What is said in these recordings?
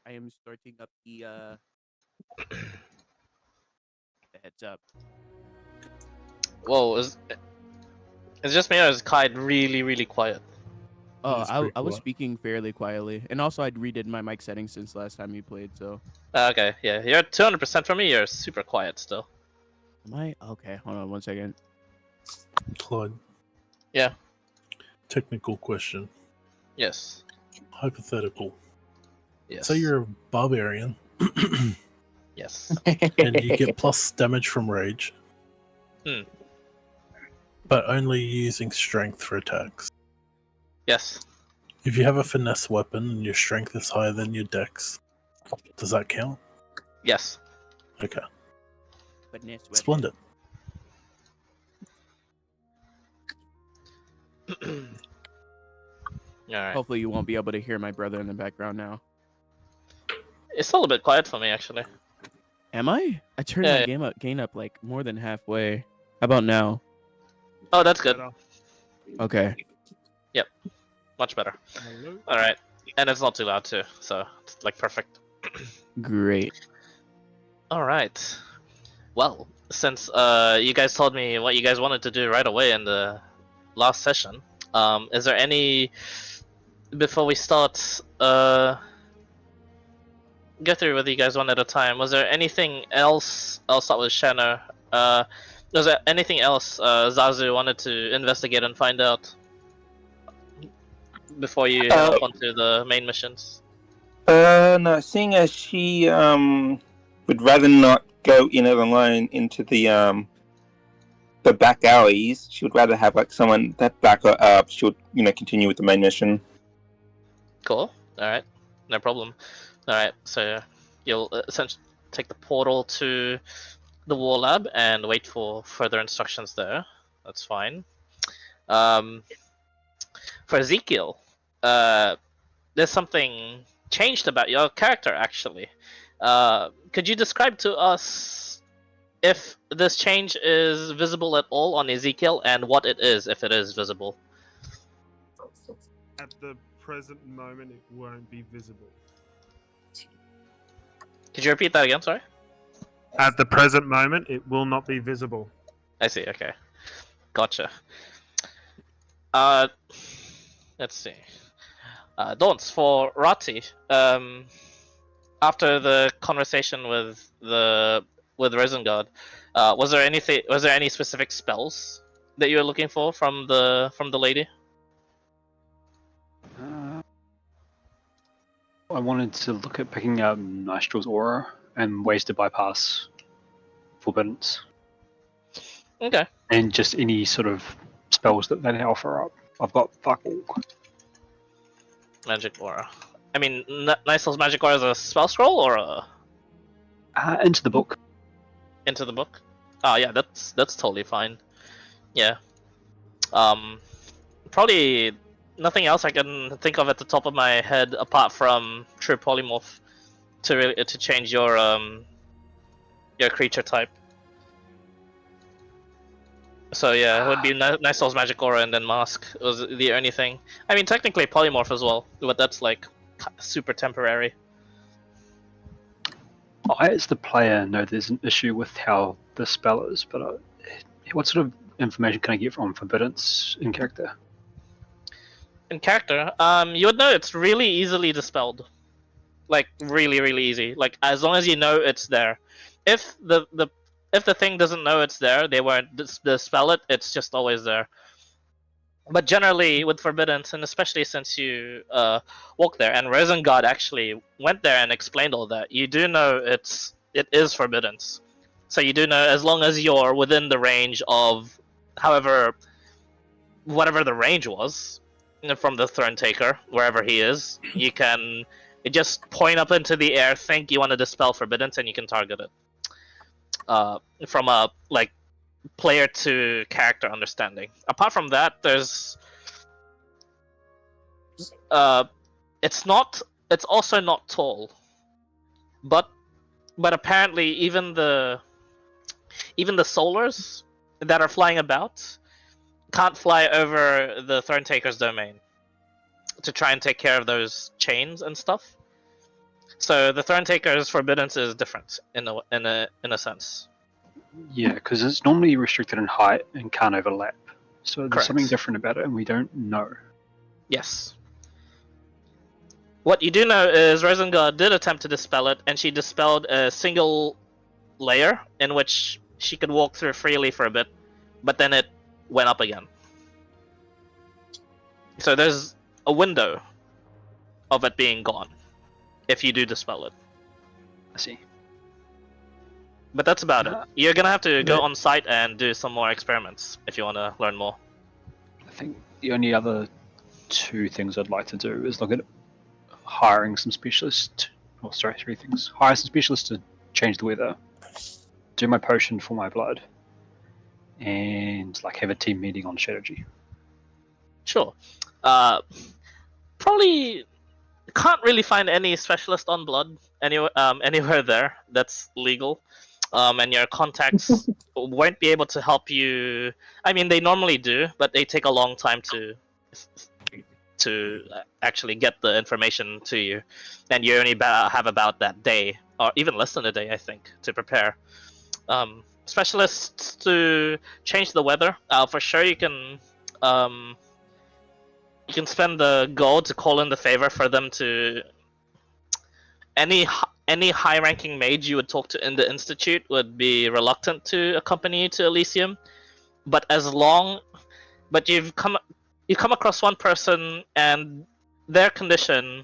I am starting up the heads up. Whoa, it's just me or is Clyde really, really quiet? Oh, It's I pretty was quiet. speaking fairly quietly, and also I'd redid my mic settings since last time you played. So Okay, yeah, you're 200% for me, you're super quiet still. am I okay? Hold on 1 second. Clyde, Yeah, technical question. yes. Hypothetical. Yes. Say you're a barbarian Yes. and you get plus damage from rage. Hmm. But only using strength for attacks. Yes. If you have a finesse weapon and your strength is higher than your dex, does that count? Yes. Okay. Finesse weapon. Splendid. Alright. Hopefully you won't be able to hear my brother in the background now. It's still a bit quiet for me, actually. Am I? I turned Yeah, my gain up like more than halfway. How about now? Oh, that's good. Okay. Much better. Hello? Alright. And it's not too loud, too, so it's like perfect. Great. Alright. Well, since you guys told me what you guys wanted to do right away in the last session, is there any before we start go through with you guys one at a time, was there anything else, I'll start with Shanna, was there anything else Zazu wanted to investigate and find out before you head off onto the main missions? No, seeing as she would rather not go in it alone into the back alleys, she would rather have like someone that back her up. She would, continue with the main mission. Cool. Alright. No problem. Alright, so you'll essentially take the portal to the war lab and wait for further instructions there. That's fine. For Ezekiel, there's something changed about your character, actually. Could you describe to us if this change is visible at all on Ezekiel and what it is if it is visible? At the present moment, it won't be visible. Could you repeat that again? Sorry. At the present moment, it will not be visible. I see. Okay, gotcha. Let's see. Dons for Rati. After the conversation with Resengard, was there anything? Was there any specific spells that you were looking for from the lady? I wanted to look at picking up Nostral's aura and ways to bypass forbiddance. Okay. And just any sort of spells that they offer up. I've got fuck all. Magic aura. I mean, Nicel's magic aura is a spell scroll or a Into the book. into the book? Oh yeah, that's totally fine. Yeah. Probably nothing else I can think of at the top of my head apart from True Polymorph to change your creature type. So yeah, it would be Nicel's magic aura and then mask was the only thing. I mean, technically polymorph as well, but that's like super temporary. I, as the player, know there's an issue with how the spell is, but what sort of information can I get from forbiddance in character? In character, you would know it's really easily dispelled, like really, really easy. Like as long as you know it's there. If the thing doesn't know it's there, they won't dispel it. It's just always there. But generally, with forbiddance, and especially since you walk there, and Resengard actually went there and explained all that, you do know it is forbiddance. So you do know as long as you're within the range of, whatever the range was, from the Thronetaker, wherever he is, you can just point up into the air, think you want to dispel forbiddance, and you can target it. From a player to character understanding. Apart from that, there's it's also not tall, but apparently even the solars that are flying about can't fly over the Thronetaker's domain to try and take care of those chains and stuff. So the Thronetaker's forbiddance is different in a sense. Yeah, because it's normally restricted in height and can't overlap. So there's something Correct. different about it, and we don't know. Yes. What you do know is Rosengard did attempt to dispel it, and she dispelled a single layer in which she could walk through freely for a bit, but then it went up again. So there's a window of it being gone if you do dispel it. I see. But that's about it. You're gonna have to go Yeah. on site and do some more experiments if you want to learn more. I think the only other two things I'd like to do is look at hiring some specialists. Oh, sorry, three things. Hire some specialists to change the weather, do my potion for my blood, and like have a team meeting on strategy. Sure. Probably can't really find any specialist on blood anywhere there that's legal. And your contacts won't be able to help you. I mean, they normally do, but they take a long time to actually get the information to you, and you only have about that day, or even less than a day, I think, to prepare. Specialists to change the weather. For sure, you can spend the gold to call in the favor for them to any high-ranking mage you would talk to in the institute would be reluctant to accompany you to Elysium, but you've come across one person and their condition.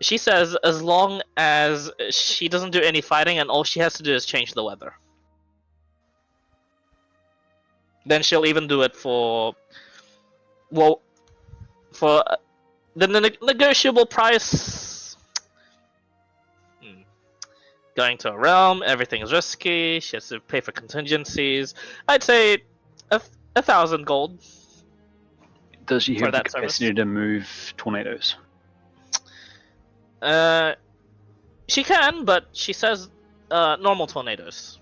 She says as long as she doesn't do any fighting and all she has to do is change the weather, then she'll even do it for the negotiable price. Going to a realm, everything's risky. She has to pay for contingencies. I'd say 1,000 gold. Does she For have the that capacity to move tornadoes? She can, but she says normal tornadoes.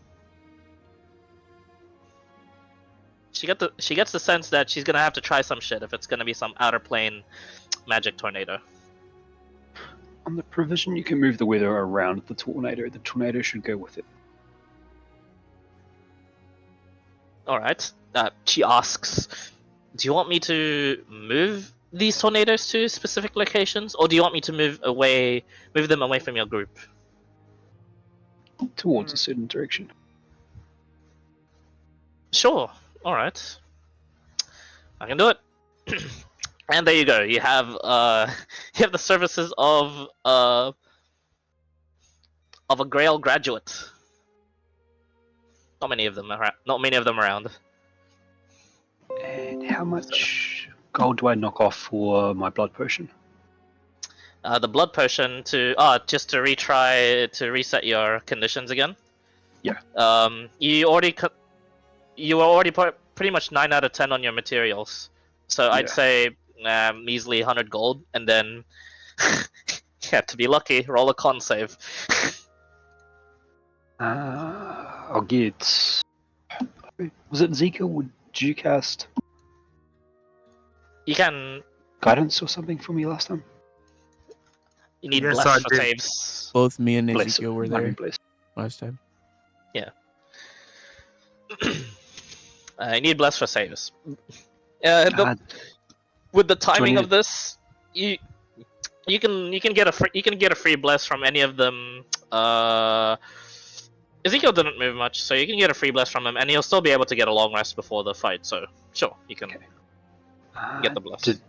She gets the sense that she's gonna have to try some shit if it's gonna be some outer plane magic tornado. On the provision you can move the weather around the tornado should go with it. Alright. She asks, do you want me to move these tornadoes to specific locations, or do you want me to move them away from your group? Towards a certain direction. Sure. Alright. I can do it. And there you go. You have the services of a Grail graduate. Not many of them around. And how much gold do I knock off for my blood potion? The blood potion just to retry to reset your conditions again. Yeah. You were already pretty much 9 out of 10 on your materials, so I'd say measly 100 gold, and then yeah, to be lucky, roll a con save. I'll get. Was it Zika? Would you cast You can. guidance or something for me last time? You need Yes, bless I for did. saves. Both me and Bless. Ezekiel were I there mean, bless. last time. I need bless for saves. God, With the timing need- of this, you can get a free bless from any of them. Ezekiel didn't move much, so you can get a free bless from him, and he'll still be able to get a long rest before the fight. So sure, you can get the bless. Did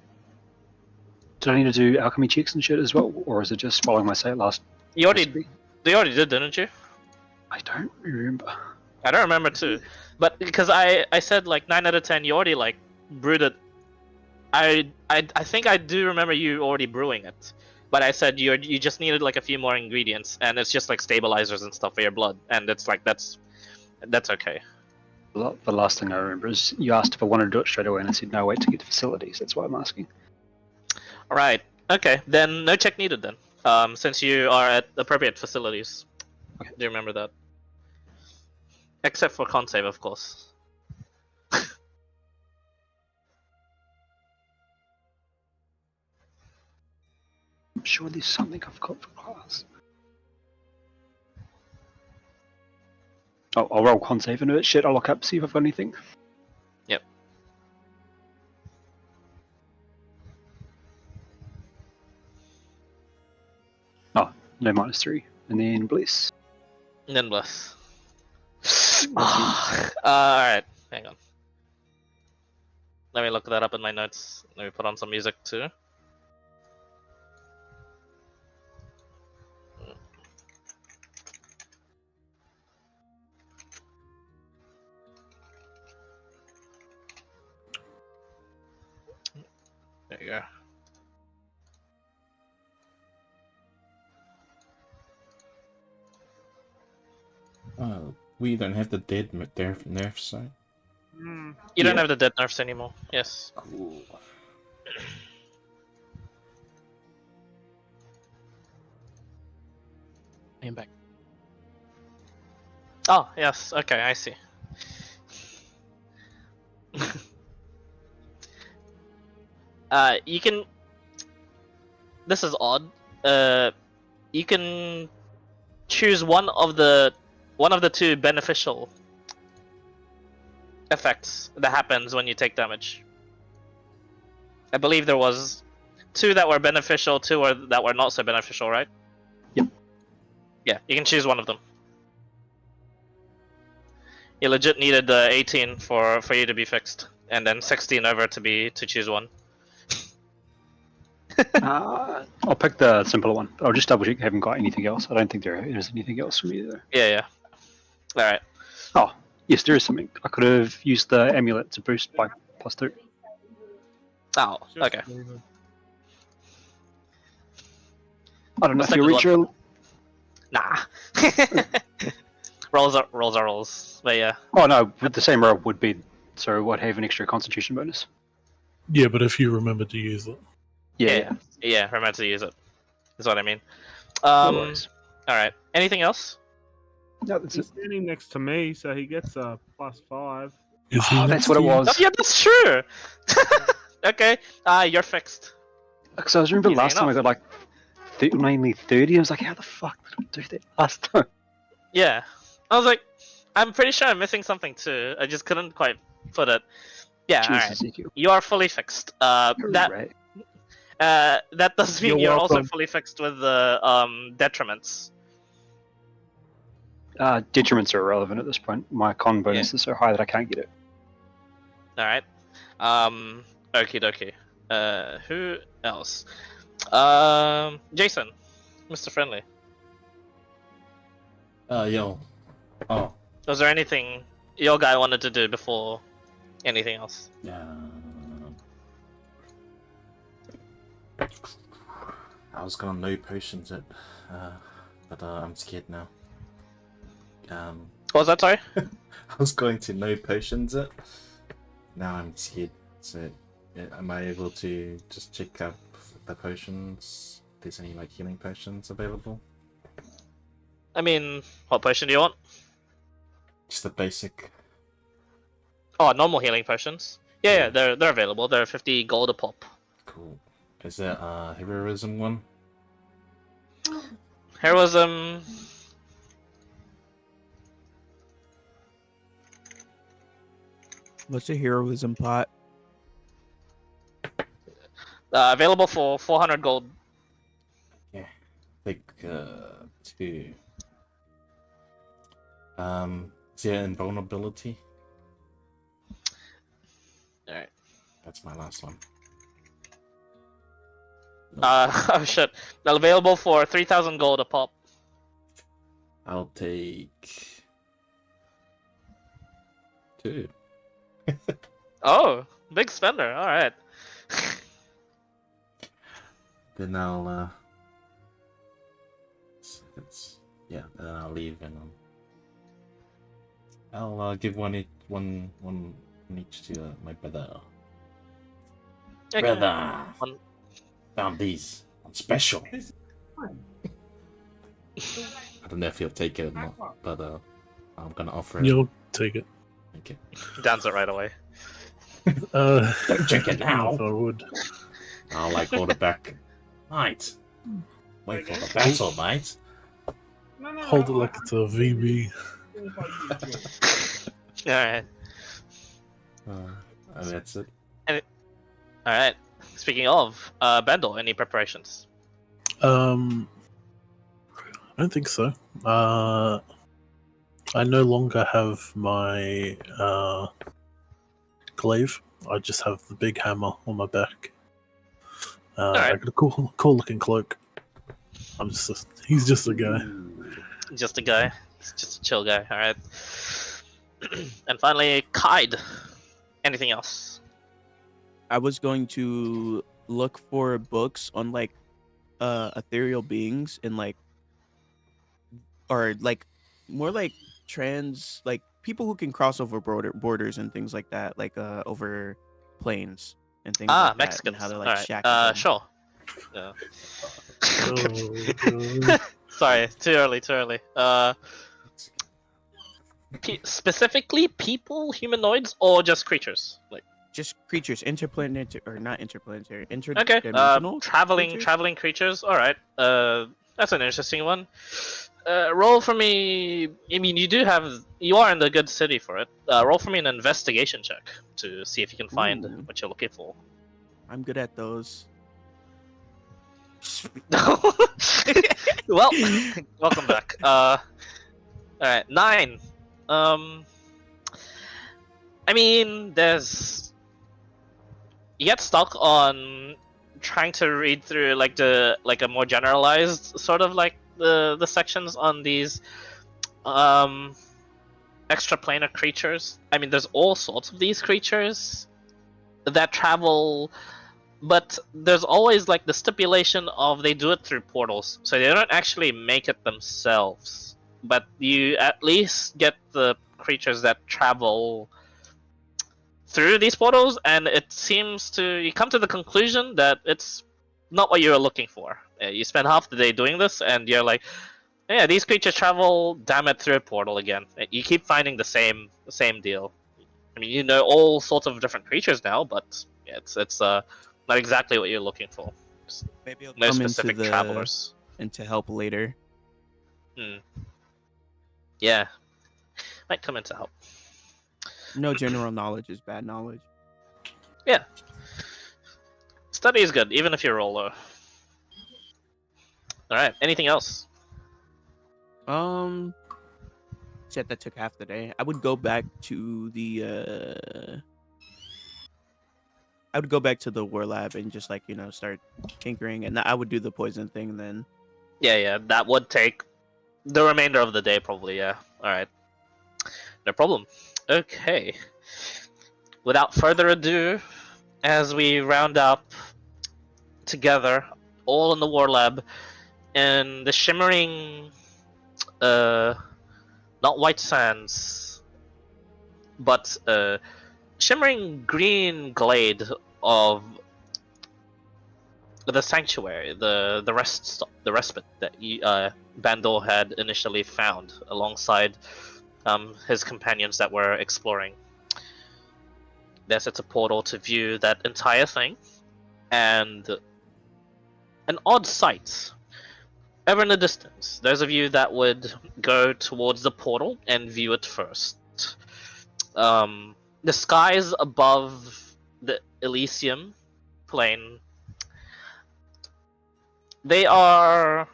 I need to do alchemy checks and shit as well, or is it just following my last? You already recipe? did, didn't you? I don't remember. I don't remember too, but because I said like 9 out of 10, you already like brewed it. I think I do remember you already brewing it, but I said you just needed like a few more ingredients, and it's just like stabilizers and stuff for your blood, and it's like that's okay. The last thing I remember is you asked if I wanted to do it straight away, and I said no, wait to get to facilities. That's why I'm asking. All right, okay, then no check needed then. Since you are at appropriate facilities. Okay. Do you remember that? Except for con save, of course. sure there's something I've got for class. I'll roll con save into it. Shit, I'll look up, see if I've got anything. Yep. Oh, no -3. And then bliss. And then bless. Alright, hang on. Let me look that up in my notes. Let me put on some music too. There you go. Oh, we don't have the dead nerf side. You don't have the dead nerfs anymore. Yes. Cool. I am back. Oh, yes. Okay, I see. You can. This is odd. You can choose one of the two beneficial effects that happens when you take damage. I believe there was 2 that were beneficial, 2 that were not so beneficial, right? Yep. Yeah, you can choose one of them. You legit needed the 18 for you to be fixed, and then 16 over to choose one. I'll pick the simpler one. I'll just double check I haven't got anything else. I don't think there is anything else from either. Yeah. Alright. Oh, yes, there is something. I could have used the amulet to boost by +2. Oh, Just okay. leave it. I don't know What's if you that reach good your... Nah. rolls are rolls. But yeah. Oh no, with the same roll would be... So would have an extra constitution bonus. Yeah, but if you remember to use it. Yeah. Remember to use it. Is what I mean. No worries. Alright. Anything else? No, that's He's it. standing next to me, so he gets a +5. Is he Oh, next that's what to it you? was. Oh yeah, that's true! Okay. You're fixed. Because I remember Easy last time I enough. got like mainly 30. I was like, how the fuck did I do that last time? Yeah. I was like, I'm pretty sure I'm missing something too. I just couldn't quite put it. Yeah, alright. Ezekiel. You are fully fixed. That Hooray. that does mean You're you're also welcome. fully fixed with the detriments. Detriments are irrelevant at this point. My con bonus is so high that I can't get it. Alright. Okie dokie. Who else? Jason. Mr. Friendly. Yo. Oh. Was there anything your guy wanted to do before anything else? I was gonna no potions it, but I'm scared now. What was that, sorry? I was going to no potions it. Now I'm scared. So, am I able to just check up the potions? If there's any like healing potions available? I mean, what potion do you want? Just the basic. Oh, normal healing potions. Yeah, they're available. They're 50 gold a pop. Cool. Is there a heroism one? Heroism. What's a heroism pot? Available for 400 gold. Like 2. Is there invulnerability? Alright. That's my last one. Oh shit. They're available for 3,000 gold a pop. I'll take 2. Oh, big spender. Alright. Then I'll then I'll leave and I'll give one each to my brother. Okay. Brother, One- found these on special. I don't know if he'll take it or not, but I'm gonna offer it. You'll take it. Okay. Downs it right away. Don't drink it now. If I would. I'll like hold it back. Right. Wait for the battle, mate. Hold it like it's a VB. All right. And that's it. All right. Speaking of, Bendel, any preparations? I don't think so. I no longer have my glaive. I just have the big hammer on my back. Alright. I got a cool looking cloak. He's just a guy. Just a guy. He's just a chill guy. All right. And finally, Kaid. Anything else? I was going to look for books on like ethereal beings and like, or like more like trans, like people who can cross over borders and things like that, like over planes and things like that, and Mexicans. how they're All like right. shackled them. Sure. Yeah. Oh, God. Sorry, too early. Specifically, people, humanoids, or just creatures? Like, Just creatures, interplanetary or not interplanetary, okay, interdimensional. traveling creatures? creatures. All right. That's an interesting one. Roll for me. I mean, you are in the good city for it. Roll for me an investigation check to see if you can find Ooh. what you're looking for. I'm good at those. Well, welcome back. All right, 9. I mean, you get stuck on trying to read through like a more generalized sort of like the sections on these extraplanar creatures. I mean, there's all sorts of these creatures that travel, but there's always like the stipulation of they do it through portals, so they don't actually make it themselves. But you at least get the creatures that travel through these portals, and you come to the conclusion that it's not what you were looking for. You spend half the day doing this, and you're like, yeah, these creatures travel, damn it, through a portal again. You keep finding the same deal. I mean, you know all sorts of different creatures now, but yeah, it's not exactly what you're looking for. Maybe I'll No come into specific travelers. and to help later. Yeah, might come in to help. No general knowledge is bad knowledge. Yeah, study is good, even if you're roll low. All right, anything else? Said that took half the day. I would go back to the war lab and just like start tinkering, and I would do the poison thing then. Yeah, that would take the remainder of the day probably. Yeah. All right, no problem. Okay. Without further ado, as we round up together, all in the war lab, in the shimmering, not white sands, but shimmering green glade of the sanctuary, the respite that Bandor had initially found alongside his companions that were exploring. There sits a portal to view that entire thing, and an odd sight. Ever in the distance, those of you that would go towards the portal and view it first. The skies above the Elysium plane, they are,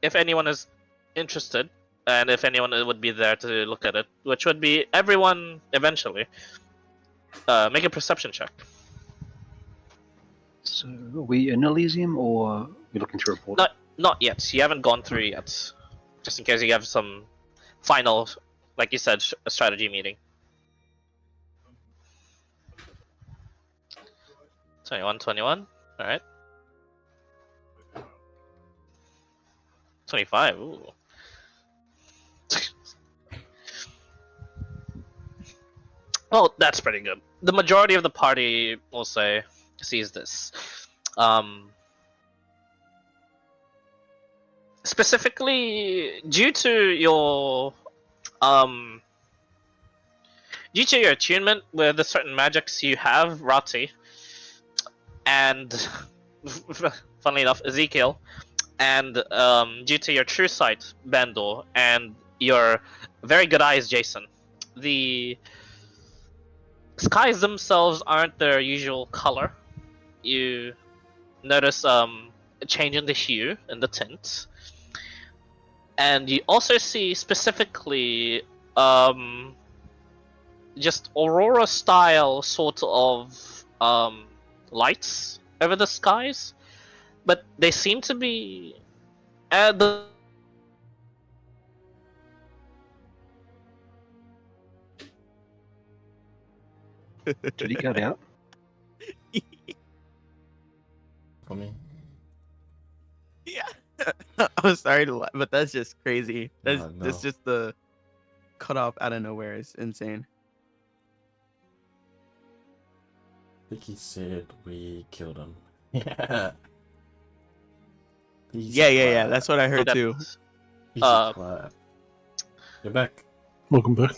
if anyone is interested, and if anyone would be there to look at it, which would be everyone eventually, make a perception check. So, are we in Elysium or are we looking through a portal? Not yet. You haven't gone through yet. Just in case you have some final, like you said, a strategy meeting. 21. Alright. 25. Ooh. Well, that's pretty good. The majority of the party, we'll say, sees this. Specifically, due to your attunement with the certain magics you have, Rati, and funnily enough, Ezekiel, and due to your true sight, Bandor, and your very good eyes, Jason, the skies themselves aren't their usual color. You notice a change in the hue and the tint, and you also see specifically just aurora style sort of lights over the skies, but they seem to be the Did he cut out? For me. Yeah. I'm sorry to laugh, but that's just crazy. That's No. that's just the cut off out of nowhere. It's insane. I think he said we killed him. Yeah. Yeah. That's what I heard too. He's Uh, quiet. You're back. Welcome back.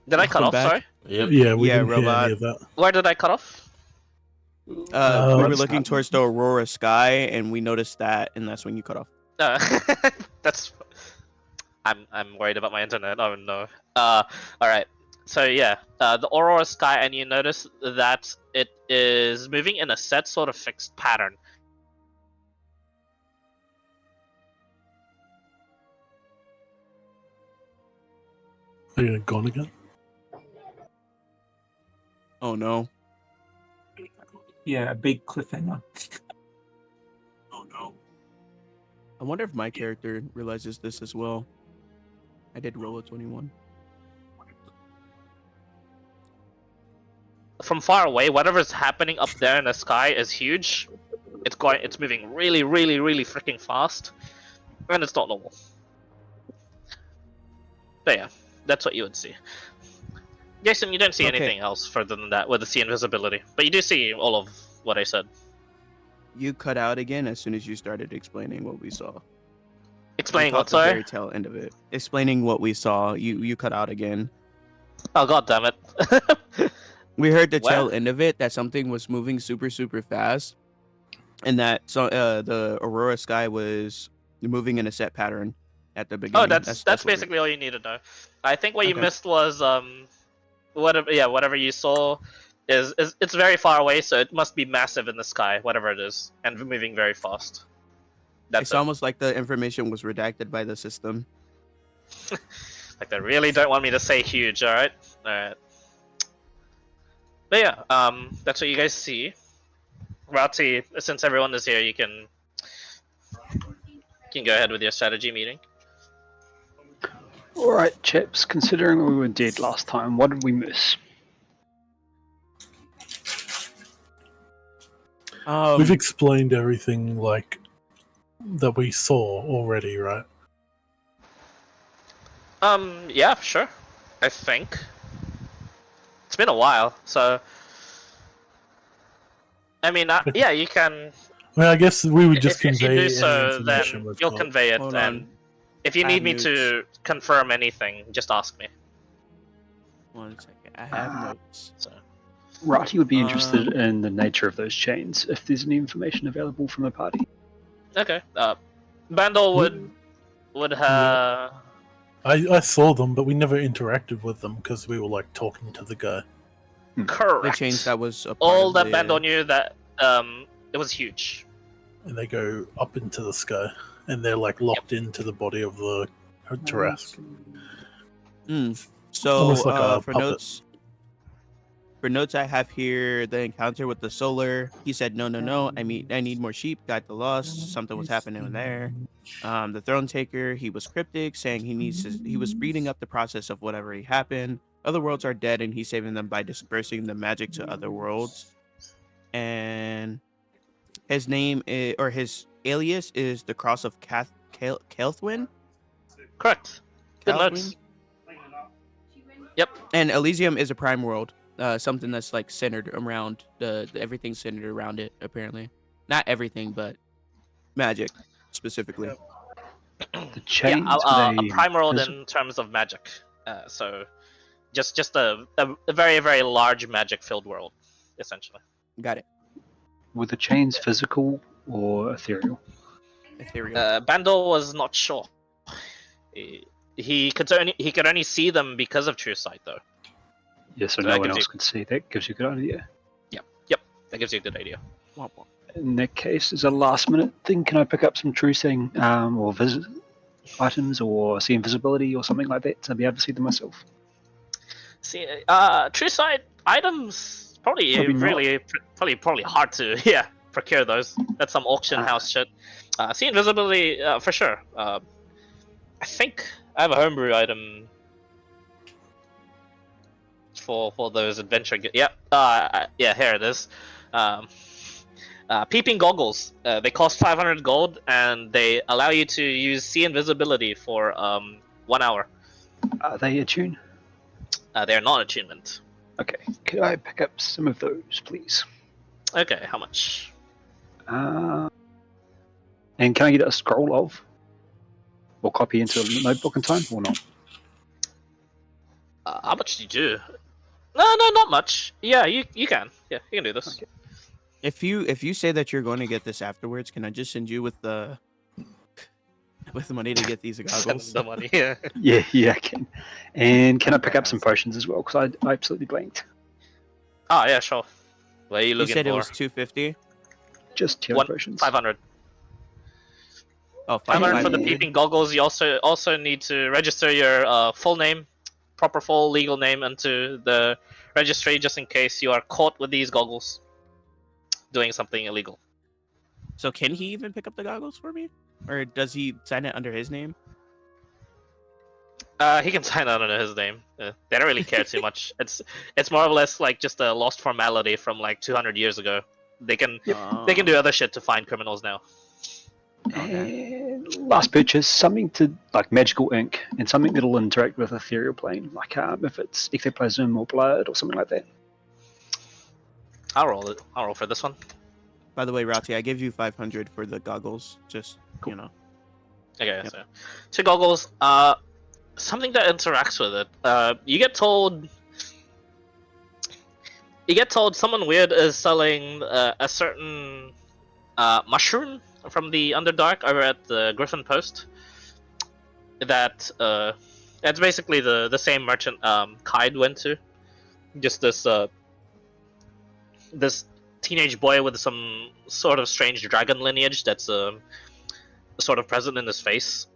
did I cut Welcome off? back. Sorry, Yep. Yeah, we Yeah, didn't hear robot. any of that. where did I cut off? We Oh, were that's looking not- towards the aurora sky, and we noticed that, and that's when you cut off. That's. I'm worried about my internet. Oh no. All right. So yeah, the aurora sky, and you notice that it is moving in a set sort of fixed pattern. Are you gone again? Oh no. Yeah, a big cliffhanger. Oh no. I wonder if my character realizes this as well. I did roll a 21. From far away, whatever's happening up there in the sky is huge. It's moving really, really, really freaking fast, and it's not normal. But yeah, that's what you would see. Jason, you don't see Okay. anything else further than that with the sea invisibility, but you do see all of what I said. You cut out again as soon as you started explaining what we saw. Explaining We what, caught the very sorry? tail end of it. Explaining what we saw. You cut out again. Oh god damn it. We heard the tail Well- end of it, that something was moving super, super fast, and that the aurora sky was moving in a set pattern at the beginning. Oh, that's what we- basically all you need to know. I think what you Okay. missed was whatever you saw is it's very far away, so it must be massive in the sky, whatever it is, and moving very fast. That's It's it. almost like the information was redacted by the system. Like they really don't want me to say huge, alright? Alright. But yeah, that's what you guys see. Rati, since everyone is here, you can go ahead with your strategy meeting. Alright, chaps, considering we were dead last time, what did we miss? We've explained everything like that we saw already, right? Yeah, sure. I think. It's been a while, so I mean, yeah, you can. I mean, I guess we would just if you convey do any so, information then we've you'll got. convey it. Hold And on. if you I need have me to confirm anything, just ask me. 1 second. I have notes. So. Rati would be interested in the nature of those chains, if there's any information available from the party. Okay. Bandol would have. I saw them, but we never interacted with them because we were like talking to the guy. Correct. The change that was a part All of that the- Bandol knew that it was huge. And they go up into the sky, and they're like locked into the body of the Tarrasque. So Almost like a for puppet. notes I have here the encounter with the solar. He said no. I need more sheep. Got the lost. Something was happening there. The Thronetaker, he was cryptic, saying he was speeding up the process of whatever happened. Other worlds are dead, and he's saving them by dispersing the magic to other worlds. And his name or his alias is the Cross of Kelthwyn. Correct. Good Kelthwyn? notes. Yep. And Elysium is a prime world, something that's like centered around the everything centered around it. Apparently, not everything, but magic specifically. The chains Yeah, were a prime world vis- in terms of magic. So, just a very very large magic filled world, essentially. Got it. were the chains physical or ethereal? Ethereal. Bandol was not sure. He could only see them because of True Sight, though. Yes, so So no that one gives else you- could see. That gives you a good idea. Yep, that gives you a good idea. Womp womp. In that case, as a last minute thing, can I pick up some true seeing or visit items or see invisibility or something like that to be able to see them myself? See, True Sight items probably Probably not. really probably hard to procure those. That's some auction house shit. See invisibility for sure. I think I have a homebrew item for those adventure. Yep. Yeah, here it is. Peeping goggles. They cost 500 gold, and they allow you to use see invisibility for 1 hour. Are they attuned? They are not attunement. Okay, could I pick up some of those, please? Okay, how much? And can I get a scroll of? Or copy into a notebook in time, or not? How much do you do? No, not much. Yeah, you can. Yeah, you can do this. Okay. If you say that you're going to get this afterwards, can I just send you with the money to get these Send goggles? them the money. Yeah. Yeah, I can. And can I pick Okay, up some awesome. potions as well? Because I absolutely blanked. Oh yeah, sure. What are you You looking said for? it was 250. Just healing potions. 500. Oh, 500 for the 500. peeping goggles. You also need to register your full name, proper full legal name, into the registry just in case you are caught with these goggles doing something illegal. So can he even pick up the goggles for me, or does he sign it under his name? He can sign out under his name. They don't really care too much. It's more or less like just a lost formality from like 200 years ago. They can do other shit to find criminals now. Okay. And last purchase, something to like magical ink and something that'll interact with ethereal plane, like if it's ectoplasm or blood or something like that. I'll roll it. I'll roll for this one. By the way, Rati, I gave you 500 for the goggles. Just you know. Okay, Yep. so 2 goggles. Something that interacts with it. You get told someone weird is selling a certain mushroom from the Underdark over at the Griffin Post. That it's basically the same merchant Kaid went to. Just this teenage boy with some sort of strange dragon lineage that's sort of present in his face.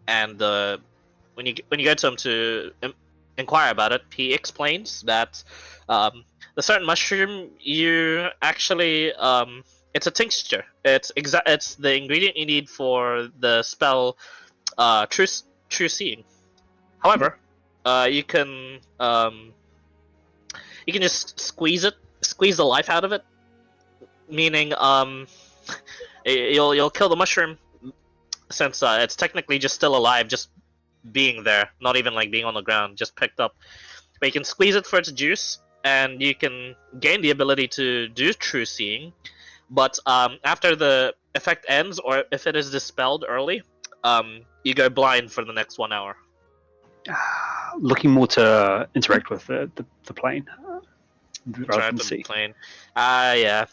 And when you go to him to inquire about it, he explains that the certain mushroom you actually it's a tincture. It's the ingredient you need for the spell true seeing. However, you can just squeeze the life out of it, meaning you'll kill the mushroom since it's technically just still alive, just being there, not even like being on the ground, just picked up. But you can squeeze it for its juice, and you can gain the ability to do true seeing. But after the effect ends, or if it is dispelled early, you go blind for the next 1 hour. Looking more to interact with the plane rather Interact than with the see. plane. Yeah.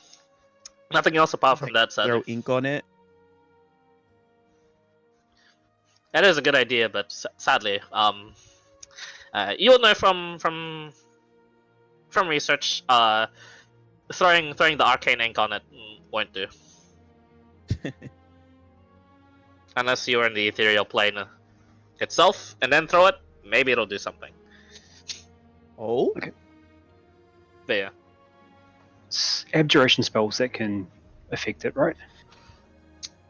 Nothing else apart from that, sadly. Throw ink on it. That is a good idea, but sadly, you'll know from research, throwing the arcane ink on it won't do. Unless you're in the ethereal plane itself, and then throw it, maybe it'll do something. Oh. But yeah. It's abjuration spells that can affect it, right?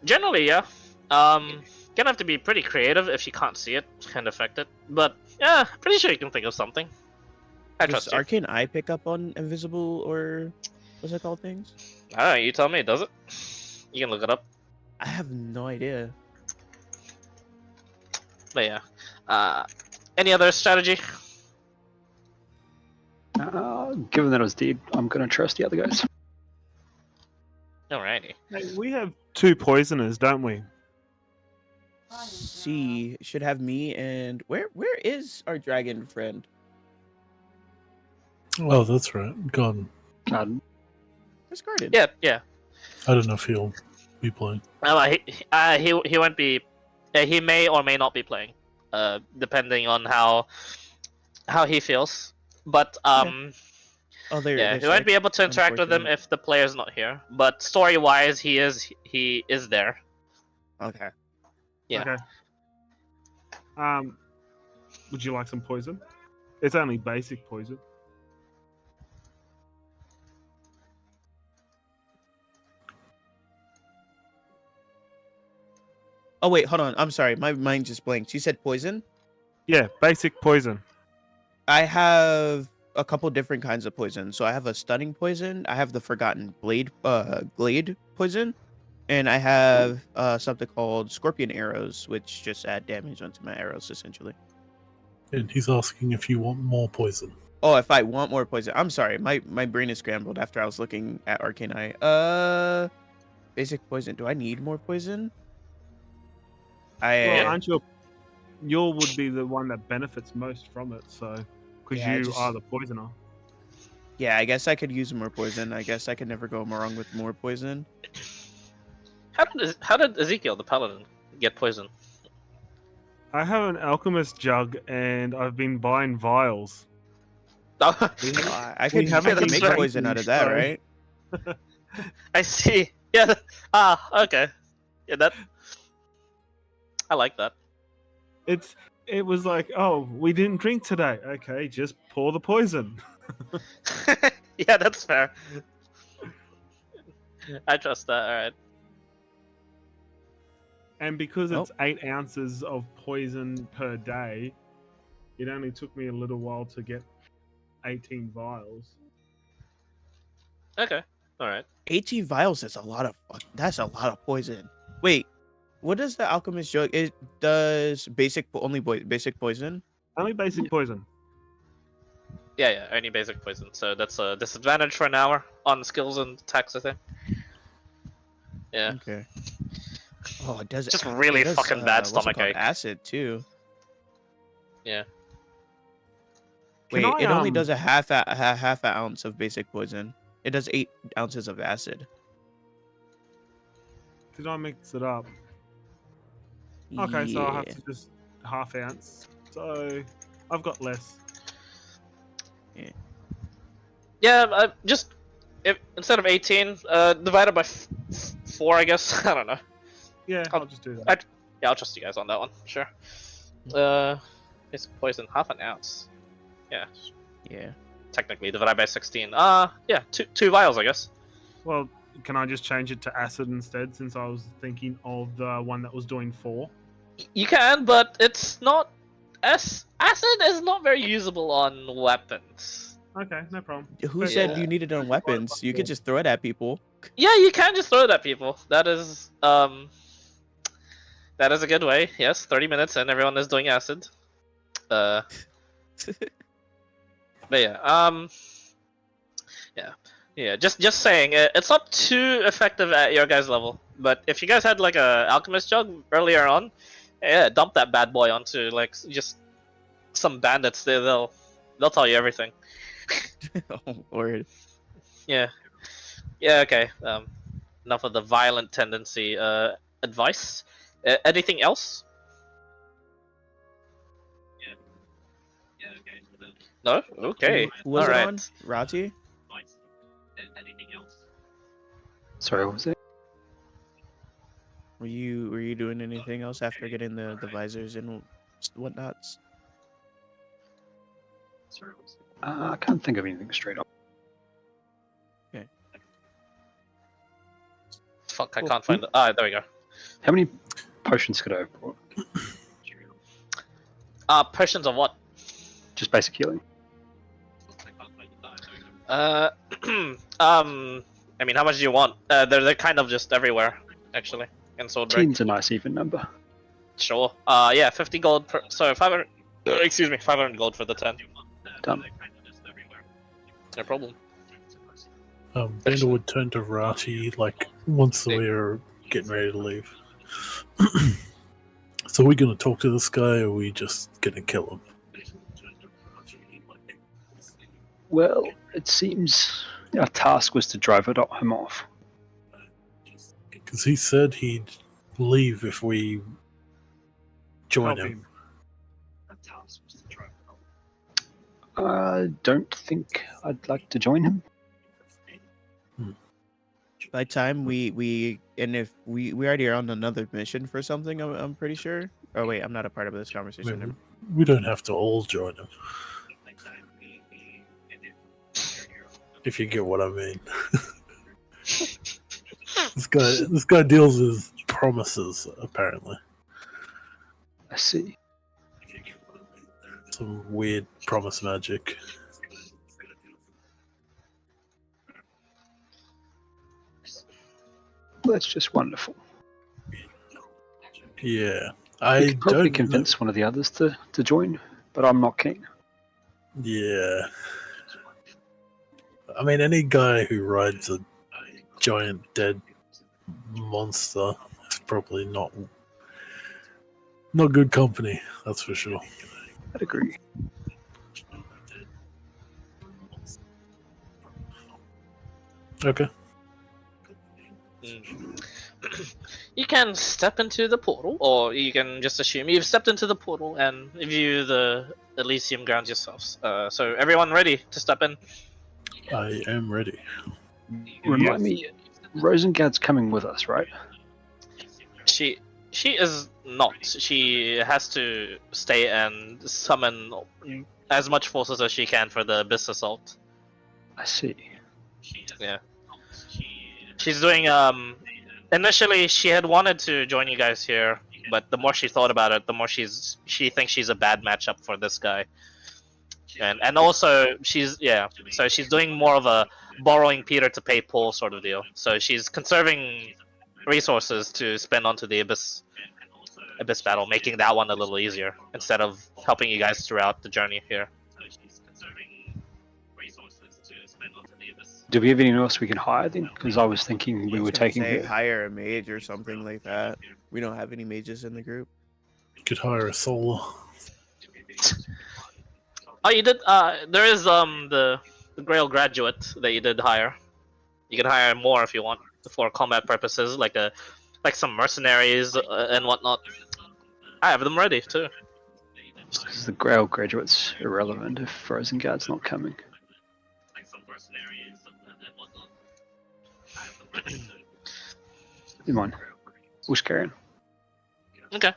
Generally, yeah. Gonna have to be pretty creative if you can't see it and affect it. But yeah, pretty sure you can think of something. I Does trust you. Arcane Eye pick up on invisible or what's it called things? I don't know, you tell me, does it? You can look it up. I have no idea. But yeah. Any other strategy? Given that I was dead, I'm gonna trust the other guys. Alrighty. Hey, we have 2 poisoners, don't we? C should have me and where is our dragon friend? Oh, that's right. Gone. Um, Discarded. Yeah, yeah. I don't know if he'll be playing. He won't be. He may or may not be playing, depending on how he feels. But Oh, there. yeah, he won't be able to interact with them if the player's not here. But story-wise, he is there. Okay. Yeah. Okay. Would you like some poison? It's only basic poison. Oh wait, hold on. I'm sorry. My mind just blanked. You said poison? Yeah, basic poison. I have a couple different kinds of poison. So I have a stunning poison. I have the forgotten glade poison, and I have something called scorpion arrows, which just add damage onto my arrows essentially. And he's asking if you want more poison. Oh, if I want more poison. I'm sorry. My brain is scrambled after I was looking at Arcane Eye. Basic poison. Do I need more poison? Well, aren't you would be the one that benefits most from it, so because Yeah, you are the poisoner. Yeah, I guess I could use more poison. I guess I could never go wrong with more poison. How did Ezekiel the paladin get poison? I have an alchemist jug and I've been buying vials. Oh, I could haven't make been poison out of that, drinking, right? I see. Yeah. Okay. Yeah, that. I like that. It was like, oh, we didn't drink today. Okay, just pour the poison. Yeah, that's fair. I trust that. All right. And because it's 8 ounces of poison per day, it only took me a little while to get 18 vials. Okay. All right. 18 vials is a lot of that's a lot of poison. Wait, what does the alchemist jug? It does basic poison. Only basic poison. Yeah, only basic poison. So that's a disadvantage for an hour on skills and attacks, I think. Yeah. Okay. Oh, it does. Just really it does, fucking bad what's it stomach called? ache. Acid too. Yeah. Wait, Can I, it only does a half an ounce of basic poison. It does 8 ounces of acid. Did I mix it up? Okay, so I'll have to just half ounce. So I've got less. Yeah, instead of 18, divided by 4, I guess. I don't know. Yeah, I'll just do that. Yeah, I'll trust you guys on that one. Sure. Basic poison, half an ounce. Yeah. Yeah. Technically divided by 16. Yeah, two vials, I guess. Well, can I just change it to acid instead, since I was thinking of the one that was doing 4? You can, but it's not. Acid is not very usable on weapons. Okay, no problem. Who said you needed it on weapons? You could just throw it at people. Yeah, you can just throw it at people. That is a good way. Yes, 30 minutes and everyone is doing acid. But yeah. Just saying, it's not too effective at your guys' level. But if you guys had like a alchemist jug earlier on, yeah, dump that bad boy onto like just some bandits. They'll tell you everything. Oh, word. Yeah. Okay. Enough of the violent tendency advice. Anything else? No. Okay. Who was All it right. on? Rati? Sorry, what was it? Were you doing anything else after getting the visors and whatnots? I can't think of anything straight up. Fuck, I can't find it. Ah, there we go. How many potions could I have brought? Potions of what? Just basic healing. I mean, how much do you want? They're kind of just everywhere, actually, in Swordbreak. 10's a nice even number. Sure. Yeah, 50 gold per. Sorry, 500. Excuse me, 500 gold for the 10. Done. No problem. Vander would turn to Rati like once we're getting ready to leave. So are we going to talk to this guy, or are we just going to kill him? Well, it seems Our task was to drive him off. Because he said he'd leave if we join Help him. I don't think I'd like to join him. By time if we already are on another mission for something, I'm pretty sure. Oh wait, I'm not a part of this I conversation. mean, we don't have to all join him. If you get what I mean. This guy deals with promises, apparently. I see. Some weird promise magic. That's just wonderful. Yeah. I I could probably don't convince one of the others to join, but I'm not keen. Yeah. I mean, any guy who rides a giant dead monster is probably not good company, that's for sure. I'd agree. Okay. You can step into the portal, or you can just assume you've stepped into the portal and view the Elysium grounds yourselves. So everyone ready to step in? I am ready. Remind me, Rosengad's coming with us, right? She is not. She has to stay and summon as much forces as she can for the Abyss assault. I see. Yeah. She's doing initially she had wanted to join you guys here, but the more she thought about it, the more she thinks she's a bad matchup for this guy. And also so she's doing more of a borrowing Peter to pay Paul sort of deal. So she's conserving resources to spend onto the Abyss battle, making that one a little easier instead of helping you guys throughout the journey here. Do we have anyone else we can hire then? Because I was thinking we were taking say her. hire a mage or something like that. We don't have any mages in the group. You could hire a solar. Oh, you did. There is the Grail graduate that you did hire. You can hire more if you want for combat purposes, like some mercenaries and whatnot. I have them ready too. Because the Grail graduate's irrelevant if Rosengad's not coming. Never mind. We'll just carry on. Okay.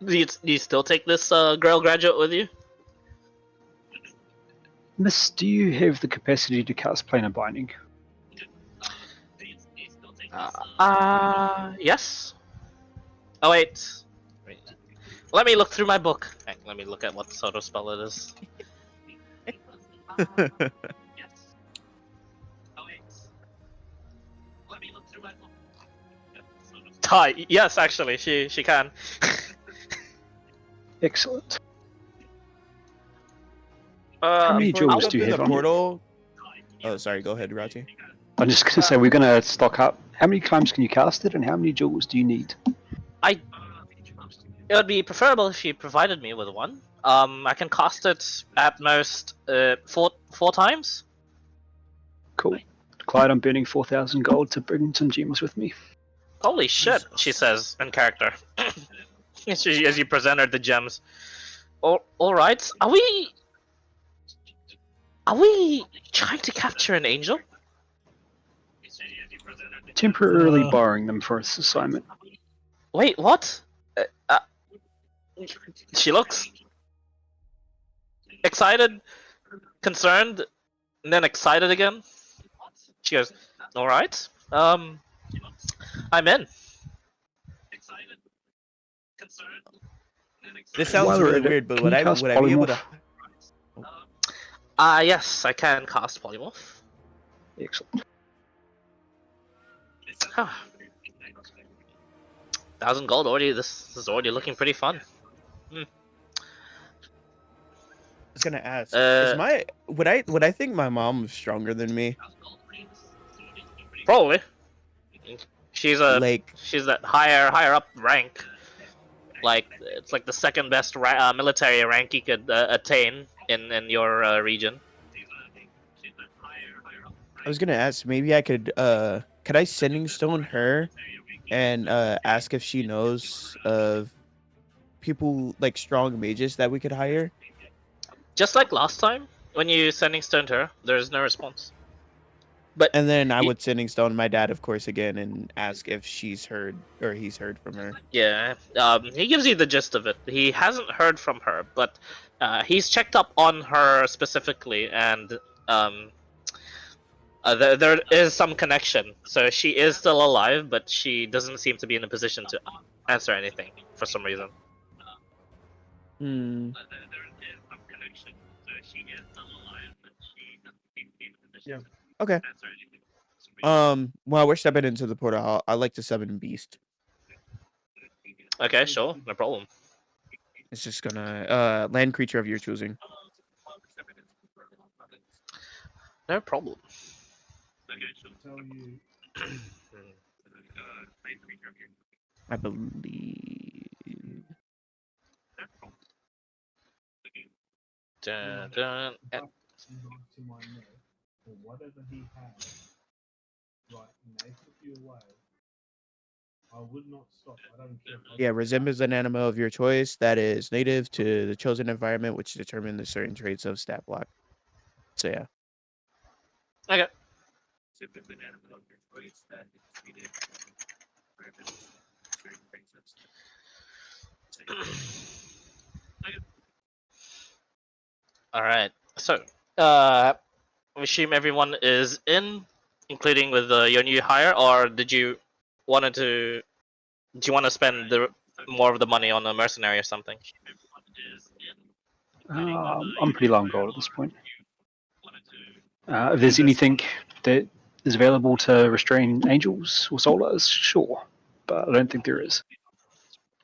Do you still take this Grail graduate with you? Miss, do you have the capacity to cast planar binding? Yes. Oh wait. Let me look through my book. Let me look at what sort of spell it is. Yes, actually, she can. Excellent. How many Before we jewels go do you through have the on you? portal? Oh, sorry. Go ahead, Rati. I'm just going to say we're going to stock up. How many times can you cast it, and how many jewels do you need? It would be preferable if you provided me with one. I can cast it at most four times. Cool. Clyde, I'm burning 4,000 gold to bring some gems with me. Holy shit, Jesus. she says in character. As you present her the gems. Alright, are we trying to capture an angel? Temporarily borrowing them for this assignment. Wait, what? She looks excited, concerned, and then excited again. She goes, alright, I'm in. This sounds While we're really at it, weird, but can would you I cast be able to? polymorph? Yes, I can cast polymorph. Excellent. 1,000 gold already. This is already looking pretty fun. I was gonna ask. Uh, Would I think my mom was stronger than me? Probably. She's Like, that higher up rank. Like it's like the second best military rank you could attain in your region. I was gonna ask, maybe I could I sending stone her and ask if she knows of people like strong mages that we could hire? Just like last time, when you sending stone to her, there's no response. But And then I y- would sending stone my dad, of course, again, and ask if she's heard or he's heard from her. yeah, he gives you the gist of it. He hasn't heard from her, but he's checked up on her specifically, and there is some connection. So she is still alive, but she doesn't seem to be in a position to answer anything for some reason. Hmm. Yeah. Okay. While we're stepping into the portal, I like to summon Beast. Okay, sure, no problem. It's just gonna land creature of your choosing. No problem. Tell you. I believe. Dun, dun, Buck to my neck, or whatever he has, right, and they took you away, I would not stop. I don't care. Yeah, resembles an animal of your choice that is native to the chosen environment, which determines the certain traits of stat block. So yeah. Okay. All right. So, I assume everyone is in, including with your new hire, or did you wanted to? Do you want to spend more of the money on a mercenary or something? I'm pretty low on gold at this point. If there's anything that is available to restrain angels or solas, sure, but I don't think there is.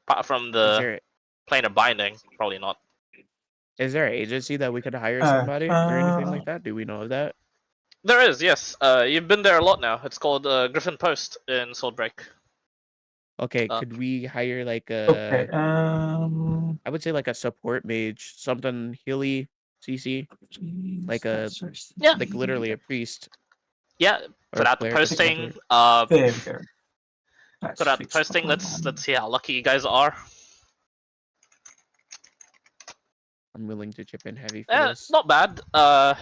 Apart from Is the there plane of binding, probably not. is there an agency that we could hire somebody or anything like that? Do we know of that? There is, yes. You've been there a lot now. It's called Griffin Post in Swordbreak. Okay, Uh, could we hire like Okay. I would say like a support mage, something healy CC, like a Yeah. like literally a priest Yeah. or Put a out the cleric of some posting. sort. There we go. Put out the posting. Let's see how lucky you guys are. I'm willing to chip in heavy for this. Not bad. There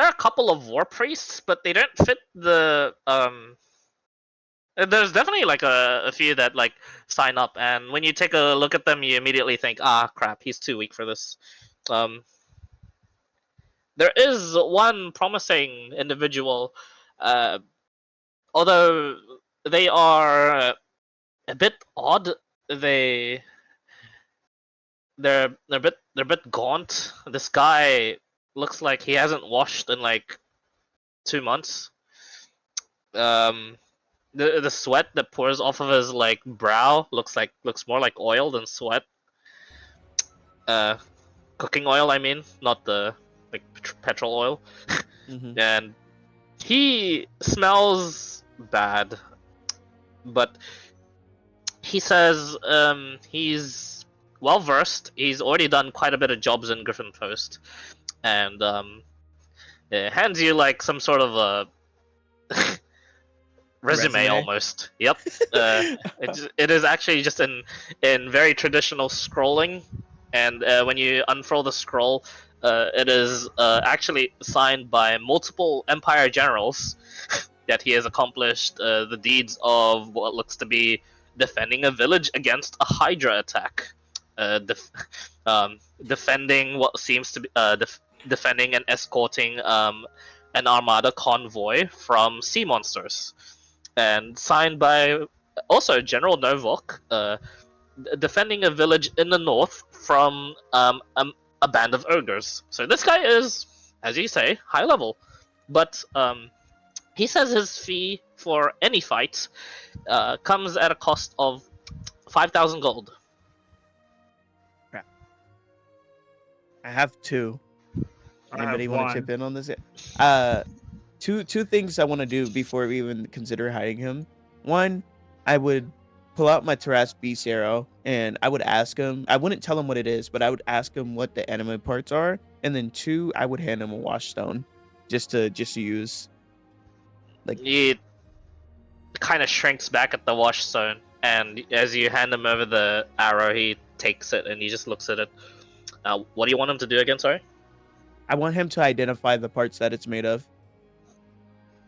are a couple of war priests, but they don't fit the There's definitely like a few that like sign up, and when you take a look at them, you immediately think, ah, crap, he's too weak for this. There is one promising individual, uh, although they are a bit odd. They they're a bit gaunt. This guy looks like he hasn't washed in like 2 months. Um, the sweat that pours off of his like brow looks more like oil than sweat. Cooking oil, I mean, not the like petrol oil. Mm-hmm. And he smells bad, but he says he's well versed. He's already done quite a bit of jobs in Griffin Post, and hands you like some sort of a resume almost. Yep. It is actually just in very traditional scrolling, and when you unfurl the scroll, it is actually signed by multiple Empire generals that he has accomplished the deeds of what looks to be defending a village against a Hydra attack, defending what seems to be defending and escorting an armada convoy from sea monsters, and signed by also General Novok, defending a village in the north from a band of ogres. So this guy is, as you say, high level, but he says his fee for any fight comes at a cost of 5,000 gold. I have two. Anybody want to chip one. in on this? Two things I want to do before we even consider hiring him. One, I would pull out my Taras Beast arrow and I would ask him. I wouldn't tell him what it is, but I would ask him what the anime parts are. And then two, I would hand him a wash stone, just to use. Like, He kind of shrinks back at the wash zone, and as you hand him over the arrow, he takes it and he just looks at it. What do you want him to do again? Sorry. I want him to identify the parts that it's made of.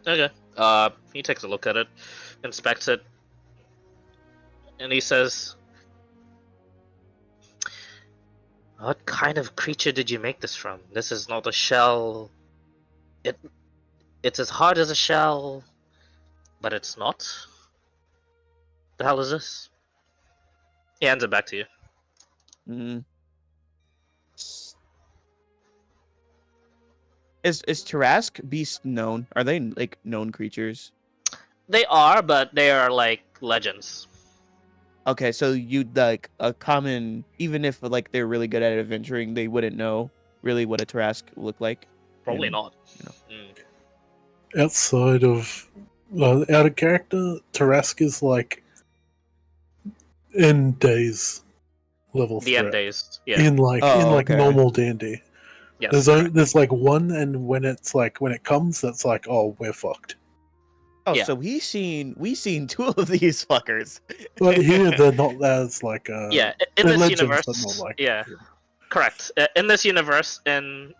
Okay. He takes a look at it, inspects it, and he says, "What kind of creature did you make this from? This is not a shell. It's as hard as a shell, but it's not. The hell is this?" He hands it back to you. Mm. Is Tarask beast known? Are they like known creatures? They are, but they are like legends. Okay, so you'd like a common, even if like they're really good at adventuring, they wouldn't know really what a Tarask looked like. Probably And, not. you know. Outside of out of character, Tarask is like end days level The end threat. days. Yeah. In okay. normal D&D. Yes. There's like one, and when it comes, that's like, oh, we're fucked. Oh, Yeah. so we've seen 2 of these fuckers. But here they're not as like Yeah. In they're this legends, universe. but not like Yeah. Correct. In this universe, in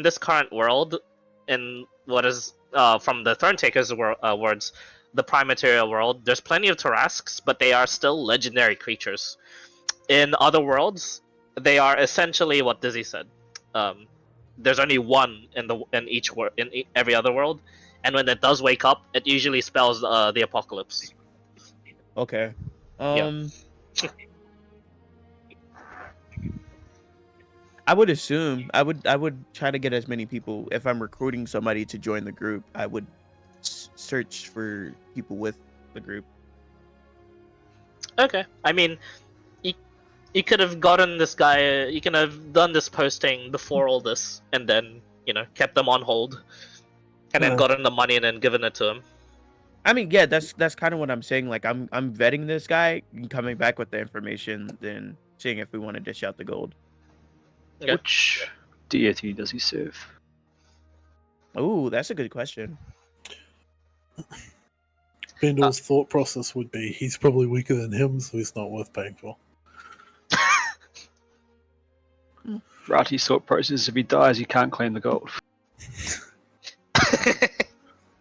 this current world, in what is from the Thronetaker's words, the Prime Material world, there's plenty of Tarasks, but they are still legendary creatures. In other worlds, they are essentially what Dizzy said. There's only one in every other world, and when it does wake up, it usually spells the apocalypse. Okay. Yeah. I would assume I would try to get as many people, if I'm recruiting somebody to join the group, I would search for people with the group. Okay. I mean, you could have gotten this guy. You could have done this posting before all this, and then kept them on hold, and then gotten the money and then given it to him. I mean, yeah, that's kind of what I'm saying. Like, I'm vetting this guy and coming back with the information, then seeing if we want to dish out the gold. Okay. Which deity does he serve? Oh, that's a good question. Bendor's thought process would be he's probably weaker than him, so he's not worth paying for. Rati's thought process: if he dies, he can't claim the gold.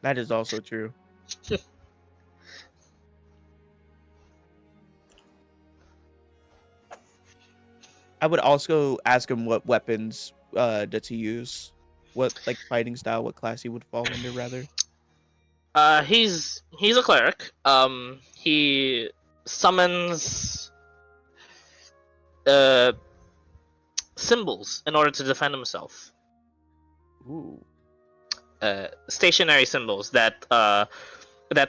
That is also true. I would also ask him what weapons does he use, what like fighting style, what class he would fall under, rather. He's a cleric. He summons symbols in order to defend himself. Ooh. Stationary symbols that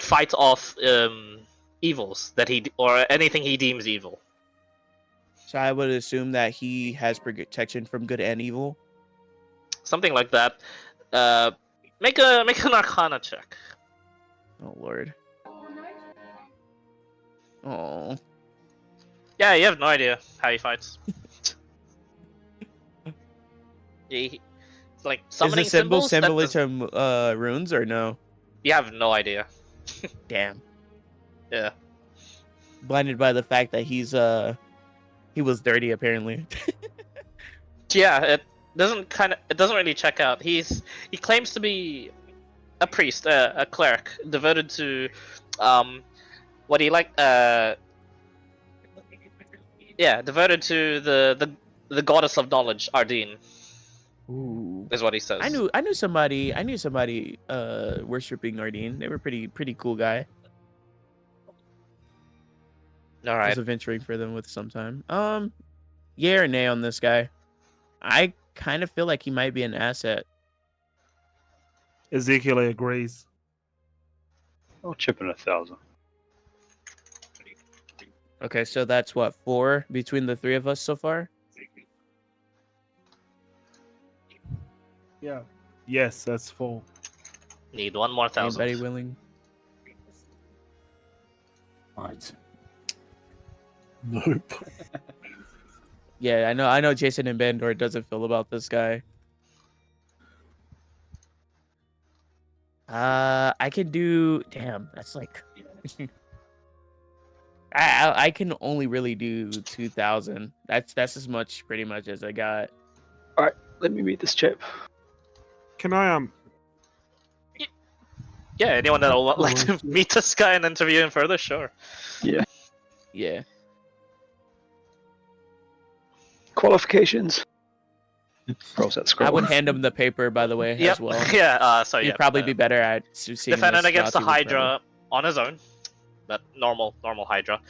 fight off evils or anything he deems evil. So I would assume that he has protection from good and evil. Something like that. Make an Arcana check. Oh Lord. Oh. Yeah, you have no idea how he fights. It's like summoning Is the symbol symbols. similar to runes or no? You have no idea. Damn. Yeah. Blinded by the fact that he was dirty apparently. Yeah, it doesn't really check out. He claims to be a priest, a cleric, devoted to what do you like? Yeah, devoted to the goddess of knowledge, Ardeen. Ooh. Is what he says. I knew somebody worshiping Ardeen. They were pretty cool guy. All I right. was adventuring for them with some time. Yeah or nay on this guy? I kind of feel like he might be an asset. Ezekiel agrees. I'll chip in 1,000. Okay, so that's what, 4 between the 3 of us so far? Yeah. Yes, that's full. Need one more 1,000. Anybody willing? Right. Nope. Yeah, I know Jason and Bandor doesn't feel about this guy. I can do. Damn, that's like. I can only really do 2,000. That's as much pretty much as I got. Alright, let me meet this chap. Can I Yeah, anyone that would like to Oh, shit. meet this guy and interview him further, sure. Yeah. Yeah. Qualifications. Rolls that scroll. I would hand him the paper, by the way, Yep. as well. Yeah. So He'd yeah. probably be better at seeing defending this. against the Rati would probably- Hydra on his own, but normal Hydra.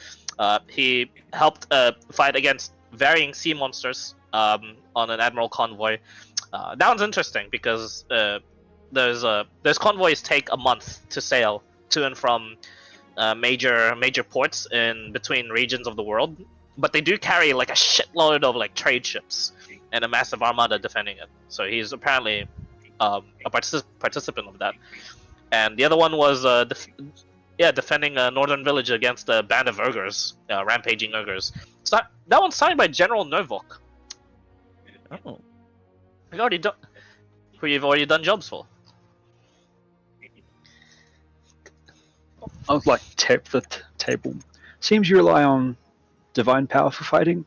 He helped fight against varying sea monsters on an admiral convoy. That one's interesting because those convoys take a month to sail to and from major ports in between regions of the world, but they do carry like a shitload of like trade ships and a massive armada defending it. So he's apparently a participant of that. And the other one was defending a northern village against a band of ogres, rampaging ogres. So that one's signed by General Novok. Oh. Who you've already done jobs for. I would like to tap the table. Seems you rely on divine power for fighting.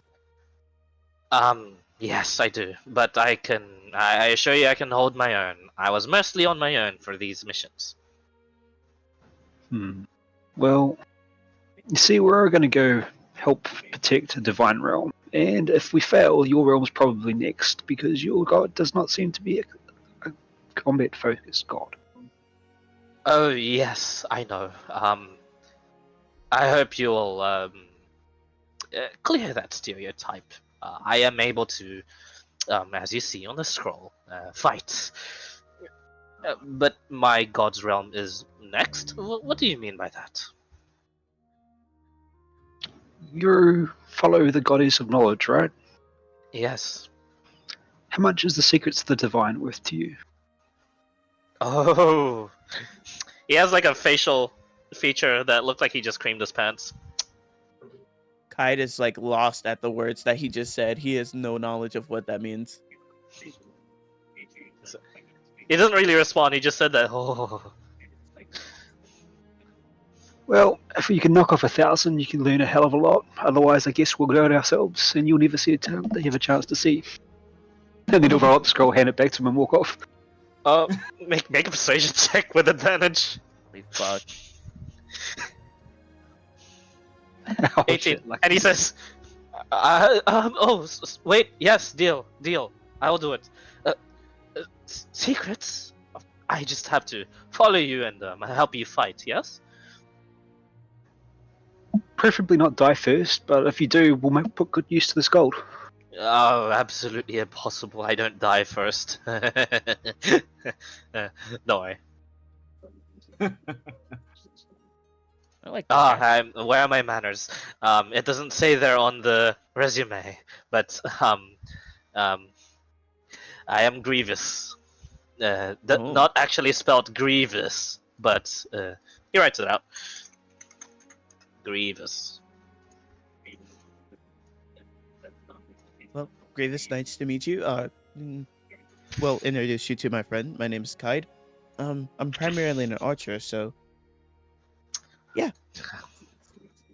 Yes, I do, but I assure you I can hold my own. I was mostly on my own for these missions. Well, you see, we're going to go help protect a divine realm, and if we fail, your realm's probably next, because your god does not seem to be a combat-focused god. Oh yes, I know. I hope you will clear that stereotype. I am able to, as you see on the scroll, fight. But my god's realm is next? What do you mean by that? You follow the goddess of knowledge, right? Yes. How much is the secrets of the divine worth to you? Oh. He has like a facial feature that looked like he just creamed his pants. Kite is like lost at the words that he just said. He has no knowledge of what that means. He doesn't really respond, he just said that. Oh. Well, if you can knock off 1,000, you can learn a hell of a lot. Otherwise, I guess we'll go it ourselves, and you'll never see a town that you have a chance to see. And then he'll roll up the scroll, hand it back to him, and walk off. Make a persuasion check with advantage. Holy fuck. 18. And he says, wait, yes, deal. I will do it. Secrets? I just have to follow you and help you fight, yes? Preferably not die first, but if you do, we'll put good use to this gold. Oh, absolutely impossible. I don't die first. No way. I like this guy. Where are my manners? It doesn't say there on the resume, but I am Grievous. Not actually spelled Grievous, but he writes it out. Grievous. Well, Grievous, nice to meet you. Well, introduce you to my friend. My name is Kide. I'm primarily an archer, so yeah.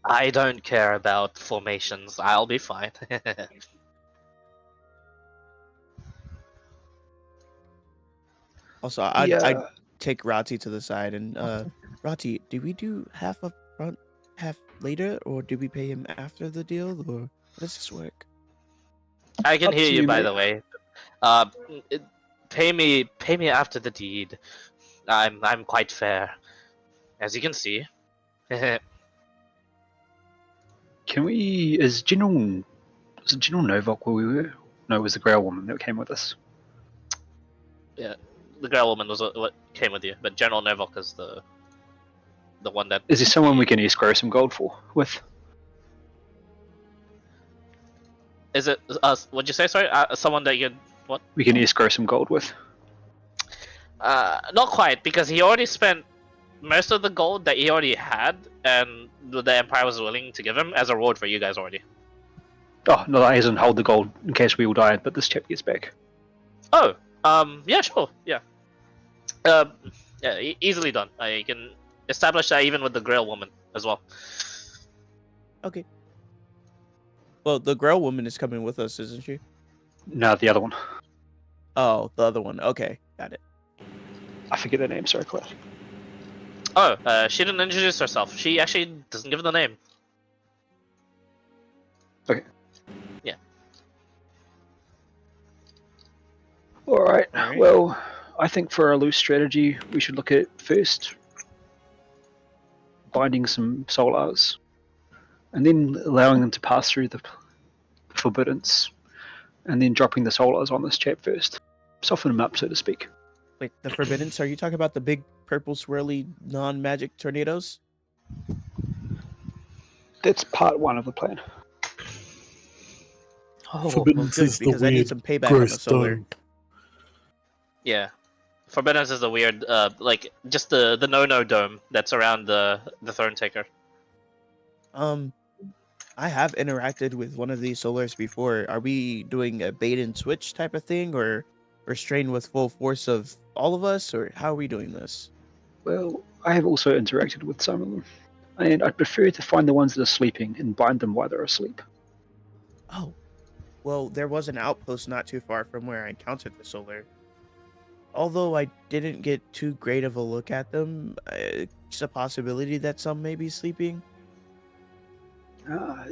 I don't care about formations. I'll be fine. Also, I'd take Rati to the side and Rati, do we do half up front, half later, or do we pay him after the deal, or how does this work? I can Up hear to you, you, by mate. the way. Pay me after the deed. I'm quite fair, as you can see. Can we? Was it General Novak where we were? No, it was the Grail woman that came with us. Yeah, the girl woman was what came with you, but General Novak is the one that. Is there someone we can escrow some gold for with? Is it what'd you say? Sorry, someone that you what? We can escrow some gold with. Not quite, because he already spent most of the gold that he already had, and the Empire was willing to give him as a reward for you guys already. Oh no, that doesn't hold the gold in case we all die, but this chap gets back. Oh, yeah, sure, yeah. Yeah, easily done. You can establish that even with the Grail woman as well. Okay. Well, the Grail woman is coming with us, isn't she? No, the other one. Oh, the other one. Okay, got it. I forget the name. Sorry, Claire. Oh, she didn't introduce herself. She actually doesn't give the name. Okay. Yeah. All right. All right. Well, I think for our loose strategy, we should look at first binding some solars, and then allowing them to pass through the forbiddance, and then dropping the solars on this chap first. Soften him up, so to speak. Wait, the forbiddance? Are you talking about the big purple swirly non-magic tornadoes? That's part one of the plan. Oh, Forbidden well, good, is the because I need weird some payback on the gross solar. dome. Yeah. Forbiddance is the weird, like just the no dome that's around the Thronetaker. I have interacted with one of these solars before. Are we doing a bait and switch type of thing, or restrain with full force of all of us, or how are we doing this? Well, I have also interacted with some of them, and I'd prefer to find the ones that are sleeping and bind them while they're asleep. Oh, well, there was an outpost not too far from where I encountered the solar. Although I didn't get too great of a look at them, it's a possibility that some may be sleeping. Uh,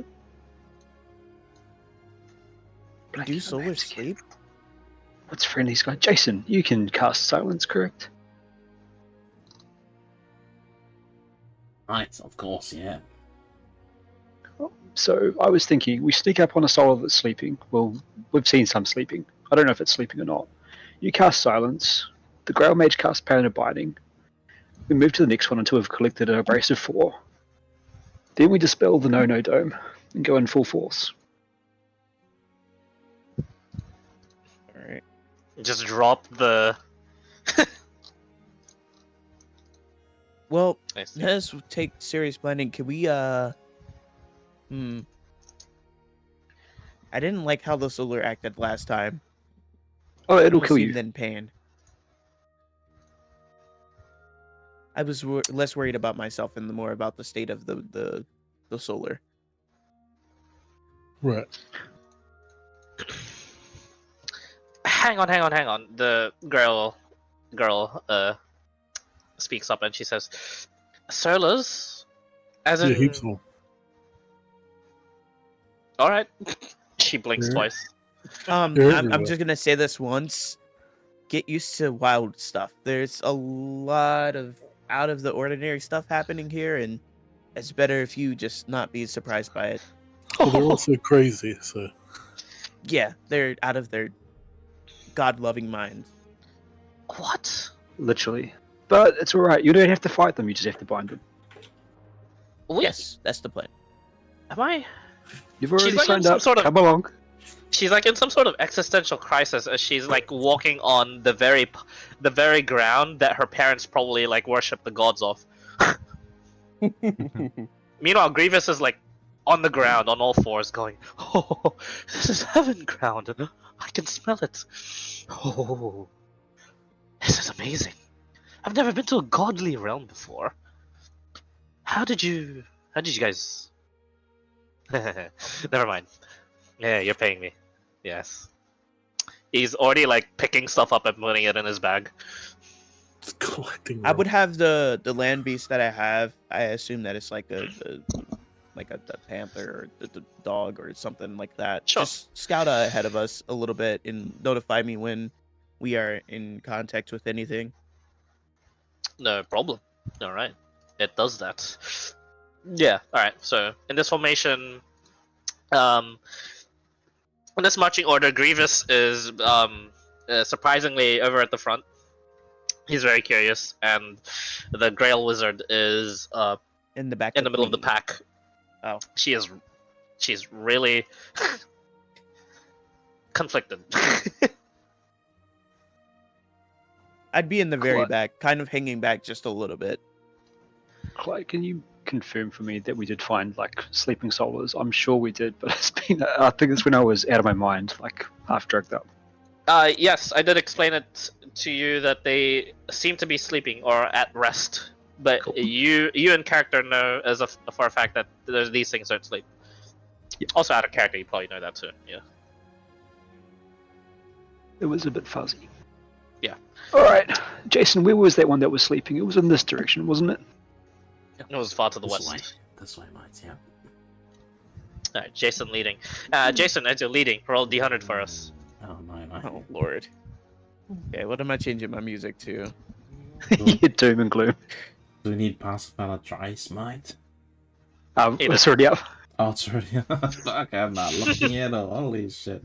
Do solars sleep? What's friendly's guy? Jason, you can cast silence, correct? Right, of course, yeah. So I was thinking, we sneak up on a solar that's sleeping. Well, we've seen some sleeping. I don't know if it's sleeping or not. You cast silence. The Grail Mage casts Pattern of Binding. We move to the next one until we've collected an abrasive 4. Then we dispel the no dome and go in full force. All right. Just drop the. Well, I see. let's take serious planning. Can we, I didn't like how the solar acted last time. Oh, it'll Almost kill seemed you. in pain. I was less worried about myself and more about the state of the solar. Right. Hang on. The girl speaks up and she says, "Solars, as Yeah, in." heaps of them. All right. She blinks Yeah. twice. They're I'm everywhere. just gonna say this once. Get used to wild stuff. There's a lot of out of the ordinary stuff happening here, and it's better if you just not be surprised by it. But they're also crazy, so Yeah, they're out of their god-loving minds. What? Literally. But it's alright, you don't have to fight them, you just have to bind them. Wait, Yes, that's the plan. am I? You've already like in signed some up, sort of- come along. She's like in some sort of existential crisis as she's like walking on the very ground that her parents probably like worship the gods of. Meanwhile, Grievous is like on the ground on all fours, going, "Oh, this is heaven ground. I can smell it. Oh, this is amazing. I've never been to a godly realm before. How did you guys? Never mind. Yeah, you're paying me. Yes. He's already like picking stuff up and putting it in his bag. it's collecting. I would have the land beast that I have. I assume that it's like a panther or the dog or something like that. Sure. Just scout ahead of us a little bit and notify me when we are in contact with anything. No problem. All right, it does that. Yeah. All right. So in this formation, in this marching order, Grievous is surprisingly over at the front. He's very curious, and the Grail Wizard is In the back. in the with middle of the me. pack. Oh. She's really conflicted. I'd be in the very Quite. back, kind of hanging back just a little bit. Clyde, can you confirm for me that we did find like sleeping solars? I'm sure we did, but it's been I think it's when I was out of my mind, like half drugged up. Yes, I did explain it to you that they seem to be sleeping or at rest, but Cool. you in character know as for a fact that these things don't sleep. Yeah. Also, out of character, you probably know that too. Yeah. It was a bit fuzzy. Yeah. All right, Jason, where was that one that was sleeping? It was in this direction, wasn't it? It was far to the This west. way. This way, mate. Yeah. Alright, Jason leading. Jason, as you're leading, roll D100 for us. Oh no. Oh lord. Okay, what am I changing my music to? Yeah, doom and gloom. Do we need Pacifier Trace, mate? It's already up. Oh, it's already. Fuck, I'm not looking at all. Holy shit.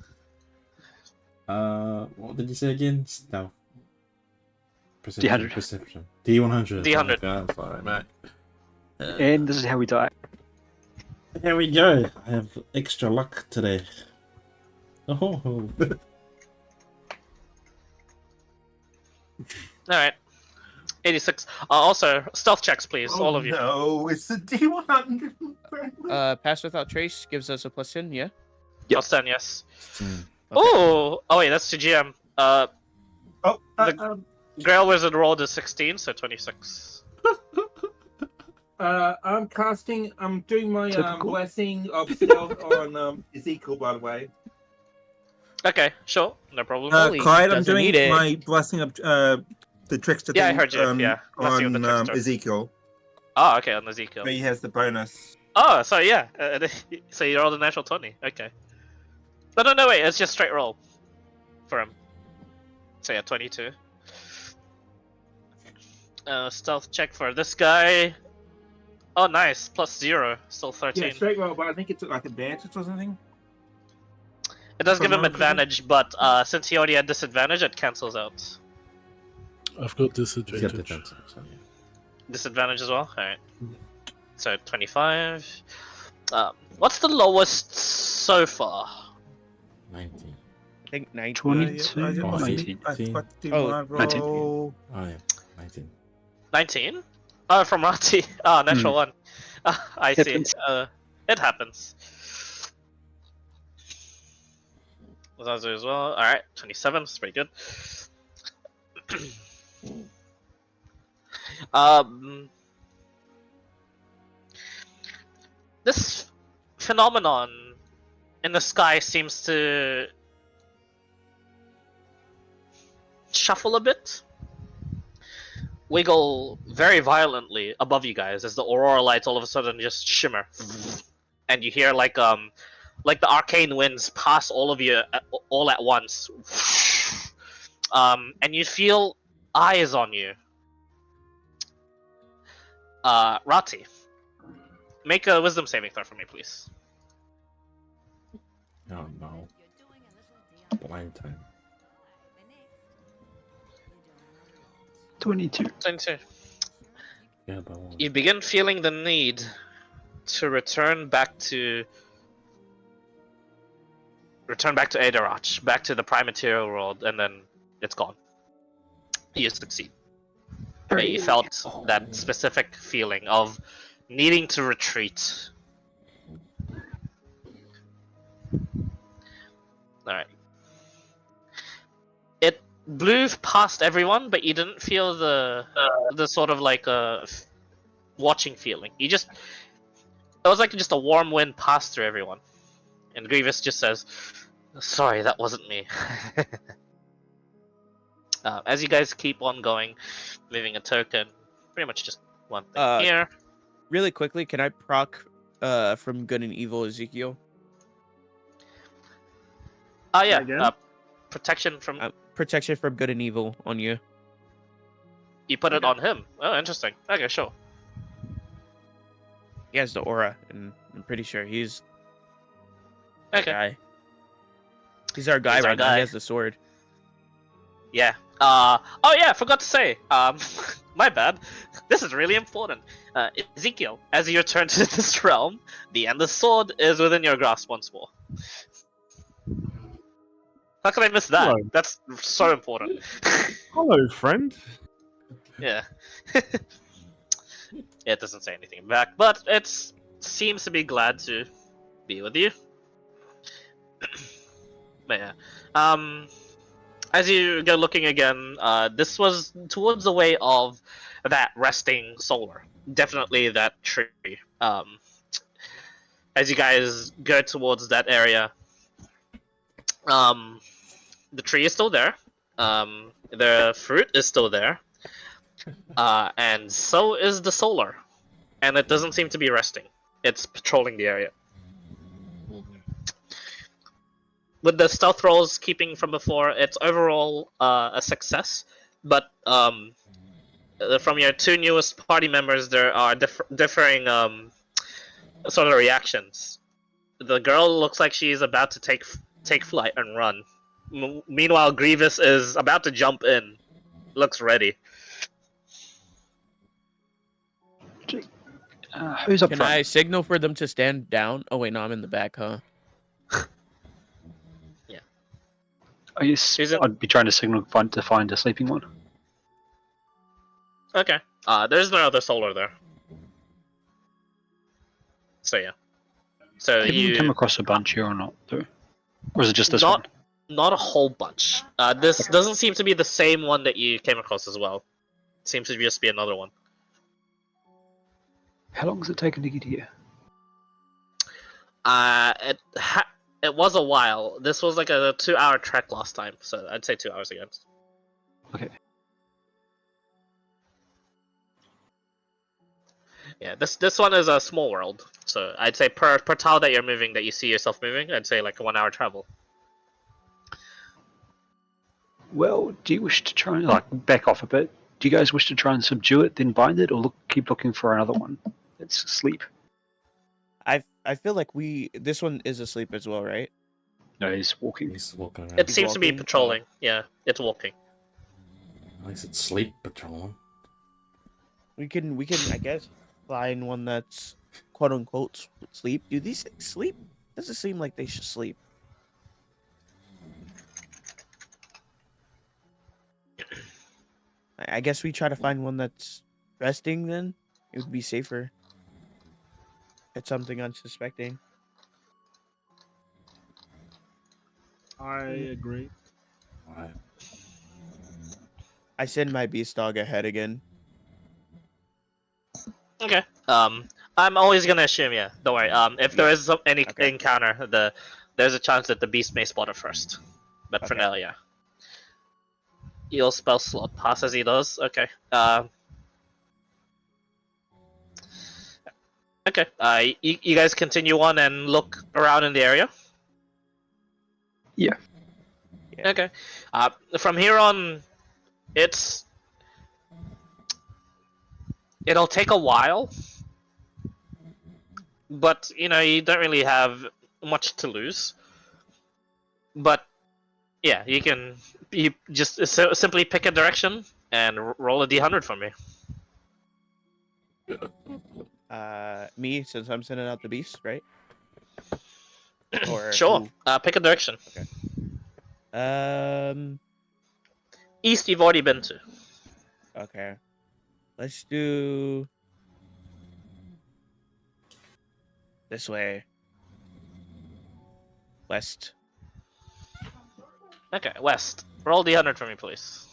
What did you say again? Stealth. Perception. D100. Perception. D100. D100. Oh, sorry, mate. And this is how we die. Here we go. I have extra luck today. Oh. Alright. 86. Also, stealth checks, please, all of you. No, it's the D100. Pass without trace gives us a +10, yeah? Plus 10, yes. Okay. Oh wait, that's to GM. Grail Wizard rolled a 16, so 26. I'm doing my Typical. blessing of stealth on Ezekiel, by the way. Okay, sure, no problem. Holy, Clyde, I'm doesn't doing need it. my blessing of the trickster Yeah, I thing, heard you, yeah. Blessing of the on trickster. Ezekiel. Oh, okay, on Ezekiel. But he has the bonus. Oh, so yeah, so you rolled a natural 20. Okay. No, wait, it's just straight roll for him. So yeah, 22. Stealth check for this guy. Oh, nice, +0, still 13. Yeah, straight roll, but I think it's like advantage or something. It does give him Someone could- advantage, but since he already had disadvantage, it cancels out. I've got He's got disadvantage. defense, so yeah. Disadvantage as well? Alright. So 25. What's the lowest so far? 19. I think 19. 22, I 19. I forgot to do Oh, my 19. roll. Oh yeah, 19. 19? Oh, from Rati. Oh, natural 1. I see. Happens. It happens. Zazu as well. Alright, 27. That's pretty good. This phenomenon in the sky seems to shuffle a bit, wiggle very violently above you guys as the aurora lights all of a sudden just shimmer, and you hear like the arcane winds pass all of you all at once, and you feel eyes on you. Rati, make a wisdom saving throw for me, please. Oh no. Blind time. 22. 22. Yeah, but one. You begin feeling the need to return back to Adarach, back to the prime material world, and then it's gone. You succeed. But you felt that specific feeling of needing to retreat. Alright. It blew past everyone, but you didn't feel the sort of like watching feeling. You just, it was like just a warm wind passed through everyone. And Grievous just says, "Sorry, that wasn't me." As you guys keep on going, leaving a token, pretty much just one thing here. Really quickly, can I proc from good and evil Ezekiel? Oh yeah, Again? protection from. Protection from good and evil on you. You put it on him. Oh, interesting. Okay, sure. He has the aura, and I'm pretty sure he's the Okay. guy. He's our guy He's our right now. guy. He has the sword. Yeah. Oh yeah, forgot to say. My bad. This is really important. Ezekiel, as you return to this realm, the endless sword is within your grasp once more. How can I miss that? Hello. That's so important. Hello, friend. Yeah. It doesn't say anything back, but it seems to be glad to be with you. But yeah. As you go looking again, this was towards the way of that resting solar. Definitely that tree. As you guys go towards that area, the tree is still there. The fruit is still there. And so is the solar. And it doesn't seem to be resting. It's patrolling the area. With the stealth rolls keeping from before, it's overall a success. But from your two newest party members, there are differing sort of reactions. The girl looks like she's about to take flight and run. Meanwhile, Grievous is about to jump in. Looks ready. Who's up Can front? I signal for them to stand down? Oh wait, no, I'm in the back, huh? I guess Who's in? I'd be trying to signal to find a sleeping one. Okay. There's no other solar there. So yeah. So Have you come you across a bunch here or not, though? Or is it just this not one? not a whole bunch. This doesn't seem to be the same one that you came across as well. It seems to just be another one. How long has it taken to get here? It was a while. This was like a 2-hour trek last time, so I'd say 2 hours again. Okay. Yeah, this one is a small world, so I'd say per tile that you're moving, that you see yourself moving, I'd say like a 1-hour travel. Well, do you wish to try and back off a bit? Do you guys wish to try and subdue it, then bind it, or keep looking for another one that's asleep? I feel like this one is asleep as well, right? No, he's walking. He's walking around. It He's seems to be walking? patrolling. Yeah, it's walking. At least it's sleep patrolling. We can I guess find one that's quote unquote sleep. Do these things sleep? Doesn't seem like they should sleep. I guess we try to find one that's resting then. It would be safer. It's something unsuspecting. I agree. Alright. I send my beast dog ahead again. Okay. I'm always gonna assume, yeah. Don't worry. If there is any Okay. encounter, there's a chance that the beast may spot it first. But for Okay. now, yeah. You'll spell slot pass as he does. Okay. Okay. You guys continue on and look around in the area. Yeah. Yeah. Okay. From here on, it'll take a while, but you don't really have much to lose. But yeah, you just simply pick a direction and roll a d100 for me. Me, since I'm sending out the beast, right? Or Sure. who? Pick a direction. East, you've already been to. Okay. Let's do this way. West. Okay, west. Roll d100 for me, please.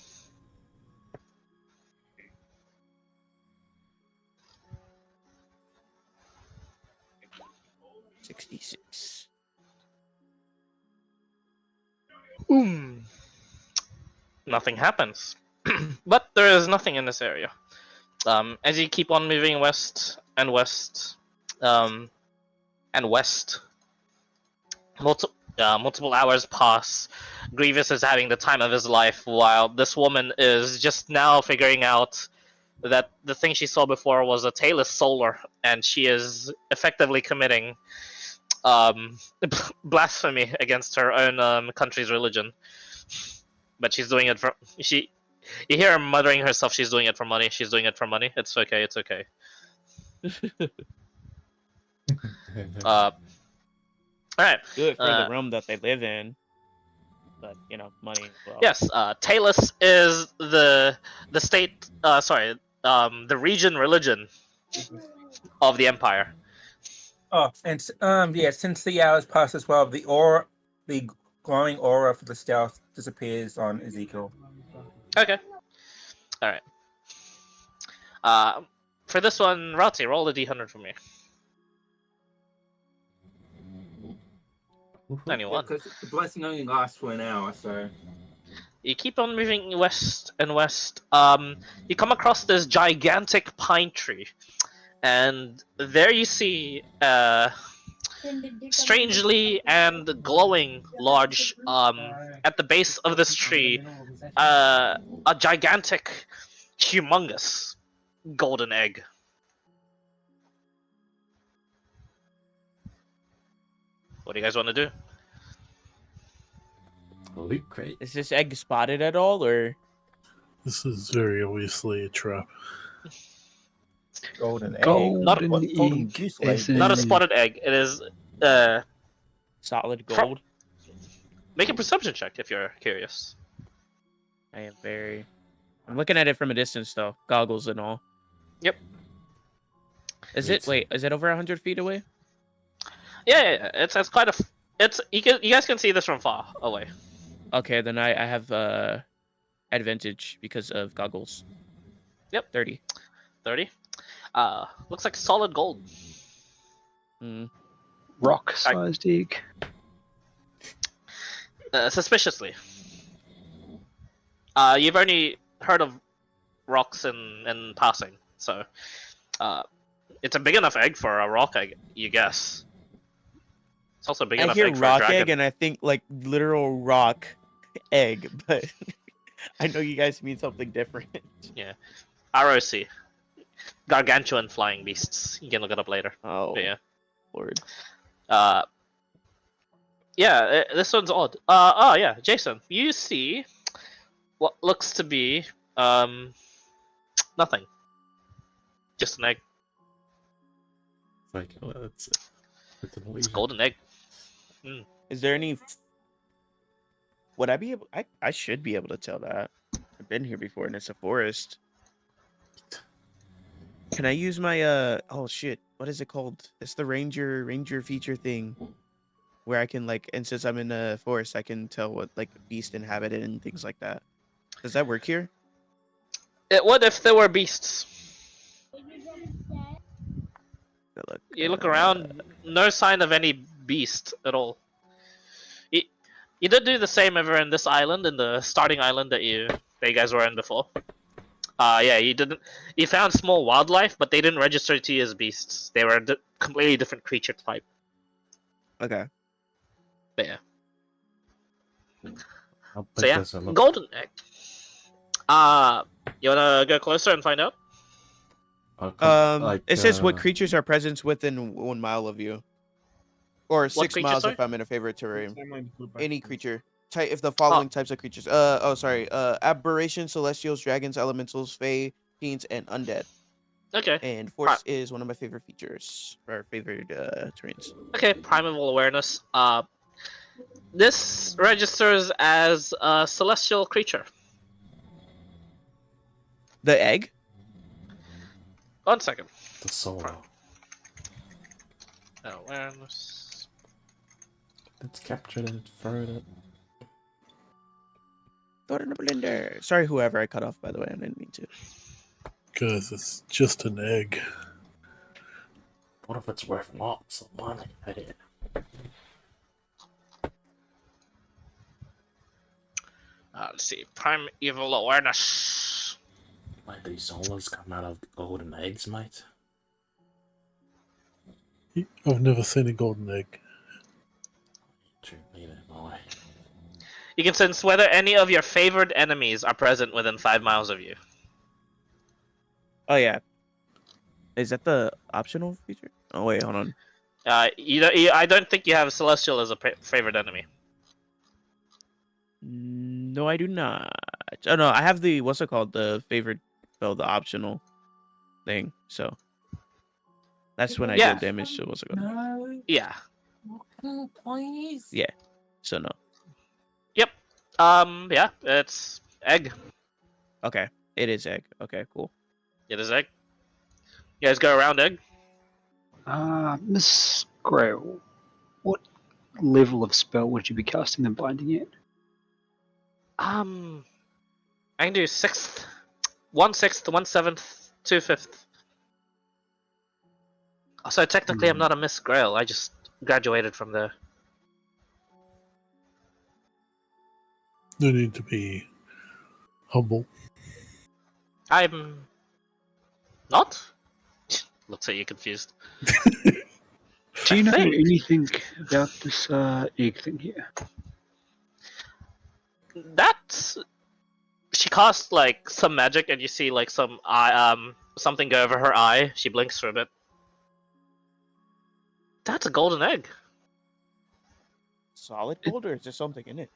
66. Nothing happens. But there is nothing in this area. As you keep on moving west and west, and west, multiple hours pass. Grievous is having the time of his life, while this woman is just now figuring out that the thing she saw before was a tailless solar, and she is effectively committing blasphemy against her own country's religion. But she's doing it for You hear her muttering herself. She's doing it for money. She's doing it for money. It's okay. It's okay. All right. Do it for the room that they live in. But money as well. Yes. Talus is the state. The region religion of the empire. Oh, and since the hours passed as well, the glowing aura for the stealth disappears on Ezekiel. Okay. All right. For this one, Rati, roll the d100 for me. Woohoo. 91. Because the blessing only lasts for an hour, so. You keep on moving west and west. You come across this gigantic pine tree, and there you see strangely and glowing large at the base of this tree a gigantic, humongous golden egg. What do you guys want to do? Loot crate. Is this egg spotted at all, or This is very obviously a trap. Golden egg. Golden Golden egg. goose This leg. Not a is- spotted egg. It is solid gold? make a perception check if you're curious. I am very. I'm looking at it from a distance, though. Goggles and all. Yep. Is Me it? too. Wait, is it over 100 feet away? Yeah. It's quite a. It's you guys can see this from far away. Okay, then I have advantage because of goggles. Yep. 30. 30. Looks like solid gold. Mm. Rock-sized egg. Suspiciously. You've only heard of rocks in passing, so it's a big enough egg for a rock egg, you guess. It's also a big I enough hear egg for a rock dragon. egg, and I think like literal rock egg, but I know you guys mean something different. ROC. Gargantuan flying beasts. You can look it up later. Oh, But yeah. Lord. This one's odd. Yeah, Jason, you see what looks to be nothing. Just an egg. Like, oh, it's an It's a illusion. golden egg. Is there any? Would I be able? I should be able to tell that. I've been here before, and it's a forest. Can I use my Oh shit! What is it called? It's the ranger feature thing, where I can like, and since I'm in a forest, I can tell what like beast inhabited and things like that. Does that work here? It would if there were beasts. Good luck. You look around, no sign of any beast at all. You did do the same over in this island, in the starting island that you guys were in before. Yeah, you didn't. You found small wildlife, but they didn't register to you as beasts. They were a completely different creature type. Okay. But yeah. How So big yeah, does it look? golden egg. You wanna go closer and find out? It says what creatures are present within 1 mile of you, or 6 creature, miles sorry? if I'm in a favorite terrain. Any creature. creature. If the following types of creatures. Aberrations, celestials, dragons, elementals, fae, fiends, and undead. Okay. And force is one of my favorite features, or favorite terrains. Okay, primeval awareness. This registers as a celestial creature. The egg? 1 second. The soul. Awareness. Let's capture it, throw it. Throw it in a blender. Sorry, whoever I cut off, by the way. I didn't mean to. Because it's just an egg. What if it's worth lots of money? Let's see. Primeval awareness. Might these souls come out of golden eggs, mate? I've never seen a golden egg. True, neither am I. You can sense whether any of your favored enemies are present within 5 miles of you. Oh, yeah. Is that the optional feature? Oh, wait, hold on. I don't think you have Celestial as a favorite enemy. No, I do not. Oh, no, I have the, what's it called? The favorite, the optional thing. So that's when I Yeah. deal damage to what's it called? Yeah. Please. Yeah. So no. Yeah, it's egg. Okay. It is egg. Okay, cool. It is egg. You guys go around egg. Miss Grail, what level of spell would you be casting the binding at? I can do 6th, 1/6, 1/7, 2/5. So technically, I'm not a Miss Grail. I just graduated from there. No need to be humble. I'm not. Looks like you're confused. Do you know think- anything about this egg thing here? That's she casts like some magic, and you see like some something go over her eye. She blinks for a bit. That's a golden egg. Solid gold, or is there something in it?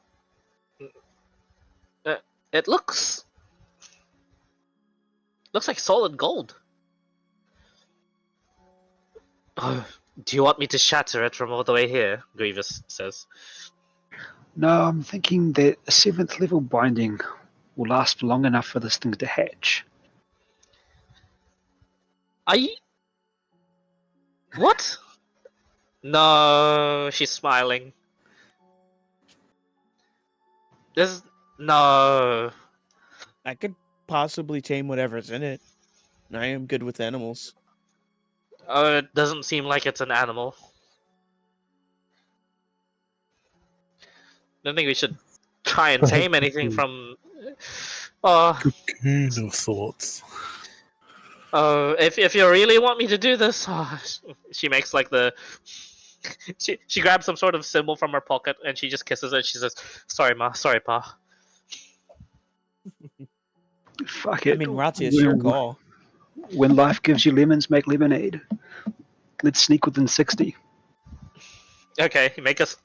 It looks like solid gold. Do you want me to shatter it from all the way here? Grievous says. No, I'm thinking that a 7th level binding will last long enough for this thing to hatch. Are you? What? No, she's smiling. This no. I could possibly tame whatever's in it. I am good with animals. It doesn't seem like it's an animal. Don't think we should try and tame anything from. Cocoon of thoughts. If you really want me to do this, she makes like the. She grabs some sort of symbol from her pocket and she just kisses it. She says, "Sorry, ma. Sorry, pa." Fuck it. I mean, Rati, it's your call. When life gives you lemons, make lemonade. Let's sneak within 60. Okay, make us.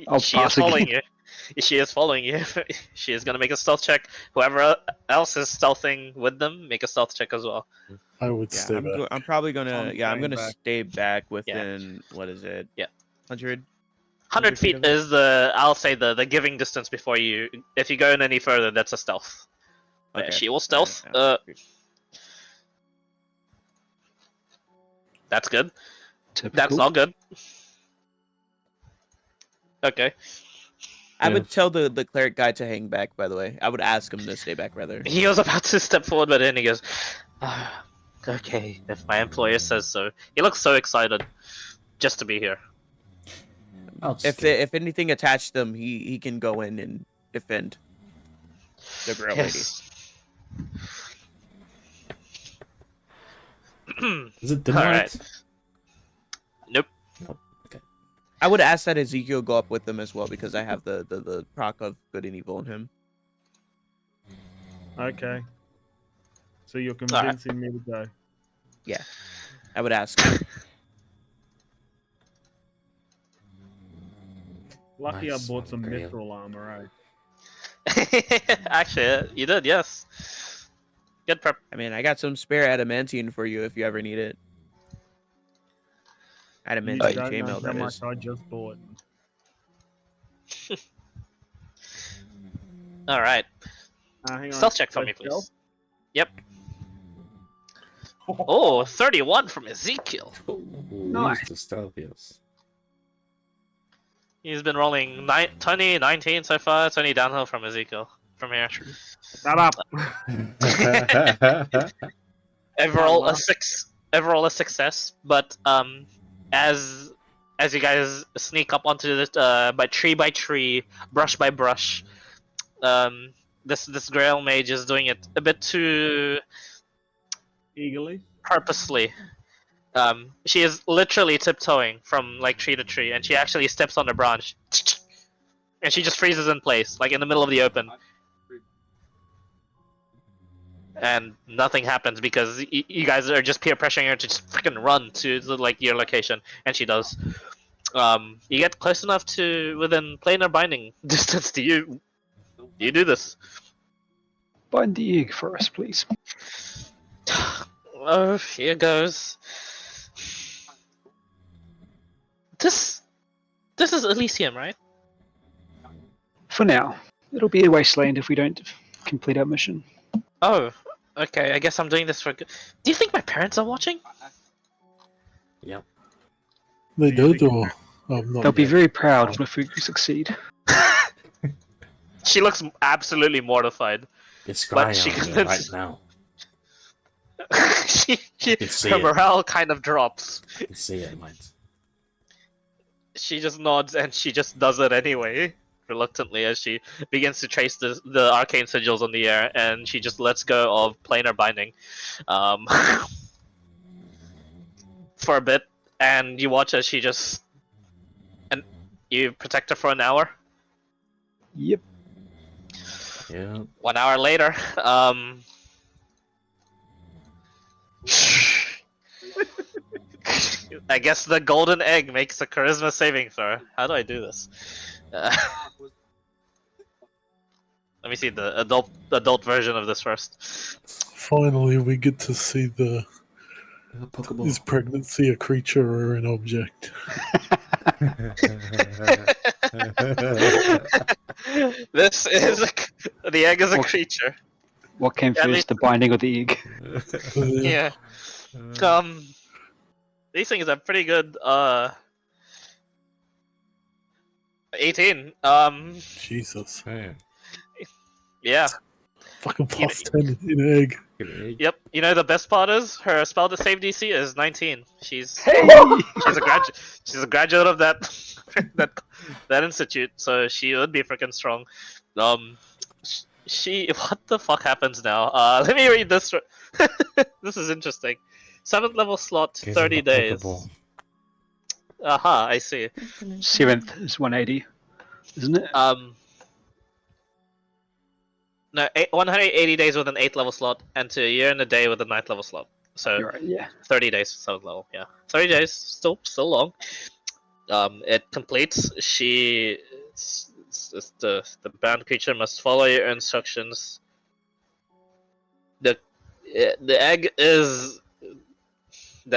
I'll She is pass following again. you. She is following you. She is gonna make a stealth check. Whoever else is stealthing with them, make a stealth check as well. I would Yeah, stay back. I'm probably gonna. I'm Yeah, I'm staying gonna back. stay back within. What is it? Yeah. 100. 100 feet of it? is I'll say the giving distance before you. If you go in any further, that's a stealth. Okay. She will stealth. Alright, That's good. Typical. That's all good. Okay. I Yeah. would tell the cleric guy to hang back. By the way, I would ask him to stay back rather. He was about to step forward, but then he goes, "Okay, if my employer says so." He looks so excited just to be here. If anything attached them, he can go in and defend the girl Yes. Is it All dynamite? right. Nope. No. Okay. I would ask that Ezekiel go up with them as well because I have the proc of good and evil in him. Okay. So you're Alright. convincing me to go. I would ask. Him. Lucky Nice I bought some one, Grail. mithril armor, Actually, you did. Yes. Good prep. I mean, I got some spare adamantine for you if you ever need it. eh? You Adamantine don't know chainmail, how that much is. I just bought. All right. Hang on. Stealth check for So me, please. stealth? Yep. Oh, 31 from Ezekiel. Nice. The stealth, yes. He's been rolling 20, 19 so far. It's only downhill from Ezekiel from here. Shut up! Overall a wow. overall a success, but as you guys sneak up onto this by tree, brush by brush, this Grail Mage is doing it a bit too Eagerly. purposely. She is literally tiptoeing from like tree to tree, and she actually steps on a branch, and she just freezes in place, like in the middle of the open. And nothing happens because you guys are just peer pressuring her to just freaking run to like your location, and she does. You get close enough to within planar binding distance to you. You do this. Bind the egg for us, please. Oh, here goes. This is Elysium, right? For now. It'll be a wasteland if we don't complete our mission. Oh, okay. I guess I'm doing this for good. Do you think my parents are watching? Yep. They Do you did, think or I'm not They'll be yet. very proud if we succeed. She looks absolutely mortified. It's But crying she on me right convinces. now. she, can see her it. morale kind of drops. I can see it, mate. She just nods and she just does it anyway, reluctantly, as she begins to trace the arcane sigils on the air, and she just lets go of planar binding um, for a bit, and you watch as she just. And you protect her for an hour. Yep. Yeah. 1 hour later, I guess the golden egg makes a charisma saving throw. How do I do this? Let me see the adult version of this first. Finally, we get to see the Pokeball. is pregnancy a creature or an object? This is the egg is a What- creature. What came At first, least- the binding or the egg? Yeah. These things are pretty good. 18. Jesus, Yeah. fucking plus 10 in egg. Yep. You know the best part is her spell to save DC is 19. She's Hey! she's a graduate. She's a graduate of that that institute, so she would be freaking strong. She what the fuck happens now? Let me read this. This is interesting. 7th level slot, Gives him 30 the days. Pokeball. Aha, I see. 7th is 180, isn't it? No, 180 days with an 8th level slot, and to a year and a day with a 9th level slot. So You're right, yeah. 30 days, 7th level. Yeah, 30 days, still long. It completes. The bound creature must follow your instructions. The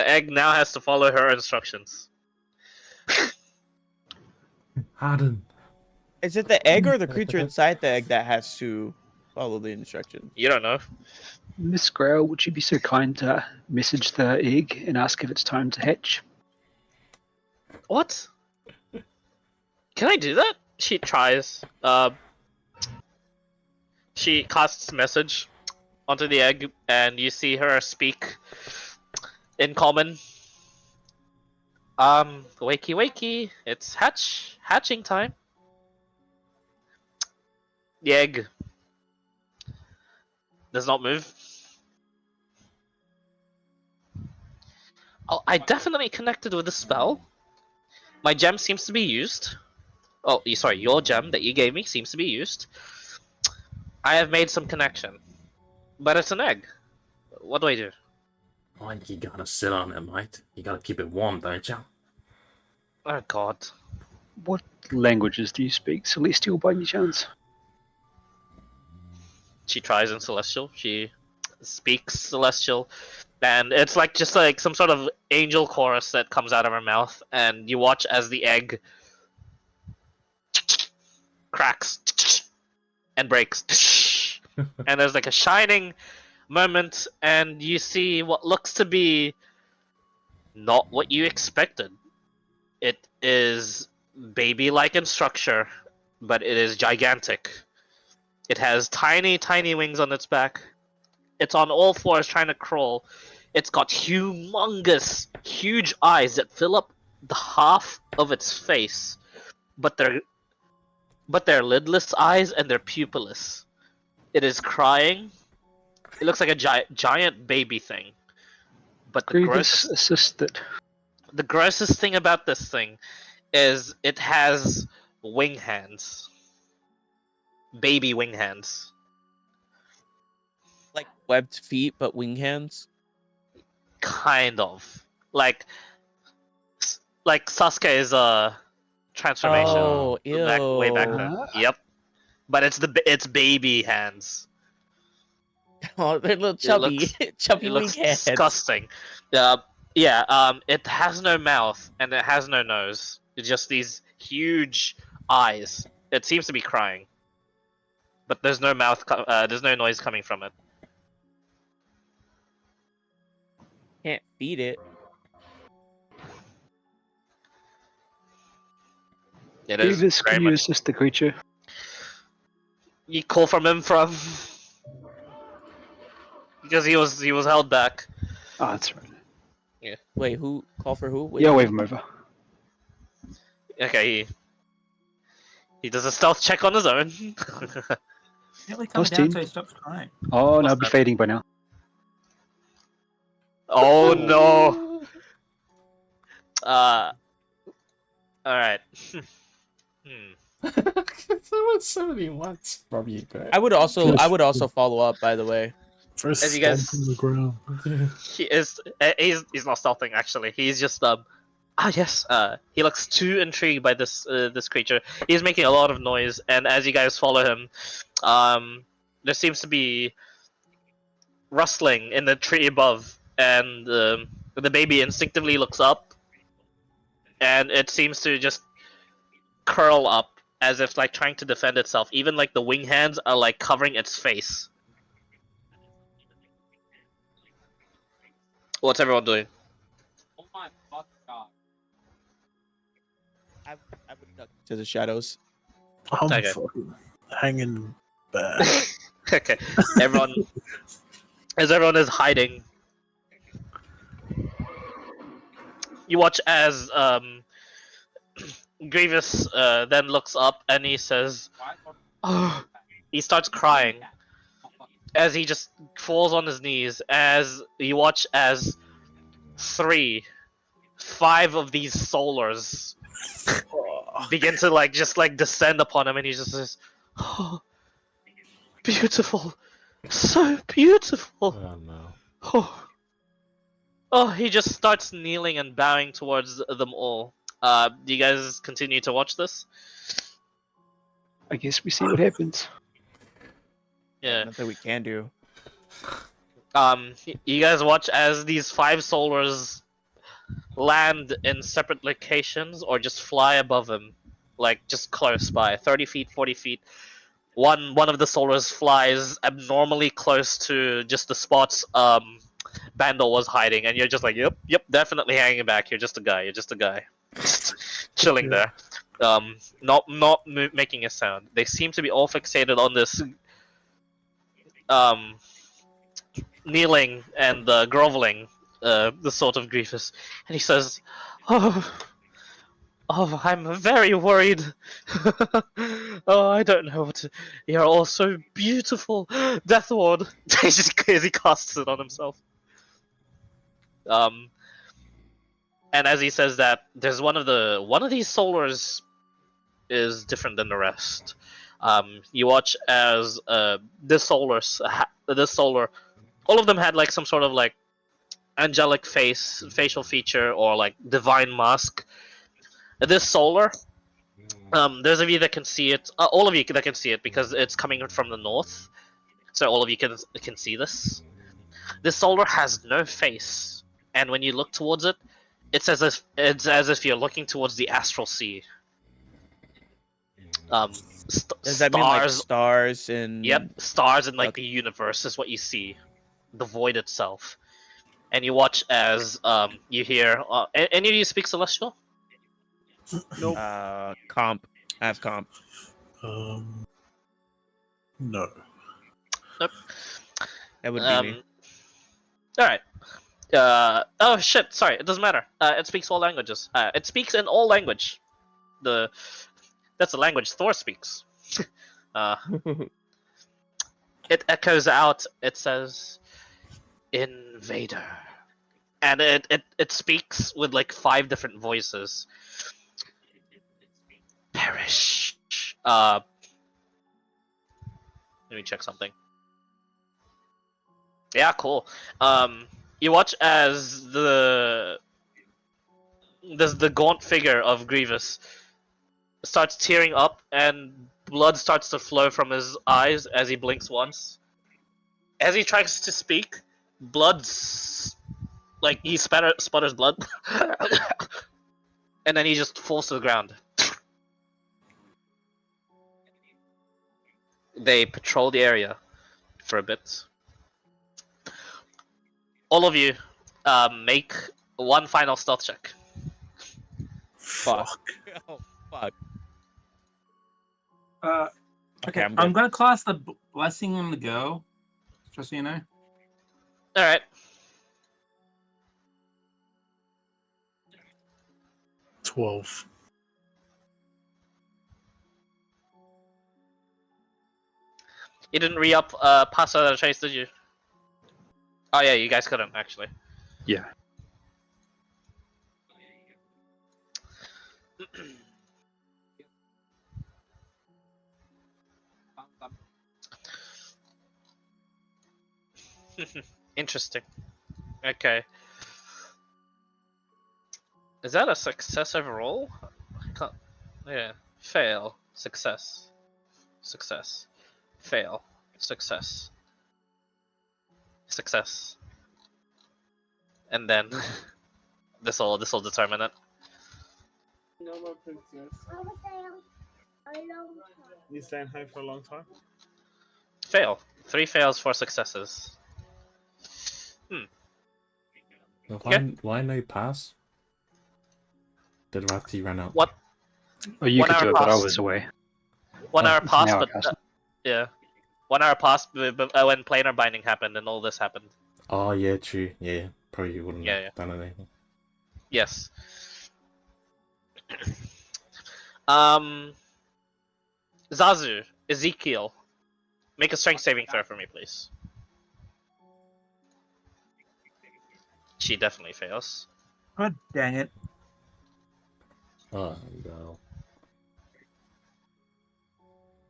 egg now has to follow her instructions. Harden. Is it the egg or the creature inside the egg that has to follow the instructions? You don't know. Miss Grail, would you be so kind to message the egg and ask if it's time to hatch? What? Can I do that? She tries. She casts message onto the egg, and you see her speak in common. Wakey wakey, it's hatching time. The egg does not move. Oh, I definitely connected with the spell. My gem seems to be used. Oh, sorry, your gem that you gave me seems to be used. I have made some connection. But it's an egg. What do I do? Like you gotta sit on it, mate. You gotta keep it warm, don't you? Oh god. What languages do you speak? Celestial by any chance? She tries in Celestial. She speaks Celestial. And it's like just like some sort of angel chorus that comes out of her mouth. And you watch as the egg cracks and breaks. And there's like a shining moment, and you see what looks to be not what you expected. It is baby-like in structure, but it is gigantic. It has tiny, tiny wings on its back. It's on all fours trying to crawl. It's got humongous, huge eyes that fill up the half of its face, but they're lidless eyes and they're pupilless. It is crying. It looks like a giant baby thing. But Grievous assisted. the grossest thing about this thing is it has wing hands. Baby wing hands. Like webbed feet, but wing hands? Kind of. Like Sasuke's transformation. Oh, Way back ew. then. Yep. But it's baby hands. Oh, they're little It chubby, looks, chubby it wing looks hands. disgusting. It has no mouth and it has no nose. It's just these huge eyes. It seems to be crying, but there's no mouth. There's no noise coming from it. Can't feed it. It is Grievous, very can you much. assist the creature? You call from him from because he was held back. Oh, that's right. Wait, who? Call for who? Wait, Yeah, wave him over. Okay, he does a stealth check on his own. Gently calm Plus it down 10. so he stops crying. Oh, no, What's I'll be that? fading by now. Oh no. Uh. All right. There was so many ones from you, bro. I would also Good. I would also follow up. By the way, First As you stomp guys- on the ground. He is. He's not stealthing actually. He's just yes. He looks too intrigued by this creature. He's making a lot of noise, and as you guys follow him, there seems to be rustling in the tree above, and the baby instinctively looks up, and it seems to just curl up as if like trying to defend itself. Even like the wing hands are like covering its face. What's everyone doing? Oh my fuck god. I would duck to the shadows. I'm Okay. fucking hanging back. Okay, everyone. As everyone is hiding, you watch as Grievous then looks up and he says, "Oh." He starts crying as he just falls on his knees. As you watch as 5 of these solars begin to like just like descend upon him, and he just says, "Oh, beautiful, so beautiful." Oh no. Oh. Oh, he just starts kneeling and bowing towards them all. Do you guys continue to watch this? I guess we see what happens. Yeah. Nothing we can do. You guys watch as these 5 solars land in separate locations or just fly above him, like just close by, 30 feet, 40 feet. One of the solars flies abnormally close to just the spots Bandle was hiding, and you're just like, yep, definitely hanging back. You're just a guy. Just chilling there, not making a sound. They seem to be all fixated on this, kneeling and groveling, the sort of Grievous, and he says, "Oh, I'm very worried. Oh, I don't know what to. You're all so beautiful, Death Ward." He casts it on himself. And as he says that, there's one of these solars is different than the rest. You watch as this solar, all of them had like some sort of like angelic facial feature or like divine mask. This solar, those of you that can see it, all of you that can see it because it's coming from the north, so all of you can see this. This solar has no face, and when you look towards it, it's as if you're looking towards the astral sea. Does that mean like stars and? Yep, stars in like Okay. the universe is what you see, the void itself. And you watch as you hear. Any of you speak Celestial? Nope. Comp. I have comp. No. Nope. That would be me. All right. Oh shit! Sorry, it doesn't matter. It speaks all languages. It speaks in all language. That's the language Thor speaks. It echoes out. It says, "Invader," and it speaks with like 5 different voices. Perish. Let me check something. Yeah, cool. You watch as the gaunt figure of Grievous starts tearing up, and blood starts to flow from his eyes as he blinks once. As he tries to speak, like he sputters blood, and then he just falls to the ground. They patrol the area for a bit. All of you make one final stealth check. Fuck. Oh fuck. Okay, I'm I'm good. gonna cast the blessing on the girl. Just so you know. All right. 12. You didn't re-up pass out of chase, did you? Oh yeah, you guys couldn't actually. Yeah. Interesting. Okay. Is that a success overall? I can't. Yeah. Fail. Success. Success. Fail. Success. Success. And then this will determine it. No more princess. You staying home for a long time? Fail. 3 fails, 4 successes. Well, Okay. why no pass? Did Rati run out? What? Oh, you 1 could hour do it, but I passed. was away. 1 Oh. hour passed, Now I but cast it. yeah. 1 hour passed when planar binding happened and all this happened. Oh yeah, true. Yeah, probably wouldn't Yeah, have done anything. Yes. Zazu, Ezekiel, make a strength saving throw for me, please. She definitely fails. God dang it! Oh no.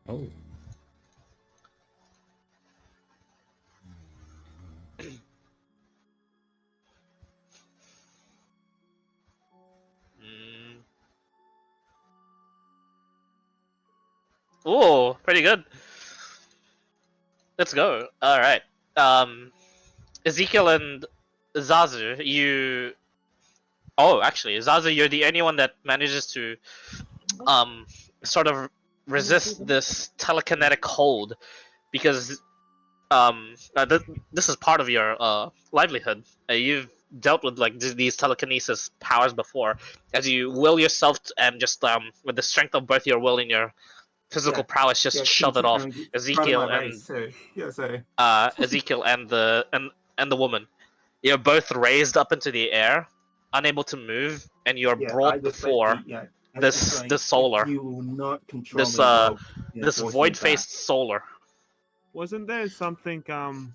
Oh. Mm. Ooh, pretty good. Let's go. All right. Ezekiel and Zazu, you. Oh, actually, Zazu, you're the only one that manages to, sort of resist this telekinetic hold, because this is part of your livelihood. You've dealt with like these telekinesis powers before, as you will yourself and just with the strength of both your will and your physical prowess, just shove it off. Ezekiel and Ezekiel and the woman, you're both raised up into the air, unable to move, and you're brought before this solar, You will not control this me while this forcing me void-faced back. solar. Wasn't there something on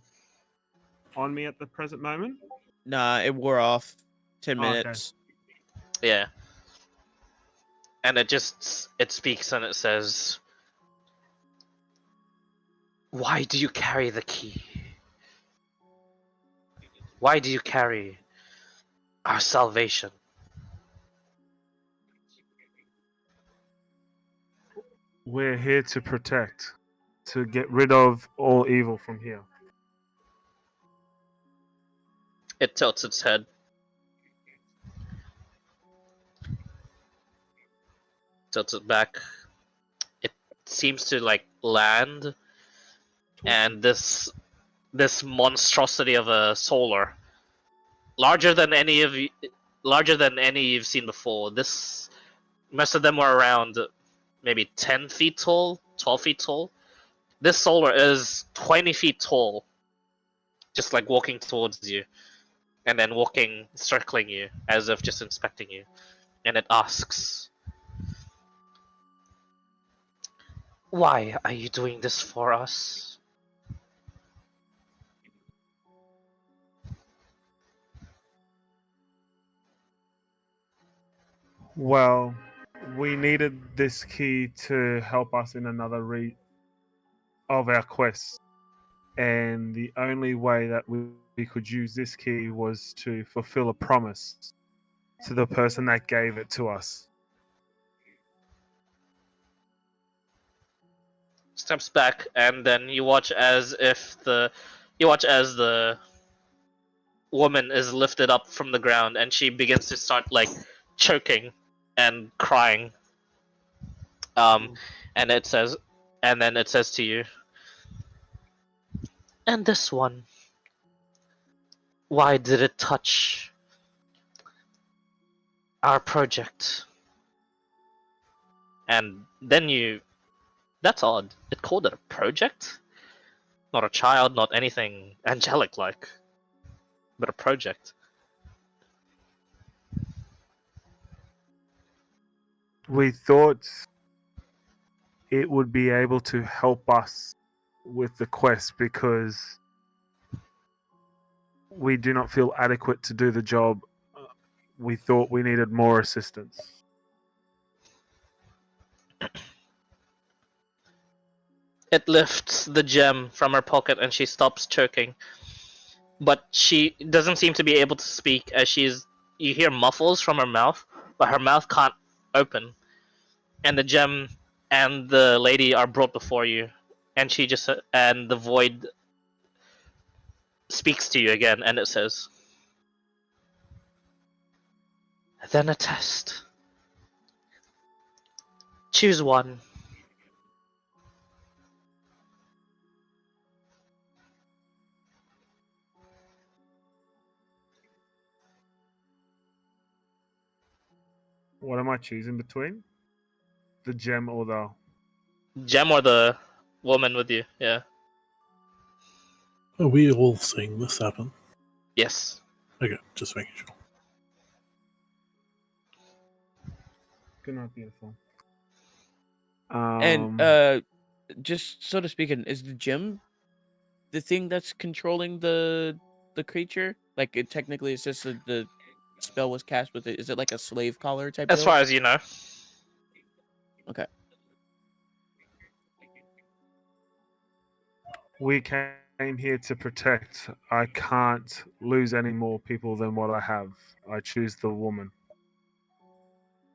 me at the present moment? Nah, it wore off 10 Oh, okay. minutes. Yeah. And it speaks and it says, "Why do you carry the key? Why do you carry our salvation?" We're here to protect, to get rid of all evil from here. It tilts its head. Tilts it back. It seems to like land, and this monstrosity of a solar, larger than any you've seen before. Most of them were around maybe 10 feet tall, 12 feet tall. This solar is 20 feet tall, just like walking towards you, and then walking, circling you, as if just inspecting you. And it asks, "Why are you doing this for us?" Well, we needed this key to help us in another of our quests. And the only way that we could use this key was to fulfill a promise to the person that gave it to us. Steps back, and then you watch as the woman is lifted up from the ground, and she begins to start like choking and crying. And it says, and then it says to you, "And this one, why did it touch our project?" And then you That's odd. It called it a project? Not a child, not anything angelic like, but a project. We thought it would be able to help us with the quest because we do not feel adequate to do the job. We thought we needed more assistance. It lifts the gem from her pocket and she stops choking. But she doesn't seem to be able to speak as you hear muffles from her mouth, but her mouth can't open. And the gem and the lady are brought before you, and the void speaks to you again, and it says, "Then a test. Choose one." What am I choosing between? The gem or the... Gem or the woman with you? Yeah. Are we all seeing this happen? Yes. Okay, just making sure. Good night, beautiful. And just so to speak, is the gem the thing that's controlling the creature? Like it technically it's just the spell was cast with it. Is it like a slave collar type As deal? far as you know. Okay. We came here to protect. I can't lose any more people than what I have. I choose the woman.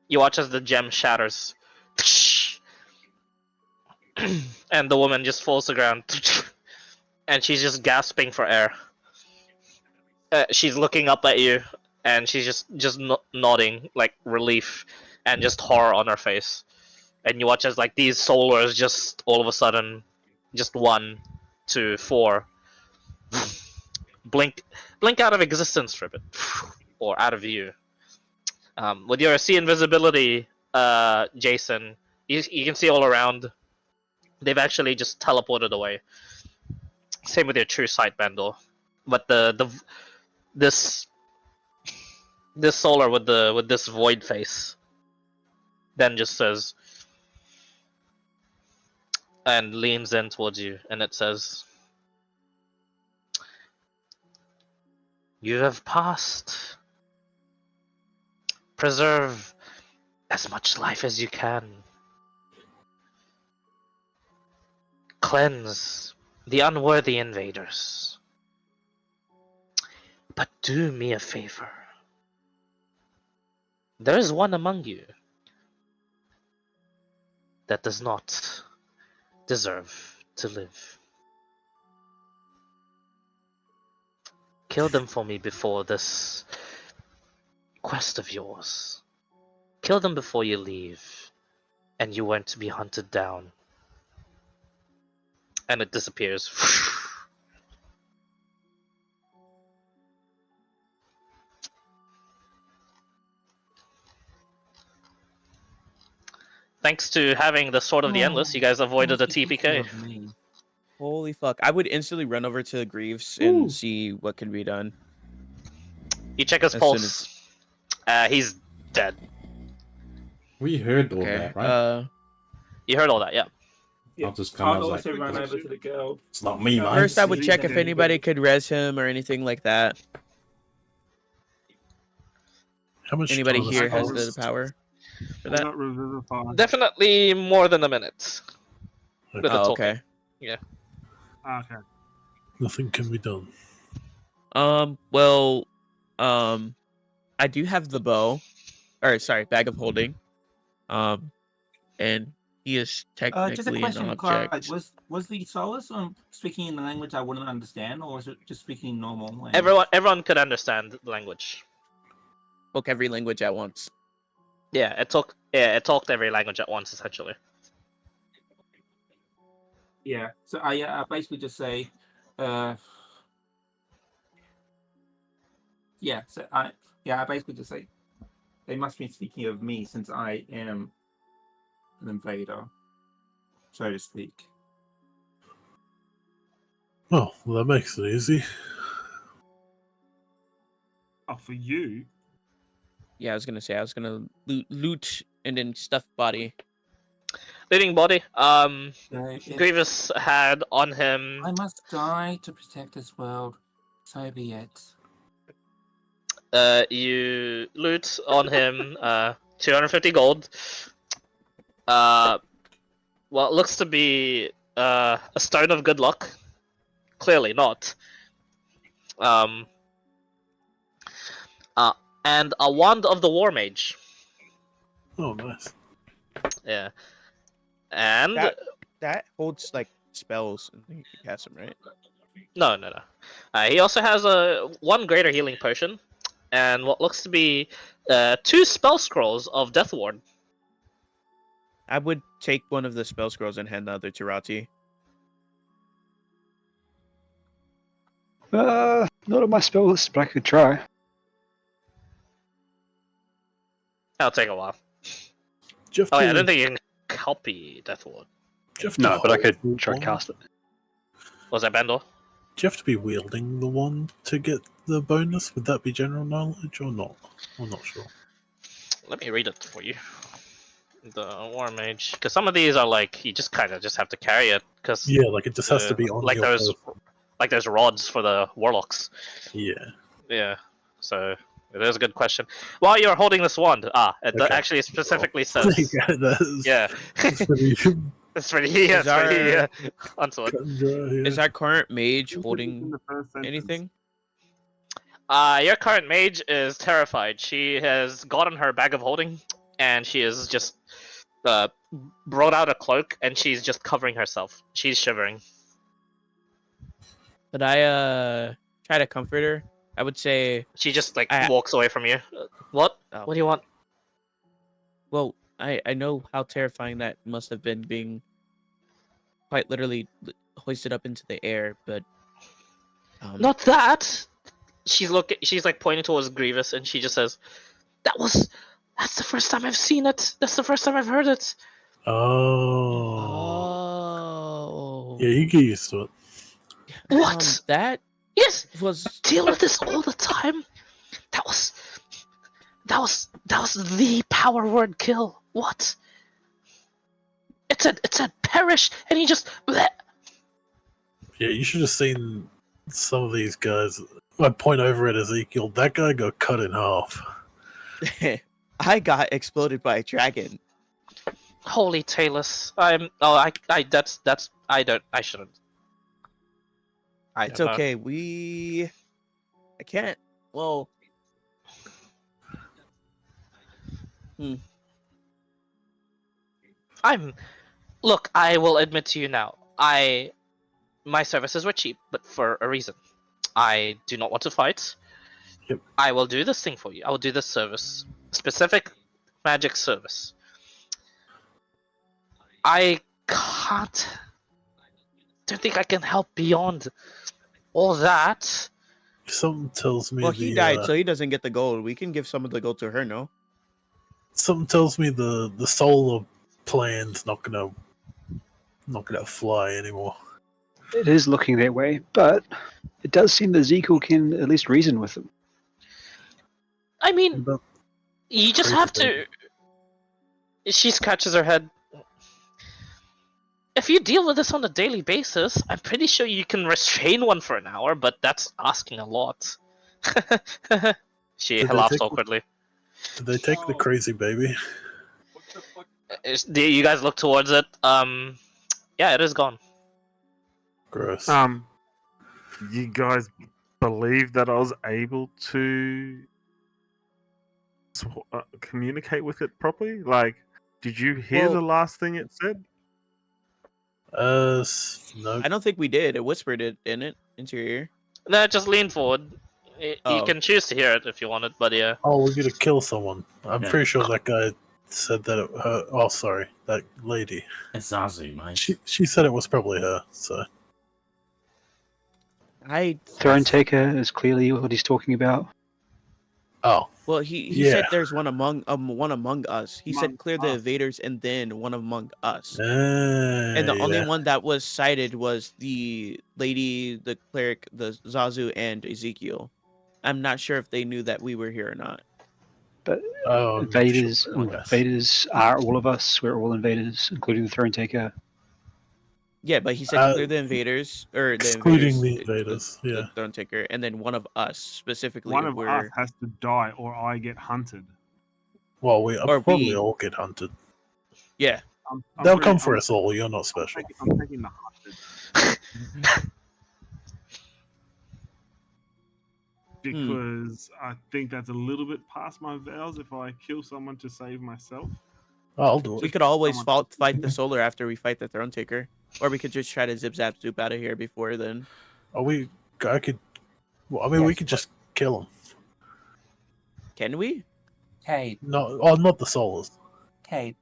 You watch as the gem shatters. And the woman just falls to the ground. And she's just gasping for air. She's looking up at you, and she's just nodding like relief and just horror on her face. And you watch as like these solars just all of a sudden, just 1, 2, 4, blink out of existence for a bit, or out of view. With your see invisibility, Jason, you can see all around. They've actually just teleported away. Same with your true sight, Bendor. But this solar with this void face then just says, and leans in towards you, and it says, "You have passed. Preserve as much life as you can. Cleanse the unworthy invaders. But do me a favor. There is one among you that does not deserve to live. Kill them for me before this quest of yours. Kill them before you leave, and you won't be hunted down." And it disappears. Thanks to having the Sword of the Endless, you guys avoided a TPK. Holy fuck! I would instantly run over to Greaves and see what can be done. You check his As soon pulse. He's dead. We heard all Okay. that, right? You heard all that, yeah. I'll just come I'll out also like, run over to the girl. it's not me, mate. First, I would Please check if don't do anybody could res him or anything like that. How much Anybody time here has passed? the power for I that? got revivified. Definitely more than a minute. With the Oh, talking. okay. Okay. Nothing can be done. Well, I do have the bow, or sorry, bag of holding. And he is Just a technically an question, Clara. object. Was the Solus speaking in a language I wouldn't understand, or was it just speaking normal language? Everyone could understand the language. Spoke every language at once. Yeah, it talked every language at once, essentially. Yeah. So I basically just say, yeah. So I basically just say, they must be speaking of me since I am an invader. so to speak. Oh, well, that makes it easy. Oh, for you? Yeah, I was gonna loot and then stuff body. Leading body. So if Grievous had on him. I must die to protect this world, so be it. You loot on him. 250 gold. Well, it looks to be a stone of good luck. Clearly not. Um. And a wand of the war mage. Oh, nice. Yeah. And That holds like spells and you can cast them, right? no. He also has one greater healing potion, and what looks to be 2 spell scrolls of Death Ward. I would take one of the spell scrolls and hand the other to Rati. Not on my spell list, but I could try. That'll take a while. Do you have Oh yeah, I to- don't think you can copy Death Ward. do you have to No, but I could hold the try to wand? cast it. Was that Bandor? Do you have to be wielding the wand to get the bonus? Would that be general knowledge or not? I'm not sure. Let me read it for you. The War Mage, because some of these are like you just kind of just have to carry it, because Yeah, like it just has to be on like your those person. like those rods for the warlocks. Yeah. Yeah, so it is a good question. While you're holding this wand, it Okay. actually specifically says, Yeah, that's, yeah, that's pretty it's pretty, yeah, it's pretty onto it. cut and dry, yeah. Is our current mage In holding the first sentence. anything? Your current mage is terrified. She has gotten her bag of holding, and she is just brought out a cloak, and she's just covering herself. She's shivering. Could I try to comfort her? I would say, She just like I- walks away from you. What? Oh. What do you want? well, I know how terrifying that must have been, being quite literally hoisted up into the air, but Not that. She's like pointing towards Grievous, and she just says, That's the first time I've seen it. That's the first time I've heard it." Oh. Oh. Yeah, you get used to it. What? That Yes, was deal with this all the time. That was the power word kill. What? It said perish, and he just. Bleh. Yeah, you should have seen some of these guys. I point over at Ezekiel. That guy got cut in half. I got exploded by a dragon. Holy Talus. I shouldn't. I It's don't know. okay. I can't. Well. Look, I will admit to you now. My services were cheap, but for a reason. I do not want to fight. Yep. I will do this thing for you. I will do this service. Specific magic service. I don't think I can help beyond all that. Something tells me Well, he died, so he doesn't get the gold. We can give some of the gold to her, no? something tells me the solar plan's not gonna fly anymore. It is looking that way, but it does seem that Ezekiel can at least reason with them. I mean, But you just Crazy have to. She scratches her head. If you deal with this on a daily basis, I'm pretty sure you can restrain one for an hour, but that's asking a lot. She Did they laughs take- awkwardly. did they take the crazy baby? Do you guys look towards it? Yeah, it is gone. Gross. You guys believe that I was able to communicate with it properly? Like, did you hear the Well- last thing it said? No. I don't think we did. It whispered it in it into your ear. No, just lean forward. You Oh. can choose to hear it if you wanted, but yeah. Oh, we're gonna kill someone. I'm Yeah. pretty sure that guy said that her. Oh, sorry, that lady. It's Zazu, mate. She said it was probably her. So I Thronetaker is clearly what he's talking about. Oh, Well, he yeah. said there's one among us. He said Among clear the us. invaders and then one among us. Ah, And the only yeah. one that was cited was the lady, the cleric, the Zazu, and Ezekiel. I'm not sure if they knew that we were here or not. But Oh, I'm sure invaders, I guess. invaders are all of us. We're all invaders, including the Thronetaker. Yeah, but he said clear the invaders or the Excluding invaders, the invaders, the yeah. throne taker, and then one of us specifically. One If of us we're has to die, or I get hunted. Well, we or probably we, all get hunted. yeah. They'll come for us all. You're not special. I'm taking the hunted because I think that's a little bit past my vows if I kill someone to save myself. I'll do We it. could always Someone- fight the solar after we fight the throne taker, or we could just try to zip zap zoop out of here before then. I could. Well, I mean, we Yes, could just kill them. Can we? Cade, No, oh, not the solars. Cade.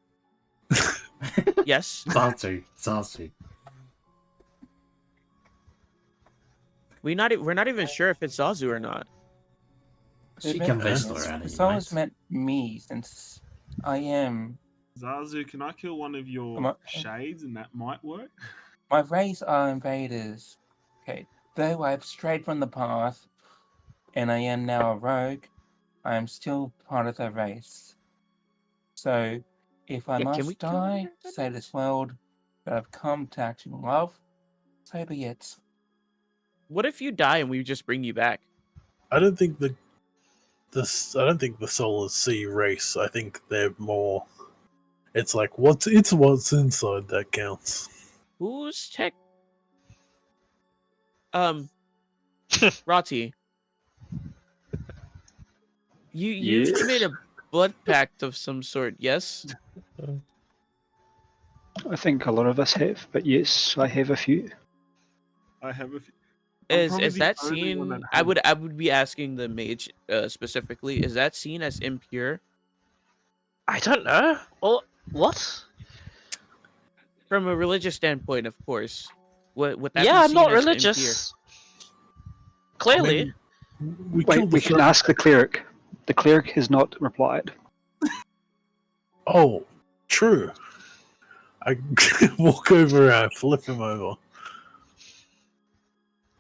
Yes. Zazu. We're not even sure if it's Zazu or not. She It convinced meant- already. It's always mate. meant me, since I am. Zazu, can I kill one of your shades and that might work? My race are invaders. Okay, though I've strayed from the path, and I am now a rogue, I am still part of the race. So, if I Yeah, can we must kill die the to save this world that I've come to actually love, so be it. What if you die and we just bring you back? I don't think the solars see race. I think they're more. It's like what's inside that counts. Who's tech? Rati. You Yes. made a blood pact of some sort, yes? I think a lot of us have, but yes, I have a few. I have a few. I'm probably Is the that only one seen? that I has- would be asking the mage specifically. Is that seen as impure I don't know. Well, what? from a religious standpoint? Of course. Would that Yeah, be I'm seen not as impure? religious. Clearly. I mean, we Wait, killed the we can third- ask the cleric. The cleric has not replied. Oh, true. I walk over and I flip him over.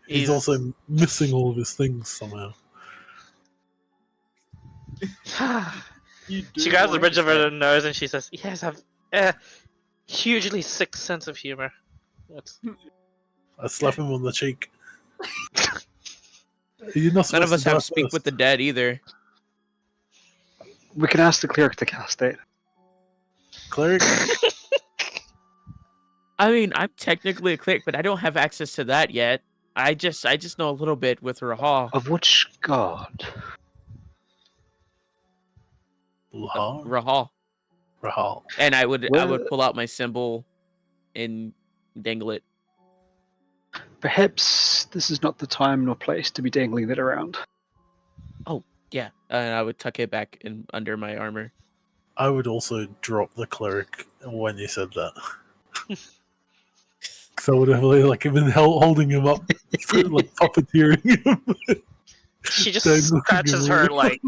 He's also missing all of his things somehow. You do She grabs the like bridge of that. her nose and she says, "Yes, I've a hugely sick sense of humor." That's... I slap him on the cheek. You're not None of supposed us to die have speak first. with the dead either. We can ask the cleric to cast that. Cleric. I mean, I'm technically a cleric, but I don't have access to that yet. I just know a little bit with Rahal. Of which god? Lahal. Rahal. Rahal. And I would Well- pull out my symbol and dangle it. Perhaps this is not the time nor place to be dangling that around. Yeah, and I would tuck it back in under my armor. I would also drop the cleric when you said that. Because I would have like been holding him up, like puppeteering him. She just Don't look at scratches me. her like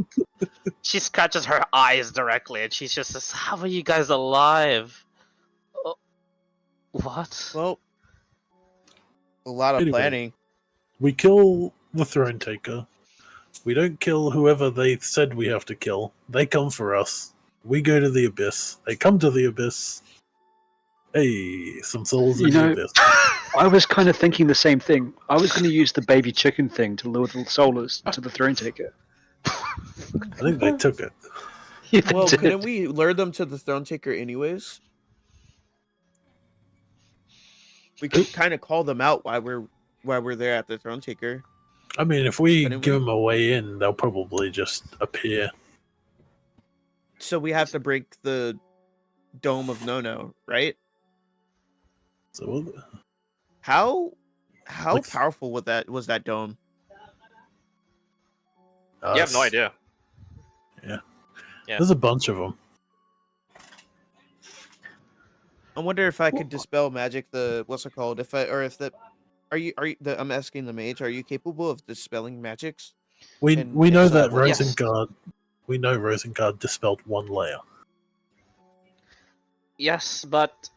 she scratches her eyes directly, and she's just says, "How are you guys alive?" What? Well, a lot of Anyway. planning. We kill the Thronetaker. We don't kill whoever they said we have to kill. They come for us. We go to the Abyss. They come to the Abyss. Hey, some souls in You the know- Abyss. I was kind of thinking the same thing. I was going to use the baby chicken thing to lure the solars to the Thronetaker. I think they took it. Yeah, they Well, did. couldn't we lure them to the throne taker anyways? We could kind of call them out while we're there at the throne taker. I mean, if we Couldn't give we? them a way in, they'll probably just appear. So we have to break the dome of No-No, right? So How Like- powerful was that dome? You have no idea. Yeah. There's a bunch of them. I wonder if I could dispel magic. What's it called? I'm asking the mage. Are you capable of dispelling magics? We And we if know so, that what- Yes. Rosengard. We know Rosengard dispelled one layer. Yes, but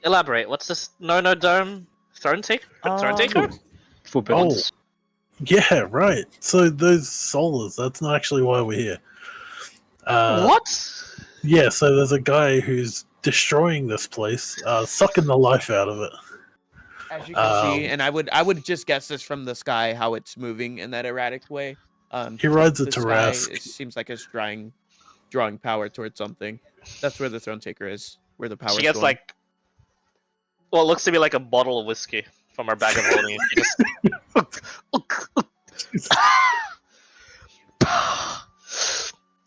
elaborate. What's this? No dome. Thronetaker. Thronetaker. Forbiddance. Yeah, right. So those solars. That's not actually why we're here. What? Yeah. So there's a guy who's destroying this place, sucking the life out of it. as you can see, Um, and I would just guess this from the sky how it's moving in that erratic way. He rides a the sky Tarask. it seems like it's drawing power towards something. That's where the Thronetaker is, where the power. She gets like what looks to be like a bottle of whiskey from her bag of holding. And she just...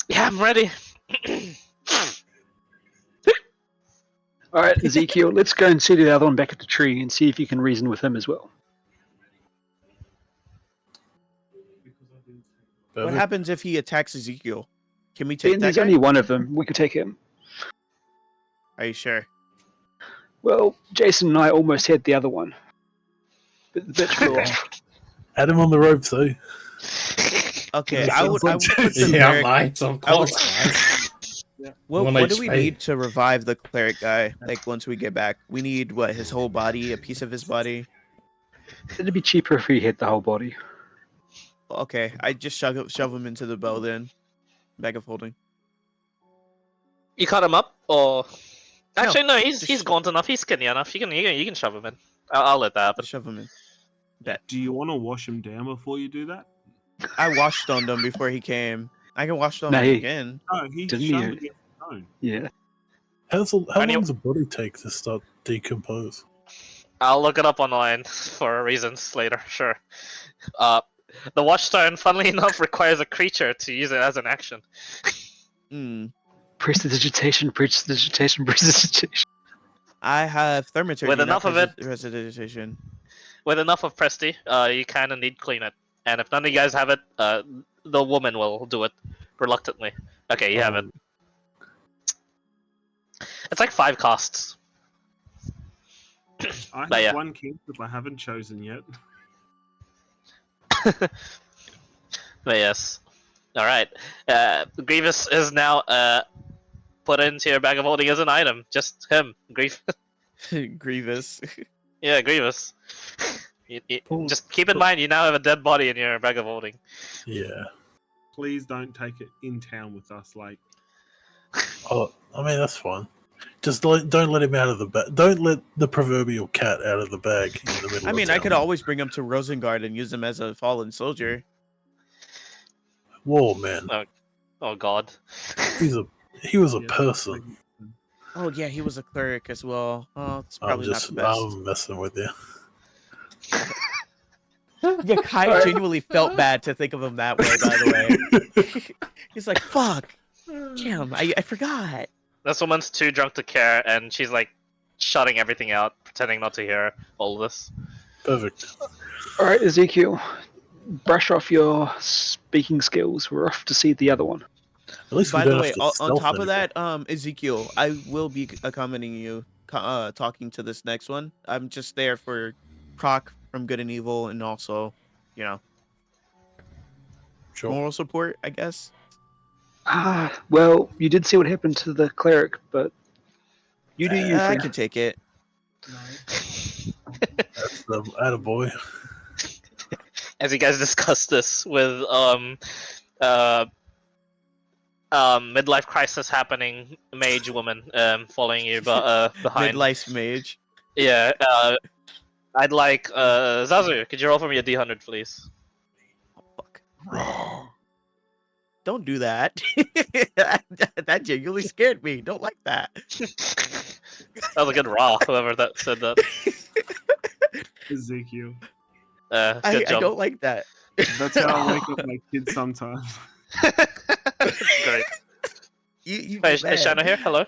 Yeah, I'm ready. All right, Ezekiel, let's go and see the other one back at the tree and see if you can reason with him as well. What happens if he attacks Ezekiel? Can we Then take that there's guy? only one of them. We could take him. Are you sure? Well, Jason and I almost had the other one. But the bitch flew off. Had him on the ropes though. Okay, Yeah, I would sounds put the Yeah, cleric. mate, of I would- course, mate. What One do we HP. need to revive the cleric guy? Like once we get back, we need what? His whole body, a piece of his body. It'd be cheaper if we had the whole body. Okay, I just shove him into the bow then. Bag of holding. You cut him up, or actually no, he's just- gaunt enough. He's skinny enough. You can shove him in. I'll let that happen. Just shove him in. Bet. Do you want to wash him down before you do that? I washed on him before he came. I can wash on No, him he- again. No, he Didn't shoved you- against the stone. Yeah. How I knew- long does a body take to start decompose? I'll look it up online for reasons later. Sure. The Watchstone, funnily enough, requires a creature to use it as an action. Hmm. Prestidigitation, prestidigitation, prestidigitation. I have thermaturgy. With not enough of it- prestidigitation. With enough of Presti, you kind of need clean it. And if none of you guys have it, the woman will do it reluctantly. Okay, you have it. It's like 5 costs. I have But yeah. one cantrip I haven't chosen yet. But yes. Alright. Grievous is now put into your bag of holding as an item. Just him. Grievous. Yeah, Grievous. Cool. Just keep in mind, you now have a dead body in your bag of holding. Yeah. Please don't take it in town with us. Like, Oh, I mean that's fine. Just don't let him out of the bag. Don't let the proverbial cat out of the bag in the middle. I mean, of I could town. always bring him to Rosengard and use him as a fallen soldier. Whoa, man. Oh god. He was a yeah, person. Oh yeah, he was a cleric as well. Oh, it's I'm probably just not the best. I'm messing with you. Yeah, Kai genuinely felt bad to think of him that way. By the way, he's like, "Fuck, damn, I forgot." This woman's too drunk to care, and she's like shutting everything out, pretending not to hear all of this. Perfect. All right, Ezekiel, brush off your speaking skills. We're off to see the other one. At least By we the don't way, have to on stealth top of anymore. that, Ezekiel, I will be accompanying you, talking to this next one. I'm just there for proc from good and evil, and also, you know, Sure. moral support, I guess. Well, you did see what happened to the cleric, but you do you, I friend. can take it. That's the attaboy. As you guys discuss this with midlife crisis happening mage woman following you behind. Midlife mage. Yeah, I'd like Zazu, could you roll for me a D100 please? Fuck. Don't do that. That genuinely scared me. Don't like that. That was a good raw, whoever that said that. Ezekiel. Good I job. don't like that. That's how I wake up my kids sometimes. Great. You Hey, bad. Shanna here, hello.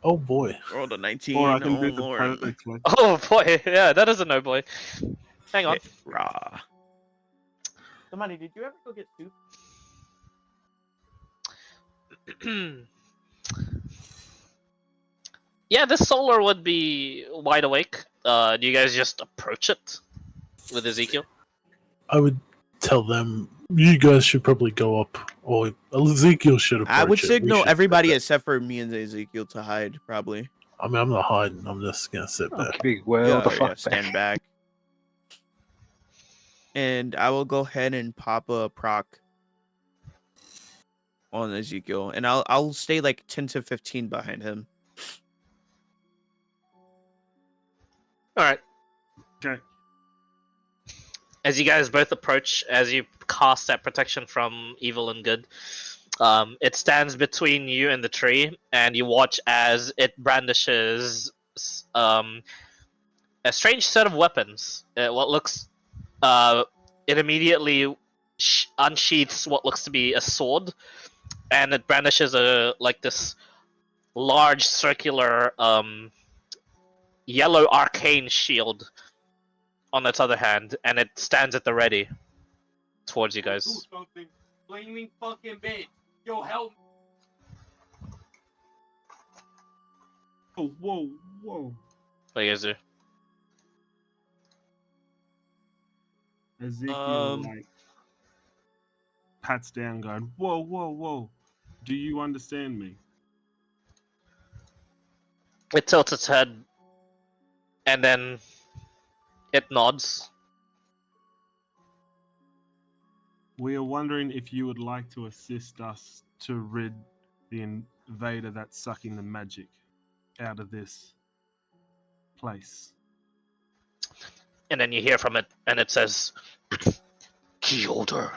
Oh boy. Rolled a 19. Or I can do oh, the Lord. permanent click. Oh boy, yeah, that is a no boy. Hang on. Raw. Somebody, did you ever go get soup? Yeah, this solar would be wide awake. Do you guys just approach it? with Ezekiel? I would tell them you guys should probably go up, or Ezekiel should approach I would it. We signal should everybody sit except for me and Ezekiel to hide, probably. back. I mean, I'm not hiding. I'm just gonna sit back. Okay, well, the fuck Stand back. back. And I will go ahead and pop a proc on Ezekiel, and I'll stay like 10 to 15 behind him. All right. Okay. As you guys both approach, as you cast that protection from evil and good, it stands between you and the tree, and you watch as it brandishes a strange set of weapons. What looks, it immediately unsheaths what looks to be a sword, and it brandishes this large circular yellow arcane shield on its other hand, and it stands at the ready towards you guys. Flaming fucking bitch. Yo, help me. Oh, whoa, whoa. What do you guys do? Ezekiel, like, pats down, going, whoa, whoa, whoa. Do you understand me? It tilts its head, and then it nods. We are wondering if you would like to assist us to rid the invader that's sucking the magic out of this place. And then you hear from it, and it says, "Key holder.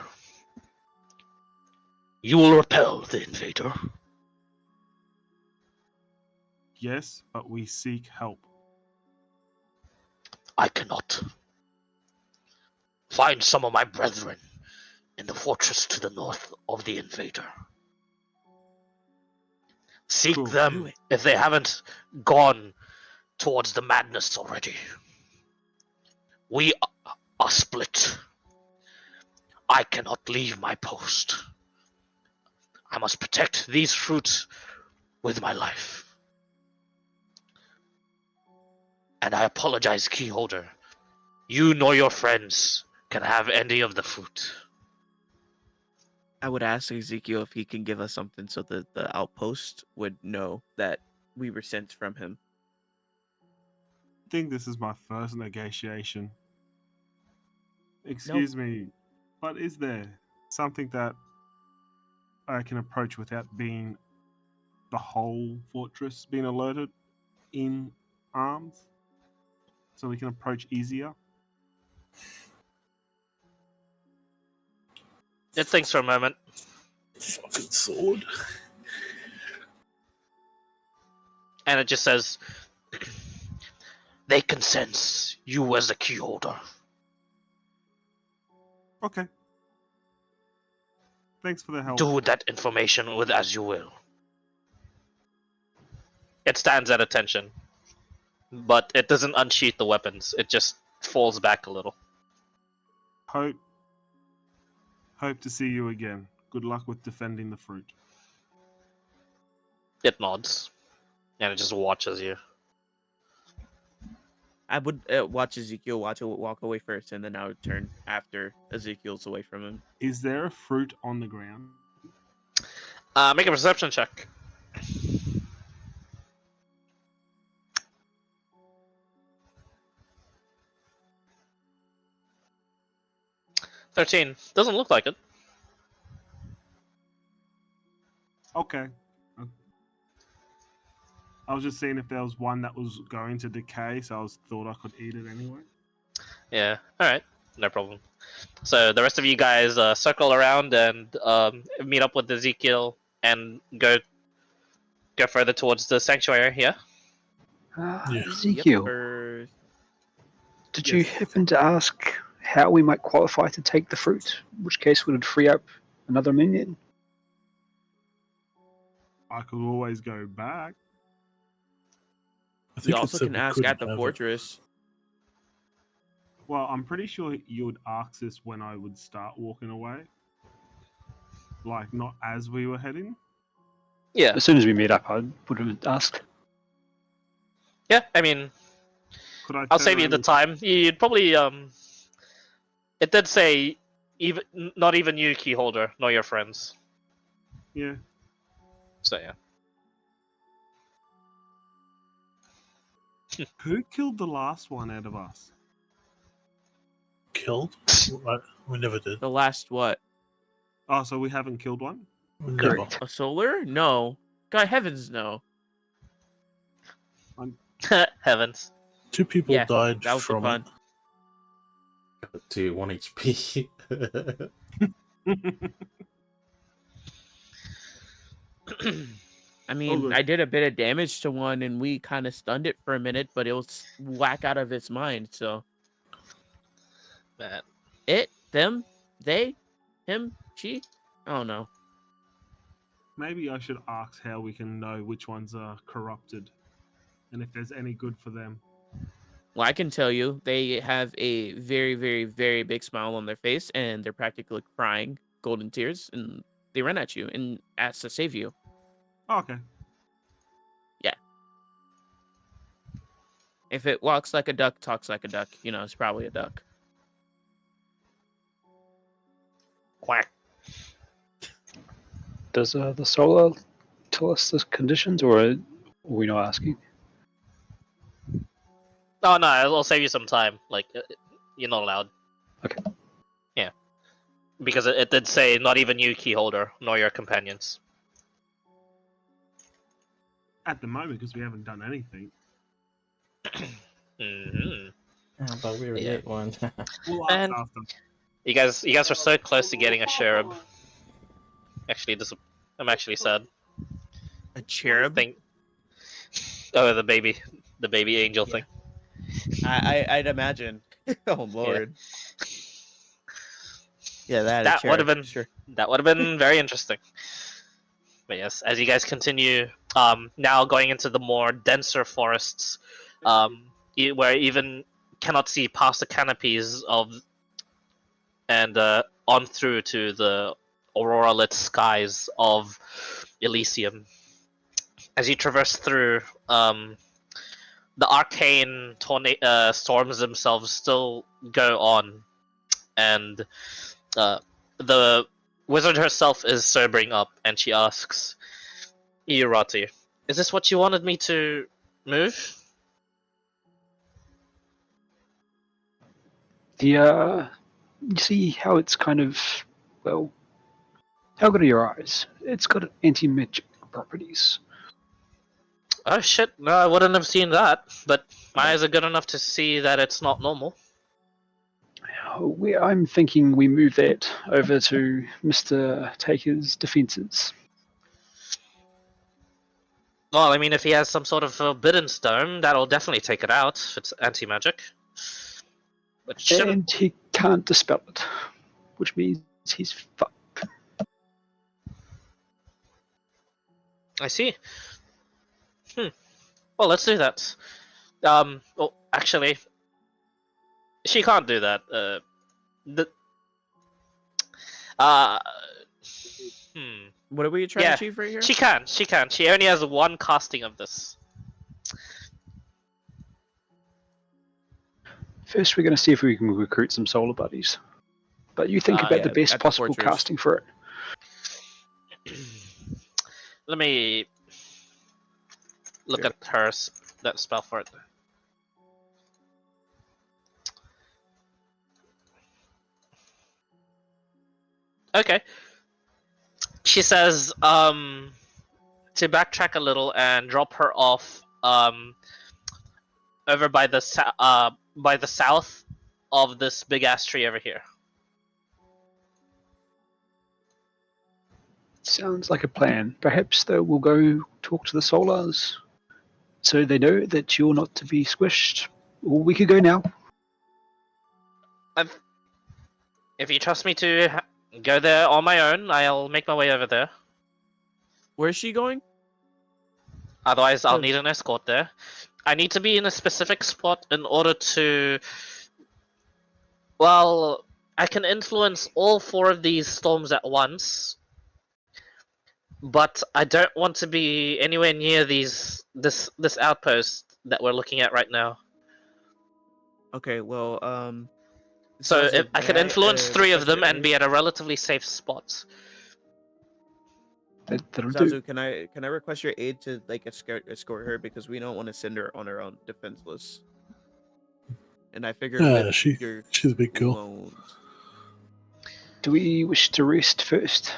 You will repel the invader." Yes, but we seek help. I cannot. Find some of my brethren in the fortress to the north of the invader. Seek Cool. Do them it. if they haven't gone towards the madness already. We are split. I cannot leave my post. I must protect these fruits with my life. And I apologize, keyholder. You nor your friends can have any of the fruit. I would ask Ezekiel if he can give us something so that the outpost would know that we were sent from him. I think this is my first negotiation. Excuse me, but is there something that I can approach without being the whole fortress being alerted in arms? So we can approach easier? It thinks for a moment. Fucking sword. And it just says, they can sense you as a key holder. Okay. Thanks for the help. Do that information with as you will. It stands at attention, but it doesn't unsheath the weapons. It just falls back a little. Hope to see you again. Good luck with defending the fruit. It nods, and it just watches you. I would watch Ezekiel walk away first, and then I would turn after Ezekiel's away from him. Is there a fruit on the ground? Make a perception check. $13. Doesn't look like it. Okay. I was just seeing if there was one that was going to decay, so thought I could eat it anyway. Yeah. All right. No problem. So the rest of you guys circle around and meet up with Ezekiel and go further towards the sanctuary. Yeah. Yeah. Ezekiel, Yep, did you Yes. happen to ask how we might qualify to take the fruit? In which case would it free up another minion? I could always go back. I You think it also said can we ask couldn't at the have it. fortress. Well, I'm pretty sure you would ask this when I would start walking away. Like, not as we were heading. Yeah. As soon as we meet up, I would have asked. Yeah. I mean, Could I I'll turn save you around the and- time. You'd probably It did say even not even you, key holder, nor your friends. Yeah. So yeah. Who killed the last one out of us? Killed? What? We never did. The last what? Oh, so we haven't killed one? Never. Correct. A solar? No. God heavens, no. Heavens. 2 people Yeah, died that was the from it. fun. To 1 HP. I mean, good. I did a bit of damage to one, and we kind of stunned it for a minute, but it was whack out of its mind. So Man. it, them, they, him, she. I don't know. Maybe I should ask how we can know which ones are corrupted and if there's any good for them. Well, I can tell you, they have a very, very, very big smile on their face, and they're practically crying golden tears, and they run at you and ask to save you. Oh, okay. If it walks like a duck, talks like a duck, it's probably a duck. Quack. Does the solar tell us the conditions, or are we not asking? Oh no, I'll save you some time. Like you're not allowed. Okay. Yeah. Because it did say not even you, key holder, nor your companions. At the moment, because we haven't done anything. Hmm. But we were Yeah. get one. We'll Man. ask after. You guys are so close to getting a cherub. Actually, I'm actually sad. A cherub? Thing. Oh, the baby angel Yeah. thing. I'd imagine. Oh Lord. Yeah, That would have been sure. that would have been very interesting. But yes, as you guys continue, now going into the more denser forests, where even cannot see past the canopies of, and on through to the aurora lit skies of Elysium. As you traverse through, the arcane storms themselves still go on, and the wizard herself is sobering up, and she asks, Iurati, is this what you wanted me to move? You see how it's kind of, well, how good are your eyes? It's got anti-magic properties. Oh shit, no, I wouldn't have seen that, but my eyes are good enough to see that it's not normal. I'm thinking we move that over to Mr. Taker's defenses. Well, I mean, if he has some sort of forbidden stone, that'll definitely take it out if it's anti-magic. But shouldn't... And he can't dispel it, which means he's fucked. I see. Well, let's do that. Well, actually, she can't do that. What are we trying to achieve right here? She can. She only has one casting of this. First, we're going to see if we can recruit some solar buddies. But you think about the best at the possible fortress. casting for it. Let me look at her that spell for it. Okay. She says, to backtrack a little and drop her off, over by the south of this big ass tree over here. Sounds like a plan. Perhaps though we'll go talk to the Solars, so they know that you're not to be squished. Or we could go now. If you trust me to go there on my own, I'll make my way over there. Where's she going? Otherwise, I'll need an escort there. I need to be in a specific spot in order to... Well, I can influence all 4 of these storms at once, but I don't want to be anywhere near this outpost that we're looking at right now. Okay, well, So Zazu, I can may influence 3 of request them your and aid? be at a relatively safe spot. That'll do. Zazu, can I request your aid to like escort her because we don't want to send her on her own defenseless. And I figured with your she's a big girl. wounds. Do we wish to rest first?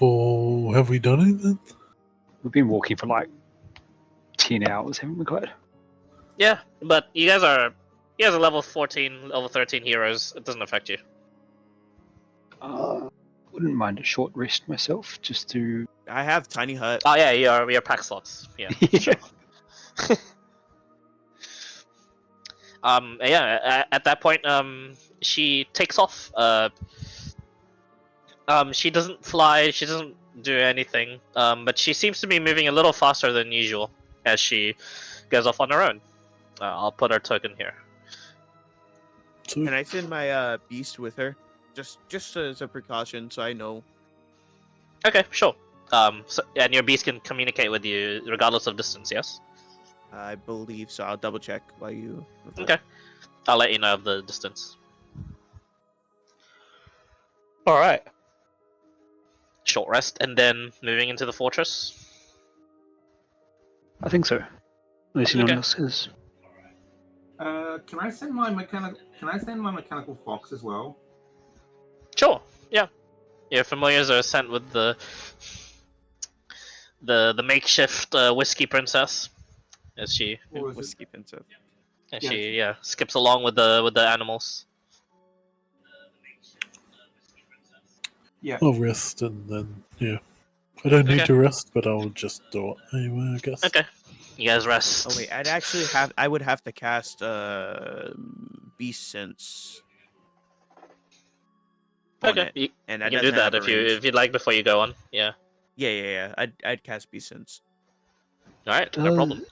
Have we done anything? We've been walking for like 10 hours, haven't we, Clyde? Yeah, but you guys are level 14, level 13 heroes. It doesn't affect you. Wouldn't mind a short rest myself, just to. I have tiny hut. Oh yeah, your pack slots. Yeah, sure. At that point, she takes off. She doesn't fly. She doesn't do anything. But she seems to be moving a little faster than usual as she goes off on her own. I'll put her token here. Can I send my beast with her? Just as a precaution, so I know. Okay, sure. And your beast can communicate with you regardless of distance. Yes. I believe so. I'll double check while you. Okay. I'll let you know of the distance. All right. Short rest, and then moving into the fortress. I think so. Unless anyone Okay. else is. Can I send my mechanical fox as well? Sure. Yeah. Your familiars are sent with the makeshift whiskey princess, as she Whiskey princess. she skips along with the animals. Yeah. I'll rest and then I don't need Okay. to rest, but I'll just do it anyway, I guess. Okay. You guys rest. Oh wait, I would have to cast beast sense. On Okay. it, You and can that do doesn't that have a if range. you'd like before you go on. Yeah. Yeah. I'd cast beast sense. All right. No problem.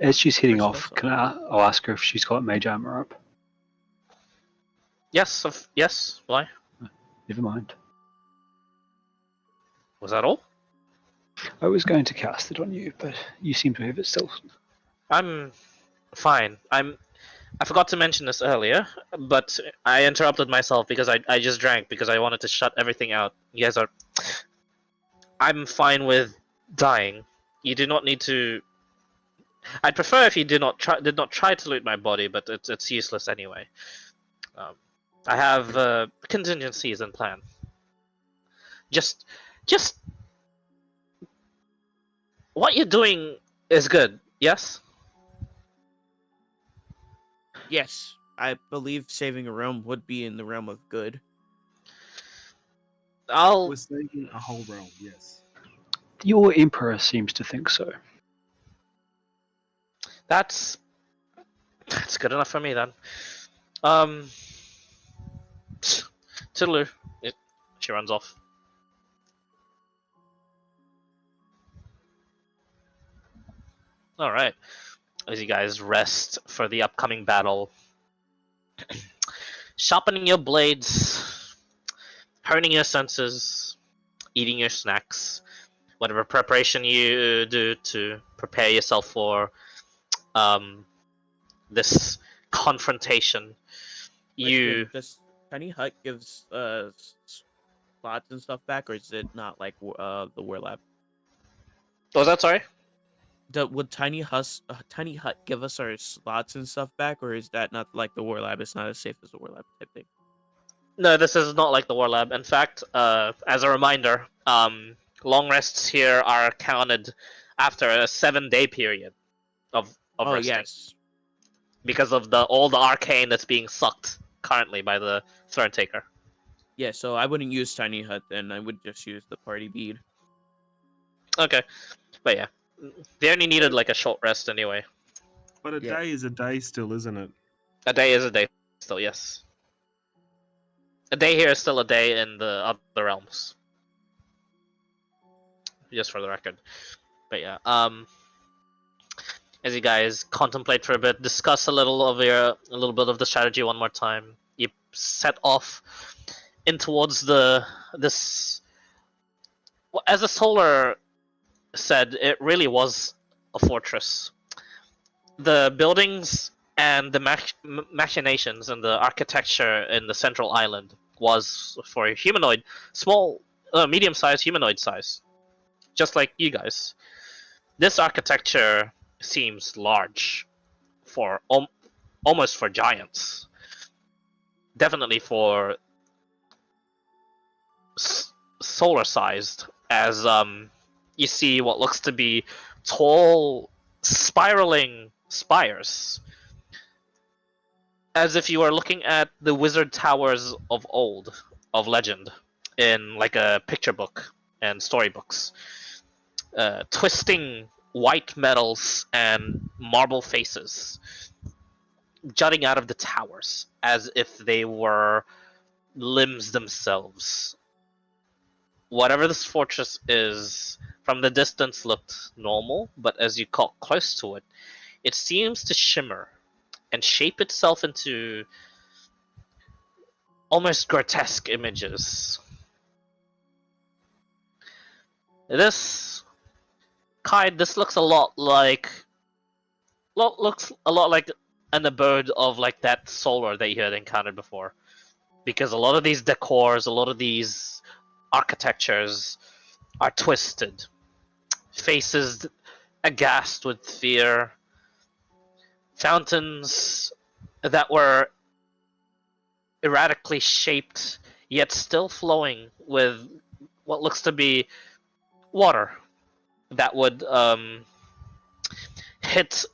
As she's heading Or off, spell I'll ask her if she's got mage armor up. Yes. Yes. Why? Never mind. Was that all? I was going to cast it on you, but you seem to have it still. I'm fine. I forgot to mention this earlier, but I interrupted myself because I just drank because I wanted to shut everything out. You guys are. I'm fine with dying. You do not need to. I'd prefer if you did not try to loot my body, but it's useless anyway. I have contingencies in plan. Just what you're doing is good. Yes. Yes, I believe saving a realm would be in the realm of good. We're saving a whole realm, yes. Your emperor seems to think so. That's good enough for me then. Toodaloo. She runs off. All right. As you guys rest for the upcoming battle, sharpening your blades, honing your senses, eating your snacks, whatever preparation you do to prepare yourself for this confrontation. Does Tiny Hut gives slots and stuff back, or is it not like the War Lab? Was that sorry? Would Tiny Hut give us our slots and stuff back, or is that not like the War Lab? It's not as safe as the War Lab type thing. No, this is not like the War Lab. In fact, as a reminder, long rests here are counted after a 7-day period of resting. Yes, because of all the arcane that's being sucked currently by the Thronetaker. Yeah, so I wouldn't use Tiny Hut then. I would just use the party bead. Okay, but yeah, they only needed like a short rest anyway. But a day is a day still, isn't it? A day is a day still, yes. A day here is still a day in the other realms. Just for the record. But yeah, as you guys contemplate for a bit, discuss a little bit of the strategy one more time. You set off in towards this. As the Solar said, it really was a fortress. The buildings and the machinations and the architecture in the central island was for a humanoid, small, medium-sized humanoid size, just like you guys. This architecture seems large for almost for giants. Definitely for solar sized, as you see what looks to be tall, spiraling spires, as if you are looking at the wizard towers of old, of legend, in like a picture book and storybooks. Twisting white metals and marble faces jutting out of the towers as if they were limbs themselves. Whatever this fortress is, from the distance looked normal, but as you got close to it, it seems to shimmer and shape itself into almost grotesque images. This this looks a lot like looks a lot like an abode of like that solar that you had encountered before, because a lot of these decors, a lot of these architectures are twisted, faces aghast with fear, fountains that were erratically shaped yet still flowing with what looks to be water that would hit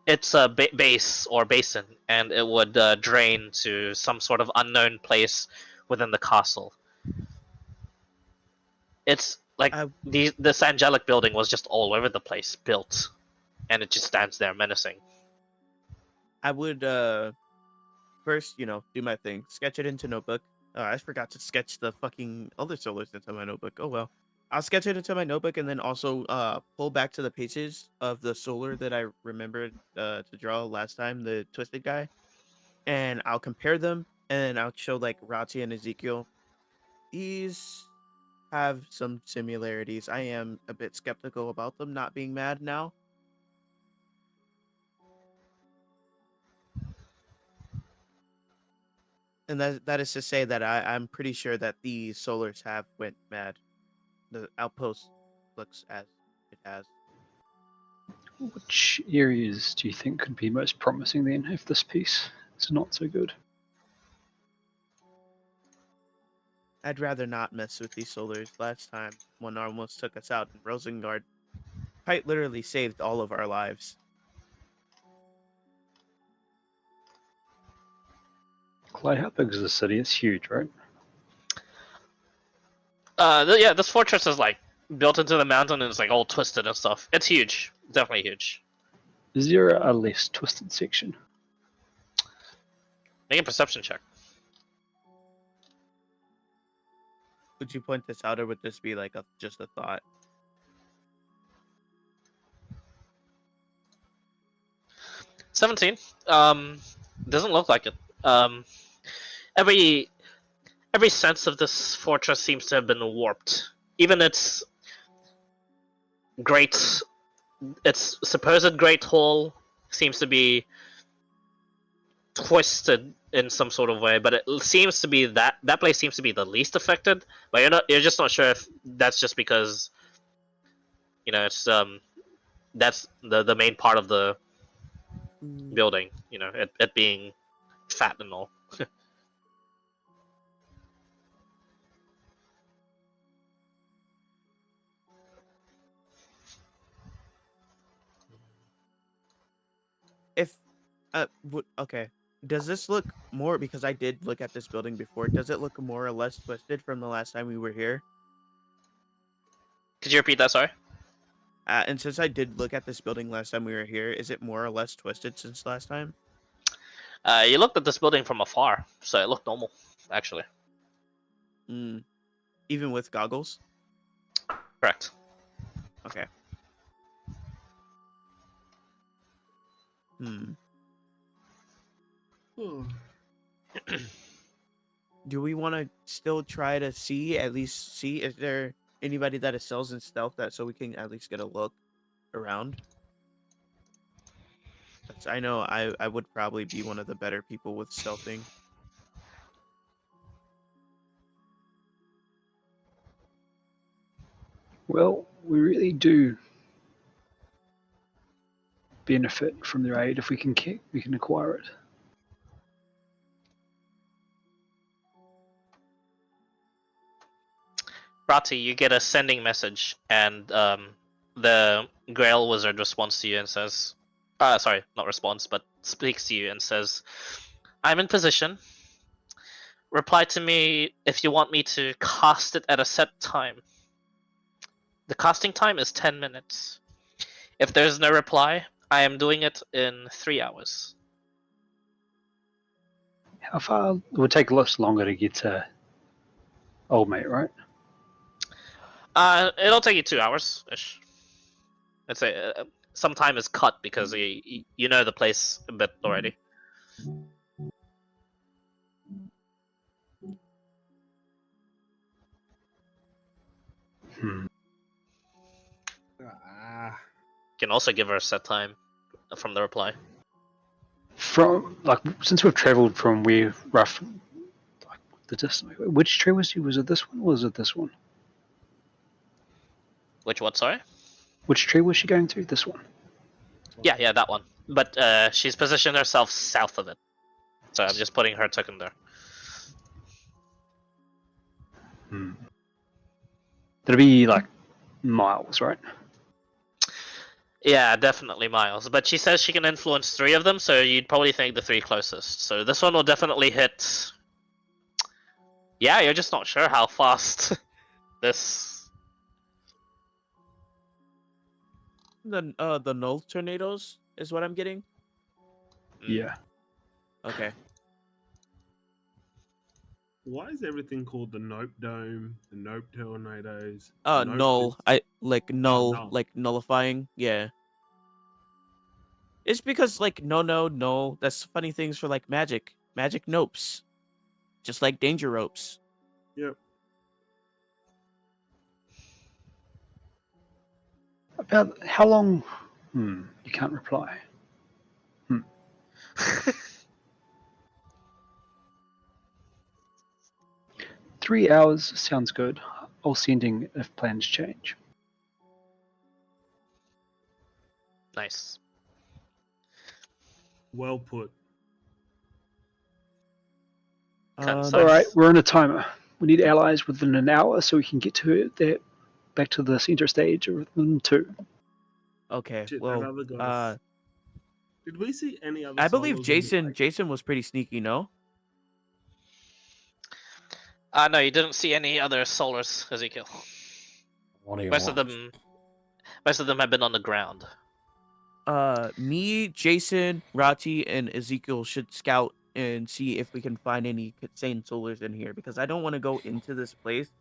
its base or basin, and it would drain to some sort of unknown place within the castle. It's like I this angelic building was just all over the place, built, and it just stands there menacing. I would first, do my thing, sketch it into notebook. I forgot to sketch the fucking other solars into my notebook. Oh well. I'll sketch it into my notebook and then also pull back to the pages of the solar that I remembered to draw last time, the twisted guy, and I'll compare them and I'll show like Rati and Ezekiel. These have some similarities. I am a bit skeptical about them not being mad now. And that is to say that I'm pretty sure that the solars have went mad. The outpost looks as it has. Which areas do you think could be most promising then if this piece is not so good? I'd rather not mess with these solars. Last time, one almost took us out, and Rosengard quite literally saved all of our lives. Clay, how big is the city? It's huge, right? Yeah, this fortress is like built into the mountain and it's like all twisted and stuff. It's huge, definitely huge. Is there a less twisted section? Make a perception check. Would you point this out, or would this be like just a thought? 17. Doesn't look like it. Every sense of this fortress seems to have been warped. Even great, its supposed great hall seems to be twisted in some sort of way. But it seems to be that place seems to be the least affected. But you're just not sure if that's just because it's that's the main part of the building. It being fat and all. If okay, does this look more, because I did look at this building before, does it look more or less twisted from the last time we were here? Could you repeat that? Sorry. And since I did look at this building last time we were here, is it more or less twisted since last time? You looked at this building from afar, so it looked normal, actually. Even with goggles? Correct. Okay. Do we want to still try to at least see if there anybody that excels in stealth, that so we can at least get a look around? I know I would probably be one of the better people with stealthing. Well, we really do benefit from their aid if we can acquire it. Rati, you get a sending message, and the Grail Wizard responds to you and says, sorry, not responds, but speaks to you and says, I'm in position. Reply to me if you want me to cast it at a set time. The casting time is 10 minutes. If there's no reply, I am doing it in 3 hours. How far? It would take less longer to get to Old Mate, right? It'll take you 2 hours ish. I'd say some time is cut because you know the place a bit already. Hmm. Ah, Can also give her a set time from the reply. From since we've travelled from where rough the distance. Which tree was it? Was it this one or was it this one? Which what? Sorry. Which tree was she going to? This one. Yeah, that one. But she's positioned herself south of it, so I'm just putting her token there. Hmm. That'll be like miles, right? Yeah, definitely miles. But she says she can influence 3 of them, so you'd probably think the 3 closest. So this one will definitely hit. Yeah, you're just not sure how fast this. The null tornadoes is what I'm getting. Yeah. Okay. why is everything called the Nope Dome, the Nope Tornadoes? Nope Null. this- I like null, like nullifying. Yeah. It's because like no. That's funny things for like magic. Magic nopes. Just like danger ropes. Yep. About how long? You can't reply. 3 hours sounds good. I'll send in if plans change. Nice. Well put. So- All right, we're on a timer. We need allies within an hour so we can get to it back to the center stage within 2. Okay. Shit, that Well, other guy. Did we see any other? I believe solos in the lake? Jason was pretty sneaky. No. no, you didn't see any other solars, Ezekiel. What do you Most want? of them have been on the ground. Me, Jason, Rati, and Ezekiel should scout and see if we can find any insane solars in here because I don't want to go into this place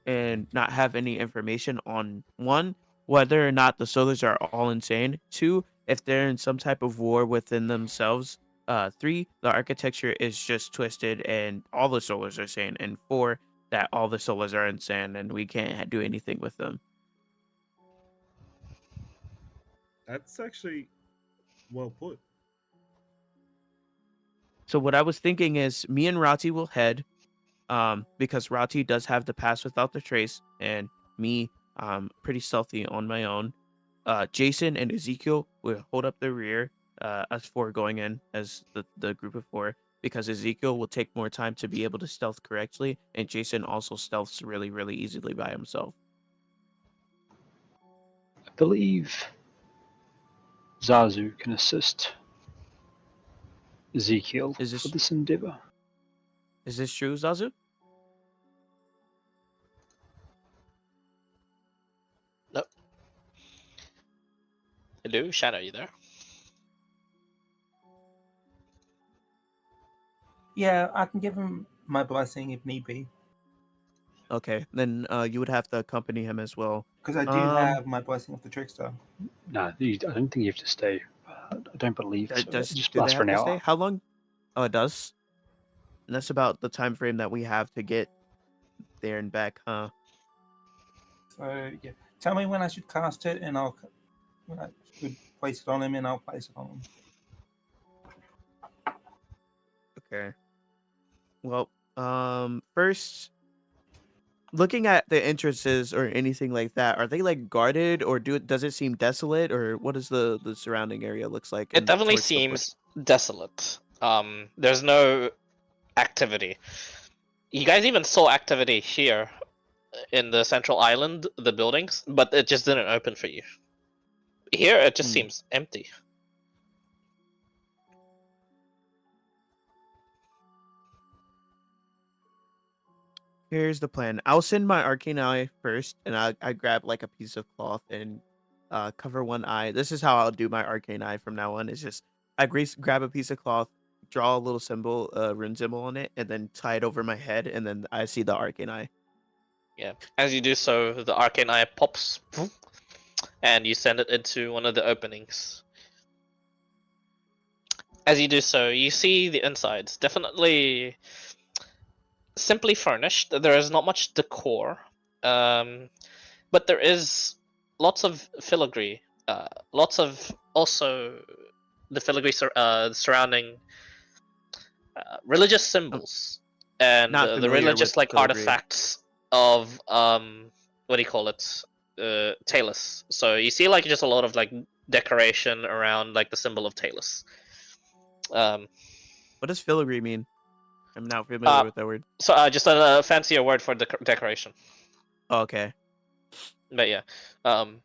and not have any information on one, whether or not the solars are all insane. Two, if they're in some type of war within themselves. Three, the architecture is just twisted and all the solars are insane. And four, that all the solars are insane and we can't do anything with them. That's actually well put. So what I was thinking is me and Rati will head, because Rati does have the pass without the trace, and me, pretty stealthy on my own. Jason and Ezekiel will hold up the rear, us four going in as the group of four, because Ezekiel will take more time to be able to stealth correctly, and Jason also stealths really, really easily by himself. I believe Zazu can assist Ezekiel Is for this this endeavor. true, Zazu? Nope. Hello, Shadow, you there? Yeah, I can give him my blessing if need be, Okay, then you would have to accompany him as well. because I do have my blessing of the trickster. No, I don't think you have to stay. I don't believe so. Just Do they lasts for have an to hour. stay? How long? Oh, it does. And that's about the time frame that we have to get there and back, huh? So yeah, tell me when I should cast it, and when I should place it on him, and I'll place it on him. Okay. Well, first, looking at the entrances or anything like that, are they like guarded, or does it seem desolate, or what does the surrounding area looks like It and definitely towards the fortress? seems desolate. There's no activity. You guys even saw activity here in the central island, the buildings, but it just didn't open for you. Here, it just Hmm. seems empty. Here's the plan. I'll send my arcane eye first, and I grab like a piece of cloth and cover one eye. This is how I'll do my arcane eye from now on. It's just grab a piece of cloth, draw a little symbol, rune symbol on it, and then tie it over my head, and then I see the arcane eye. Yeah. As you do so, the arcane eye pops, and you send it into one of the openings. As you do so, you see the insides. Definitely simply furnished. There is not much decor, but there is lots of filigree. Lots of also the filigree surrounding religious I'm symbols and not the familiar with religious like filigree. artifacts of what do you call it? Talus. So you see like just a lot of like decoration around like the symbol of Talus. Um, What does filigree mean? I'm not familiar uh, with that word. so just a fancier word for decoration. Oh, okay. But yeah, um,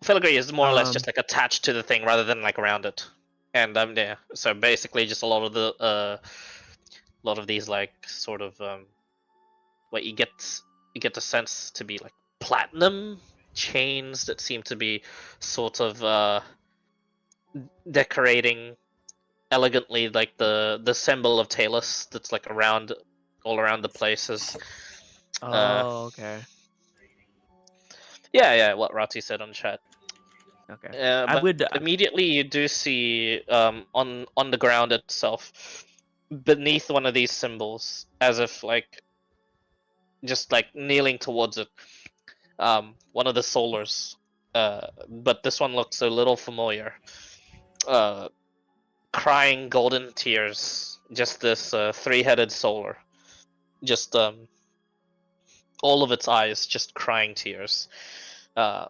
filigree is more or less just Um. like attached to the thing rather than like around it. And yeah, so basically just a lot of the lot of these like sort of what you get the sense to be like platinum chains that seem to be sort of decorating elegantly like the symbol of Talus that's like around all around the places. Uh, Oh, okay. yeah, what Rati said on chat. Okay. I But would. immediately you do see on the ground itself, beneath one of these symbols, as if like just like kneeling towards it, one of the solars. But this one looks a little familiar. Uh, Crying golden tears. Just this three-headed solar. Just all of its eyes just crying tears. Uh,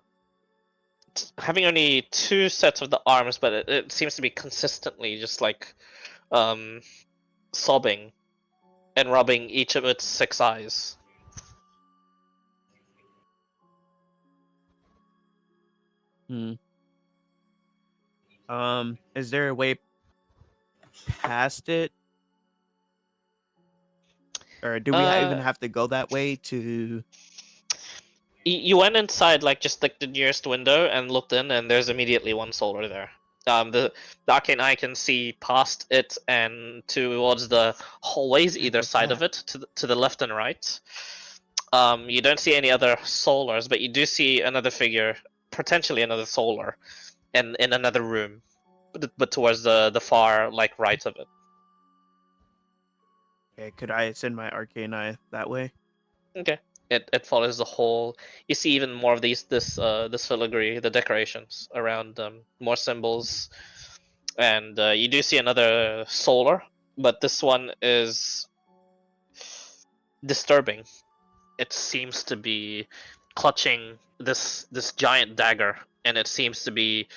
Having only two sets of the arms, but it seems to be consistently just like um, sobbing and rubbing each of its six eyes. Hmm. Is there a way past it, or do we even Uh, have to go that way to? you went inside like just like the nearest window and looked in, and there's immediately one solar there. The arcane eye can see past it and towards the hallways Heck either was side of that? it to the left and right. You don't see any other solars, but you do see another figure, potentially another solar, in another room, but towards the far like right of it. Okay, could I send my arcane eye that way? Okay. It follows the whole. You see even more of this filigree, the decorations around more symbols, and you do see another solar, but this one is disturbing. It seems to be clutching this giant dagger, and it seems to be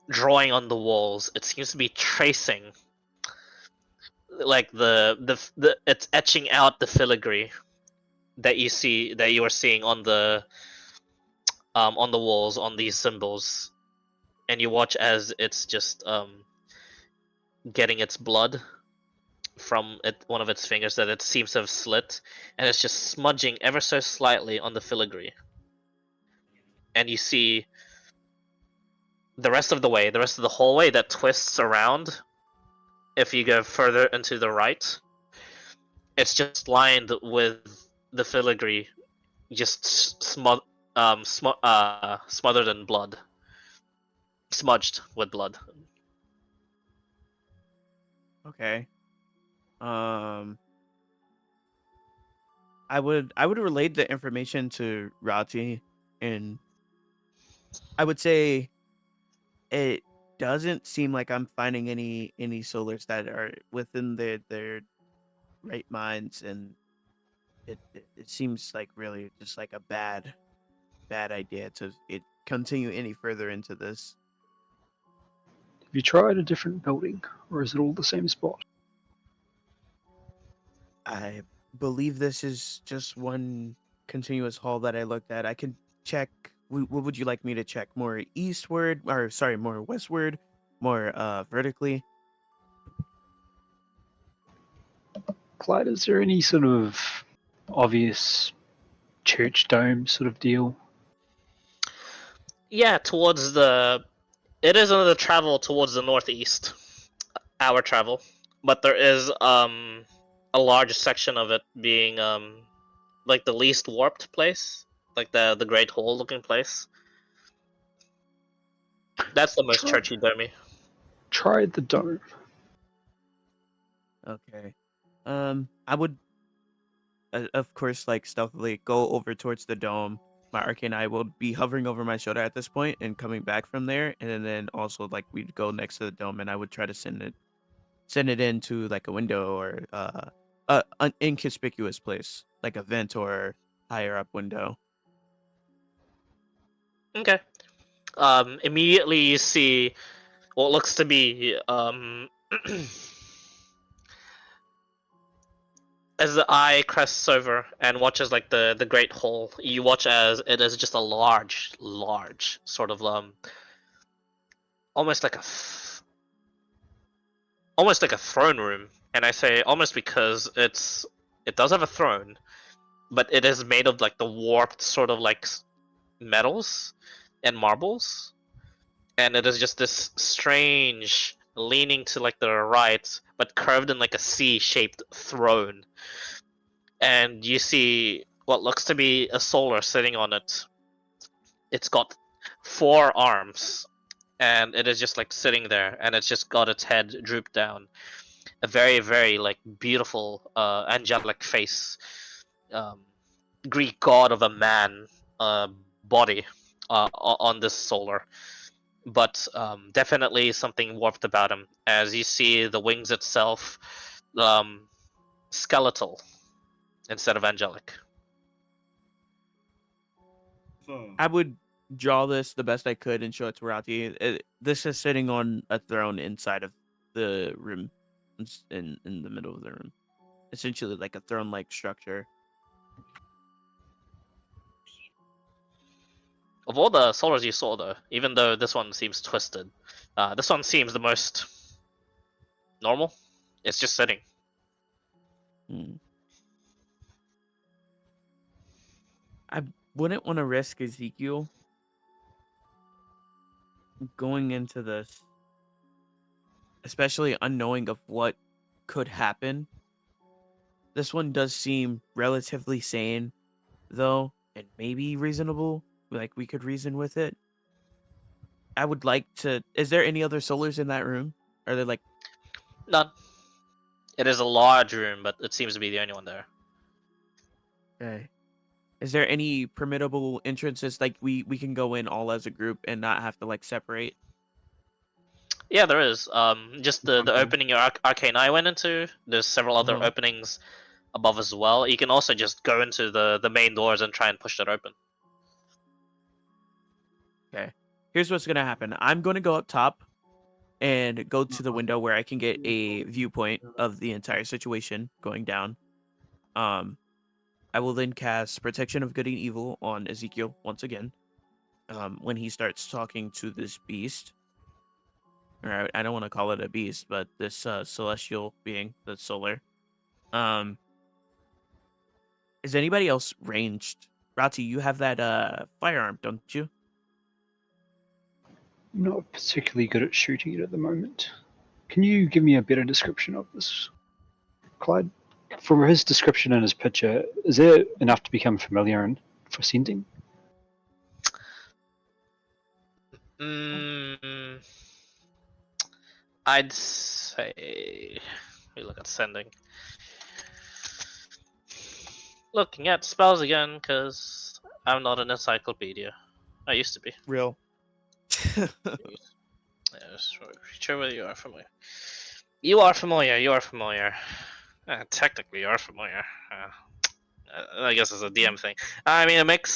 drawing on the walls. It seems to be tracing like the it's etching out the filigree that you are seeing on the walls on these symbols, and you watch as it's just getting its blood from one of its fingers that it seems to have slit, and it's just smudging ever so slightly on the filigree. And you see the rest of the hallway that twists around. If you go further into the right, it's just lined with the filigree, just smothered in blood, smudged with blood. Okay. Um, I would relate the information to Rati, and I would say it doesn't seem like I'm finding any solars that are within their right minds, and it seems like really just like a bad idea to continue any further into this. Have you tried a different building, or is it all the same spot? I believe this is just one continuous hall that I looked at. I can check. What would you like me to check? More eastward, or sorry, more westward, more vertically? Clyde, is there any sort of obvious church dome sort of deal? Yeah, towards the. It is another travel towards the northeast. Our travel, but there is a large section of it being like the least warped place, like the Great Hall looking place. That's the most Try, churchy domey. try the dome. Okay. I would, of course, like stealthily go over towards the dome. My arcane eye will be hovering over my shoulder at this point and coming back from there, and then also like we'd go next to the dome, and I would try to send it into like a window or an inconspicuous place, like a vent or higher up window. Okay. Immediately you see what looks to be as the eye crests over and watches like the Great Hall. You watch as it is just a large sort of almost like a almost like a throne room. And I say almost because it does have a throne, but it is made of like the warped sort of like metals and marbles, and it is just this strange leaning to like the right, but curved in like a C-shaped throne. And you see what looks to be a solar sitting on it. It's got 4 arms, and it is just like sitting there, and it's just got its head drooped down. A very like beautiful angelic face, um, Greek god of a man uh, body on this solar, but definitely something warped about him. As you see, the wings itself skeletal instead of angelic. I would draw this the best I could and show it to Rati. This is sitting on a throne inside of the room, in the middle of the room, essentially like a throne-like structure. Of all the solars you saw, though, even though this one seems twisted, this one seems the most normal. It's just sitting. Hmm. I wouldn't want to risk Ezekiel going into this, especially unknowing of what could happen. This one does seem relatively sane, though, and maybe reasonable. Like we could reason with it. I would like to. Is there any other solars in that room? Are there like? None. It is a large room, but it seems to be the only one there. Okay. Is there any permittable entrances like we can go in all as a group and not have to like separate? Yeah, there is. Just the opening your arcane eye went into. There's several other Uh-huh. openings above as well. You can also just go into the main doors and try and push that open. Okay. Here's what's gonna happen. I'm gonna go up top and go to the window where I can get a viewpoint of the entire situation going down. Um, I will then cast Protection of Good and Evil on Ezekiel once again. When he starts talking to this beast, or I don't want to call it a beast, but this celestial being, the solar. Um, is anybody else ranged? Rati, you have that firearm, don't you? I'm not particularly good at shooting it at the moment. Can you give me a better description of this, Clyde? From his description in his picture, is it enough to become familiar and for sending? Mm, I'd say we look at sending. Looking at spells again, because I'm not an encyclopedia. I used to be. Real. Whichever you are familiar. You are familiar. You are familiar. Technically, you are familiar. I guess it's a DM thing. I mean, it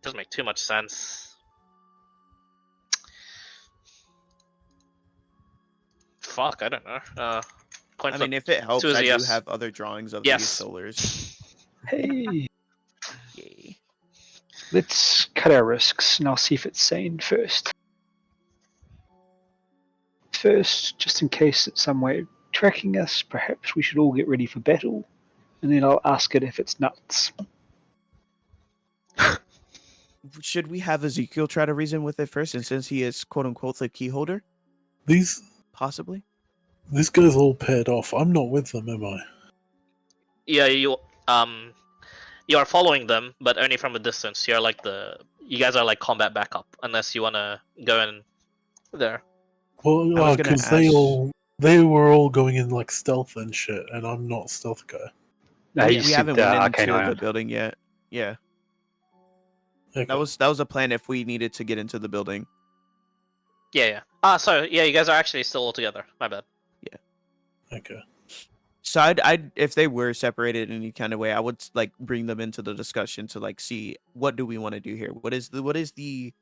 doesn't make too much sense. Fuck, I don't know. Coin I flip. mean, if it 2 helps, is I a do yes. have other drawings of these Yes. solars. Hey, Yay. let's cut our risks and I'll see if it's sane first. First, just in case it's some way of tracking us, perhaps we should all get ready for battle, and then I'll ask it if it's nuts. Should we have Ezekiel try to reason with it first? And since he is quote unquote the key holder, These possibly. guys all paired off. I'm not with them, am I? Yeah, you are following them, but only from a distance. You guys are like combat backup, unless you wanna go in there. Well, I was gonna because ask. they were all going in like stealth and shit, and I'm not a stealth guy. No, we you said haven't went Arcane into the Iron. building yet. Yeah, Okay. that was a plan if we needed to get into the building. Yeah. So yeah, you guys are actually still all together. My bad. Okay. So I'd if they were separated in any kind of way, I would like bring them into the discussion to like see what do we want to do here. What is the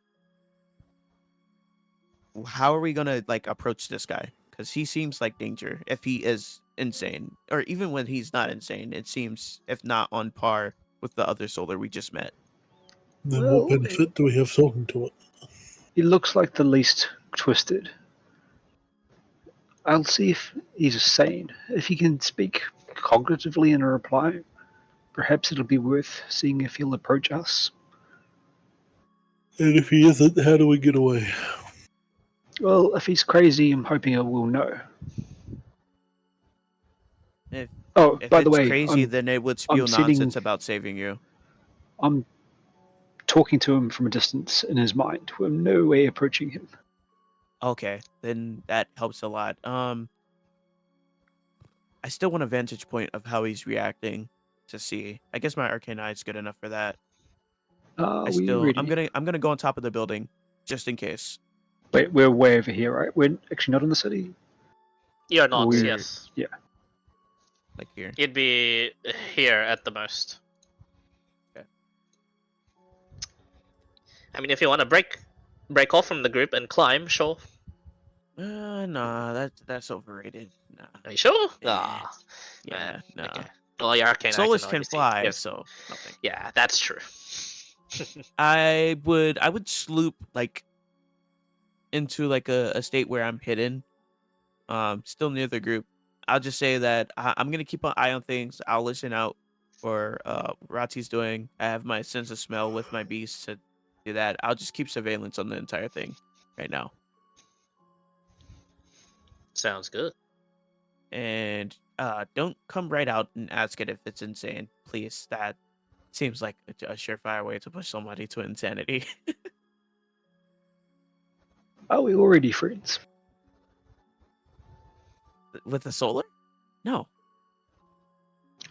how are we gonna like approach this guy? Because he seems like danger if he is insane, or even when he's not insane, it seems if not on par with the other solar we just met. Then what Well, benefit do we have talking to it? he looks like the least twisted. I'll see if he's sane. If he can speak cognitively in a reply, perhaps it'll be worth seeing if he'll approach us. And if he isn't, how do we get away? Well, if he's crazy, I'm hoping I will know. If Oh, if by the it's way, crazy, then it would I'm spew sitting. nonsense about saving you. I'm talking to him from a distance in his mind. We're no way approaching him. Okay, then that helps a lot. I still want a vantage point of how he's reacting to see. I guess my arcane eye is good enough for that. Are we ready? I'm gonna go on top of the building just in case. Wait, we're way over here, right? We're actually not in the city. You're not. We're- Yes. Yeah. Like here. You'd be here at the most. Okay. I mean, if you want to break off from the group and climb, sure. Nah, that's overrated. Nah. Are you sure? Yeah. Ah, Yeah, nah. Okay. Well, your arcane eye Solars can can already see. fly, Yes. so nothing. Yeah, that's true. I would sloop like into like a state where I'm hidden. Still near the group. I'll just say that I'm gonna keep an eye on things. I'll listen out for what Rati's doing. I have my sense of smell with my beast to do that. I'll just keep surveillance on the entire thing right now. Sounds good. And don't come right out and ask it if it's insane, please. That seems like a surefire way to push somebody to insanity. Are we already friends? With the solar? No.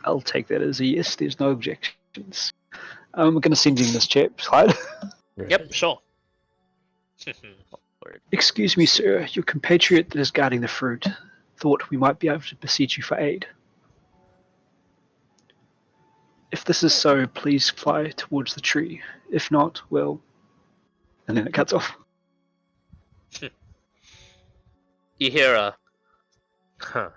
I'll take that as a yes. There's no objections. We're going to send in this chap, slide. Yep, sure. Lord. Excuse me, sir. Your compatriot that is guarding the fruit thought we might be able to beseech you for aid. If this is so, please fly towards the tree. If not, well... And then it cuts off. You hear a... Huh.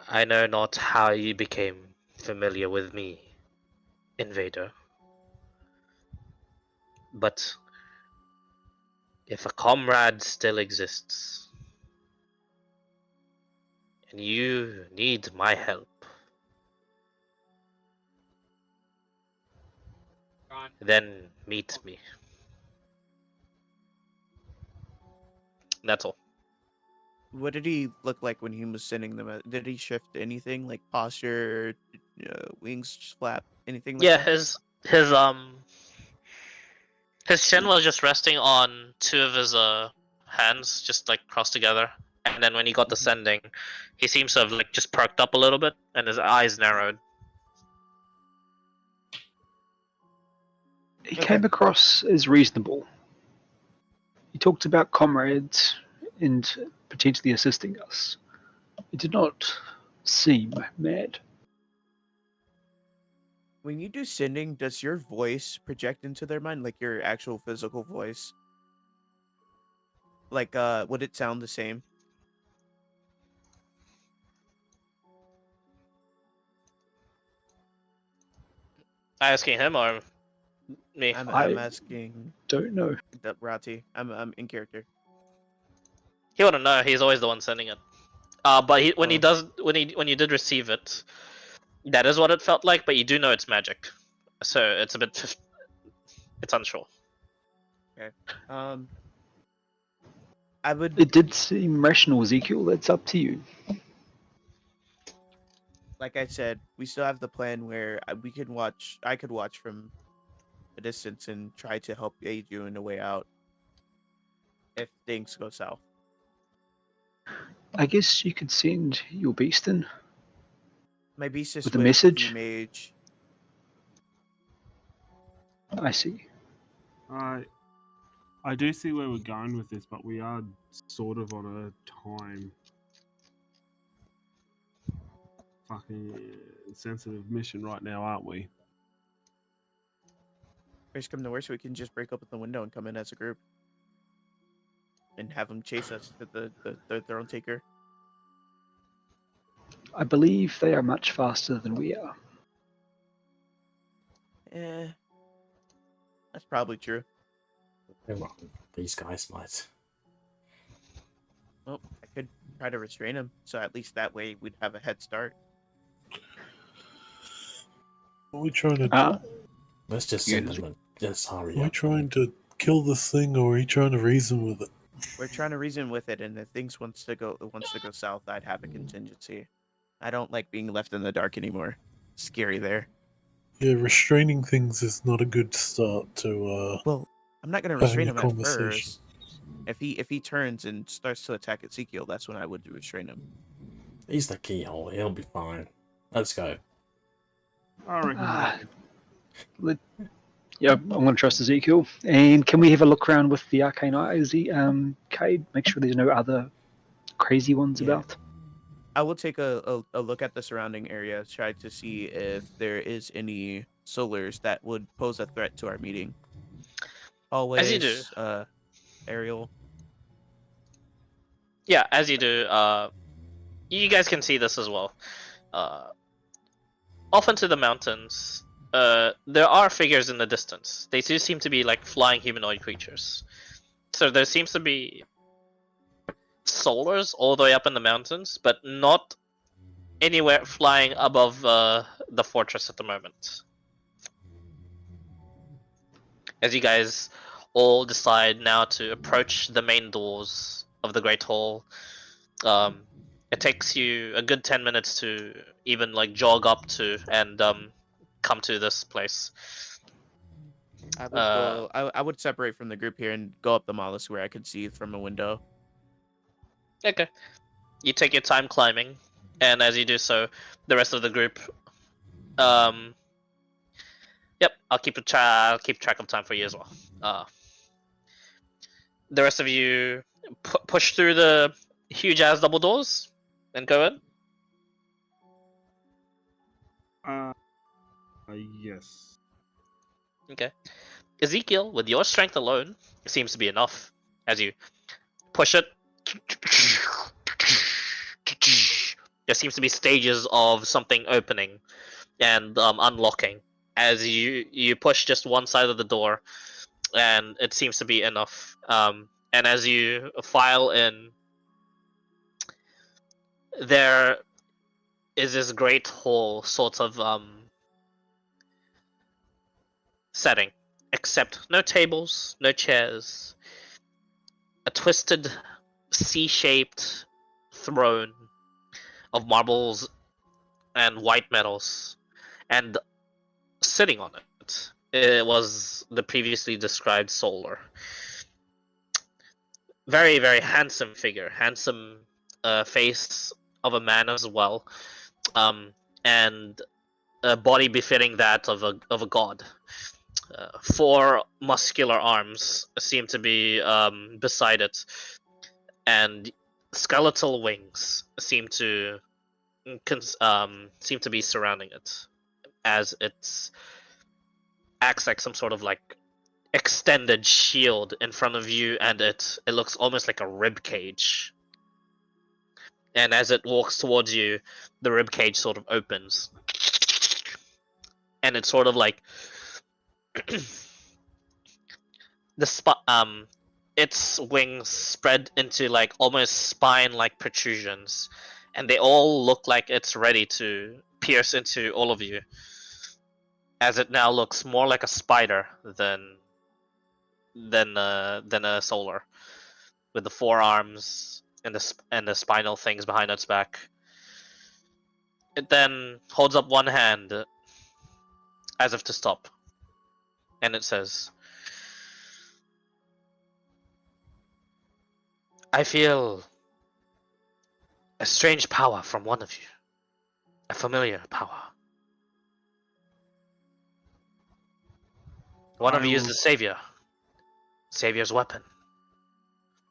I know not how you became familiar with me, invader. But if a comrade still exists, and you need my help, then meet me. That's all. What did he look like when he was sending them? Did he shift anything like posture, wings flap, anything like Yeah, that? his chin was just resting on two of his hands, just like crossed together. And then when he got the sending, he seems to have like just perked up a little bit, and his eyes narrowed. He Okay. came across as reasonable. He talked about comrades and potentially assisting us. It did not seem mad. When you do sending, does your voice project into their mind, like your actual physical voice? Like, would it sound the same? Asking him or me? I'm I asking don't know. Rati. I'm in character. He wouldn't know. He's always the one sending it. But when he Oh. does, when you did receive it, that is what it felt like. But you do know it's magic, so it's a bit, it's unsure. Okay. I would It did seem rational, Ezekiel. That's up to you. like I said, we still have the plan where we can watch. I could watch from a distance and try to help aid you in the way out if things go south. I guess you could send your beast in My beast is with a with the message. mage. I see. I do see where we're going with this, but we are sort of on a time fucking sensitive mission right now, aren't we? Worst come to worst, we can just break open the window and come in as a group and have them chase us to the Thronetaker. I believe they are much faster than we are. Eh, that's probably true. Well, these guys might. Well, I could try to restrain him, so at least that way we'd have a head start. Are we trying to? Let's just Yeah, send them and just hurry Are we up. trying to kill this thing, or are we trying to reason with it? We're trying to reason with it, and if things wants to go south, I'd have a contingency. I don't like being left in the dark anymore. Scary there. Yeah, restraining things is not a good start to Well, I'm not gonna having restrain a him at conversation. first. If he turns and starts to attack Ezekiel, that's when I would restrain him. He's the keyhole. He'll be fine. Let's go. I reckon. Ah, yeah, I'm going to trust Ezekiel. And can we have a look around with the Arcane Eye, Cade? Make sure there's no other crazy ones Yeah. about. I will take a look at the surrounding area, try to see if there is any solars that would pose a threat to our meeting. As you do. Always, aerial. Yeah, as you do. You guys can see this as well. Off into the mountains, there are figures in the distance. They do seem to be like flying humanoid creatures. So there seems to be solars all the way up in the mountains, but not anywhere flying above the fortress at the moment. As you guys all decide now to approach the main doors of the Great Hall, it takes you a good 10 minutes to even like jog up to and come to this place. I would go. I would separate from the group here and go up the mallus where I could see from a window. Okay. You take your time climbing, and as you do so, the rest of the group. Yep, I'll keep track of time for you as well. The rest of you push through the huge ass double doors and go in. Yes. Okay. Ezekiel, with your strength alone, seems to be enough. As you push it, there seems to be stages of something opening and unlocking. As you push just one side of the door, and it seems to be enough. And as you file in, there is this great hall sort of setting, except no tables, no chairs, a twisted C-shaped throne of marbles and white metals, and sitting on it was the previously described Solar. Very, very handsome figure, handsome face of a man as well, and a body befitting that of a god. 4 muscular arms seem to be beside it, and skeletal wings seem to be surrounding it, as it acts like some sort of like extended shield in front of you, and it looks almost like a rib cage. And as it walks towards you, the rib cage sort of opens, and it's sort of like its wings spread into like almost spine-like protrusions, and they all look like it's ready to pierce into all of you, as it now looks more like a spider than a solar, with the forearms and the spinal things behind its back. It then holds up one hand as if to stop, and it says, "I feel a strange power from one of you, a familiar power. One of I you is will- the savior, savior's weapon.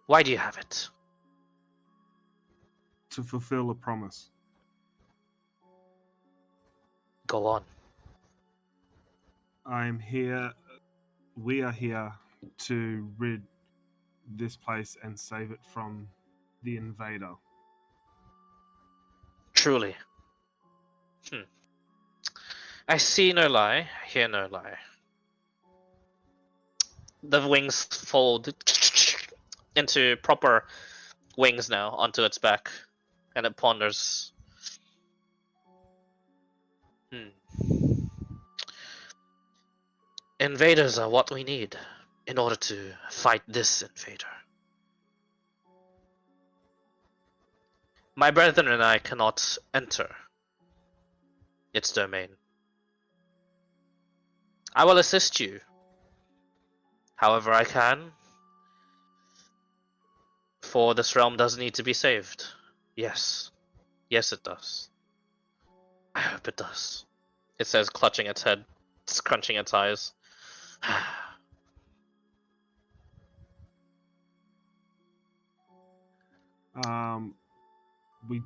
Why do you have it?" to fulfill a promise. Go on. I am here. We are here to rid this place and save it from the invader. Truly. I see no lie, hear no lie. The wings fold into proper wings now onto its back, and it ponders. Invaders are what we need in order to fight this invader. My brethren and I cannot enter its domain. I will assist you however I can, for this realm does need to be saved. Yes. Yes, it does. I hope it does. It says, clutching its head, scrunching its eyes. We.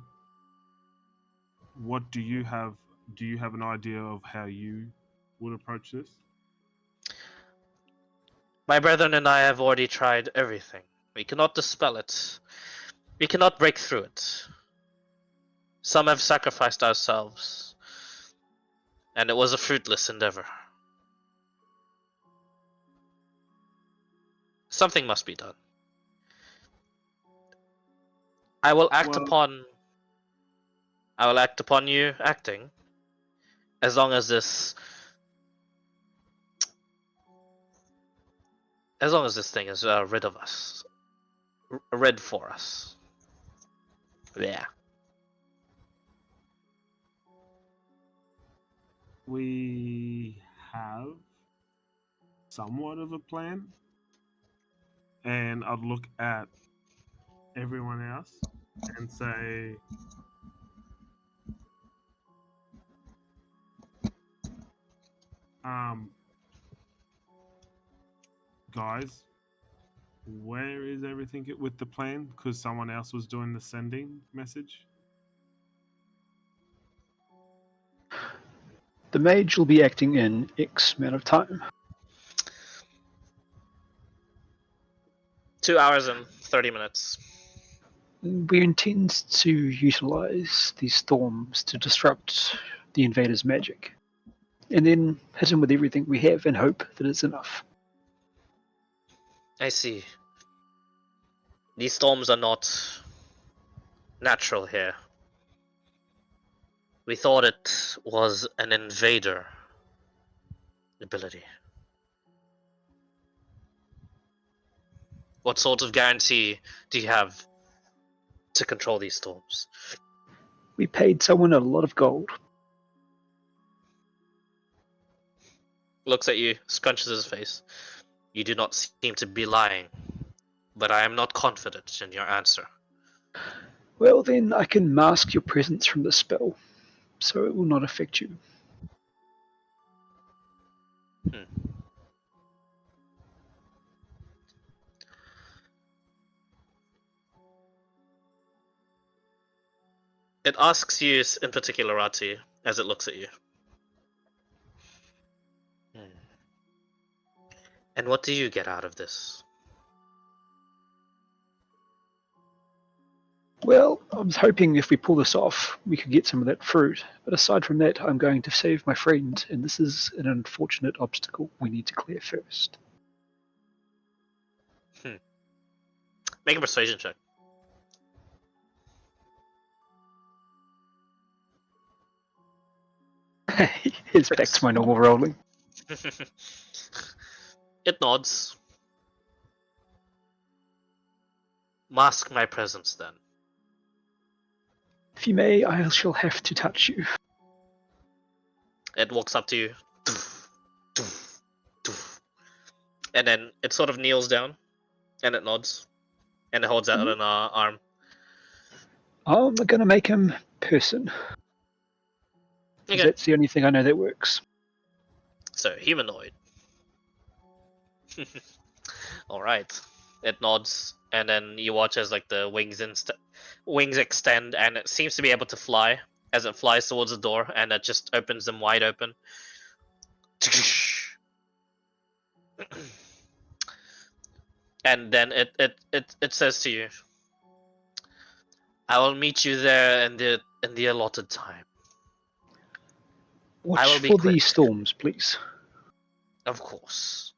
What do you have? Do you have an idea of how you would approach this? My brethren and I have already tried everything. We cannot dispel it. We cannot break through it. Some have sacrificed ourselves, and it was a fruitless endeavor. Something must be done. I will act Well- upon you acting, as long as this thing is rid of us, rid for us. Yeah. We have somewhat of a plan, and I'd look at everyone else and say, guys, where is everything with the plan? Because someone else was doing the sending message. The mage will be acting in X amount of time. 2 hours and 30 minutes. We intend to utilize these storms to disrupt the invader's magic, and then hit him with everything we have and hope that it's enough. I see. These storms are not natural here. We thought it was an invader ability. What sort of guarantee do you have to control these storms? We paid someone a lot of gold. Looks at you, scrunches his face. You do not seem to be lying, but I am not confident in your answer. Well, then I can mask your presence from the spell, so it will not affect you. It asks you in particular, Rati, as it looks at you. And what do you get out of this? Well, I was hoping if we pull this off, we could get some of that fruit. But aside from that, I'm going to save my friend, and this is an unfortunate obstacle we need to clear first. Make a persuasion check. It's back to my normal rolling. It nods. Mask my presence then. If you may, I shall have to touch you. It walks up to you. And then it sort of kneels down. And it nods. And it holds out an arm. I'm going to make him person. Okay. That's the only thing I know that works. So, humanoid. Alright. It nods. And then you watch as like the wings extend, and it seems to be able to fly as it flies towards the door, and it just opens them wide open. And then it says to you, "I will meet you there in the allotted time." I will Watch be for quick. the storms, please. Of course.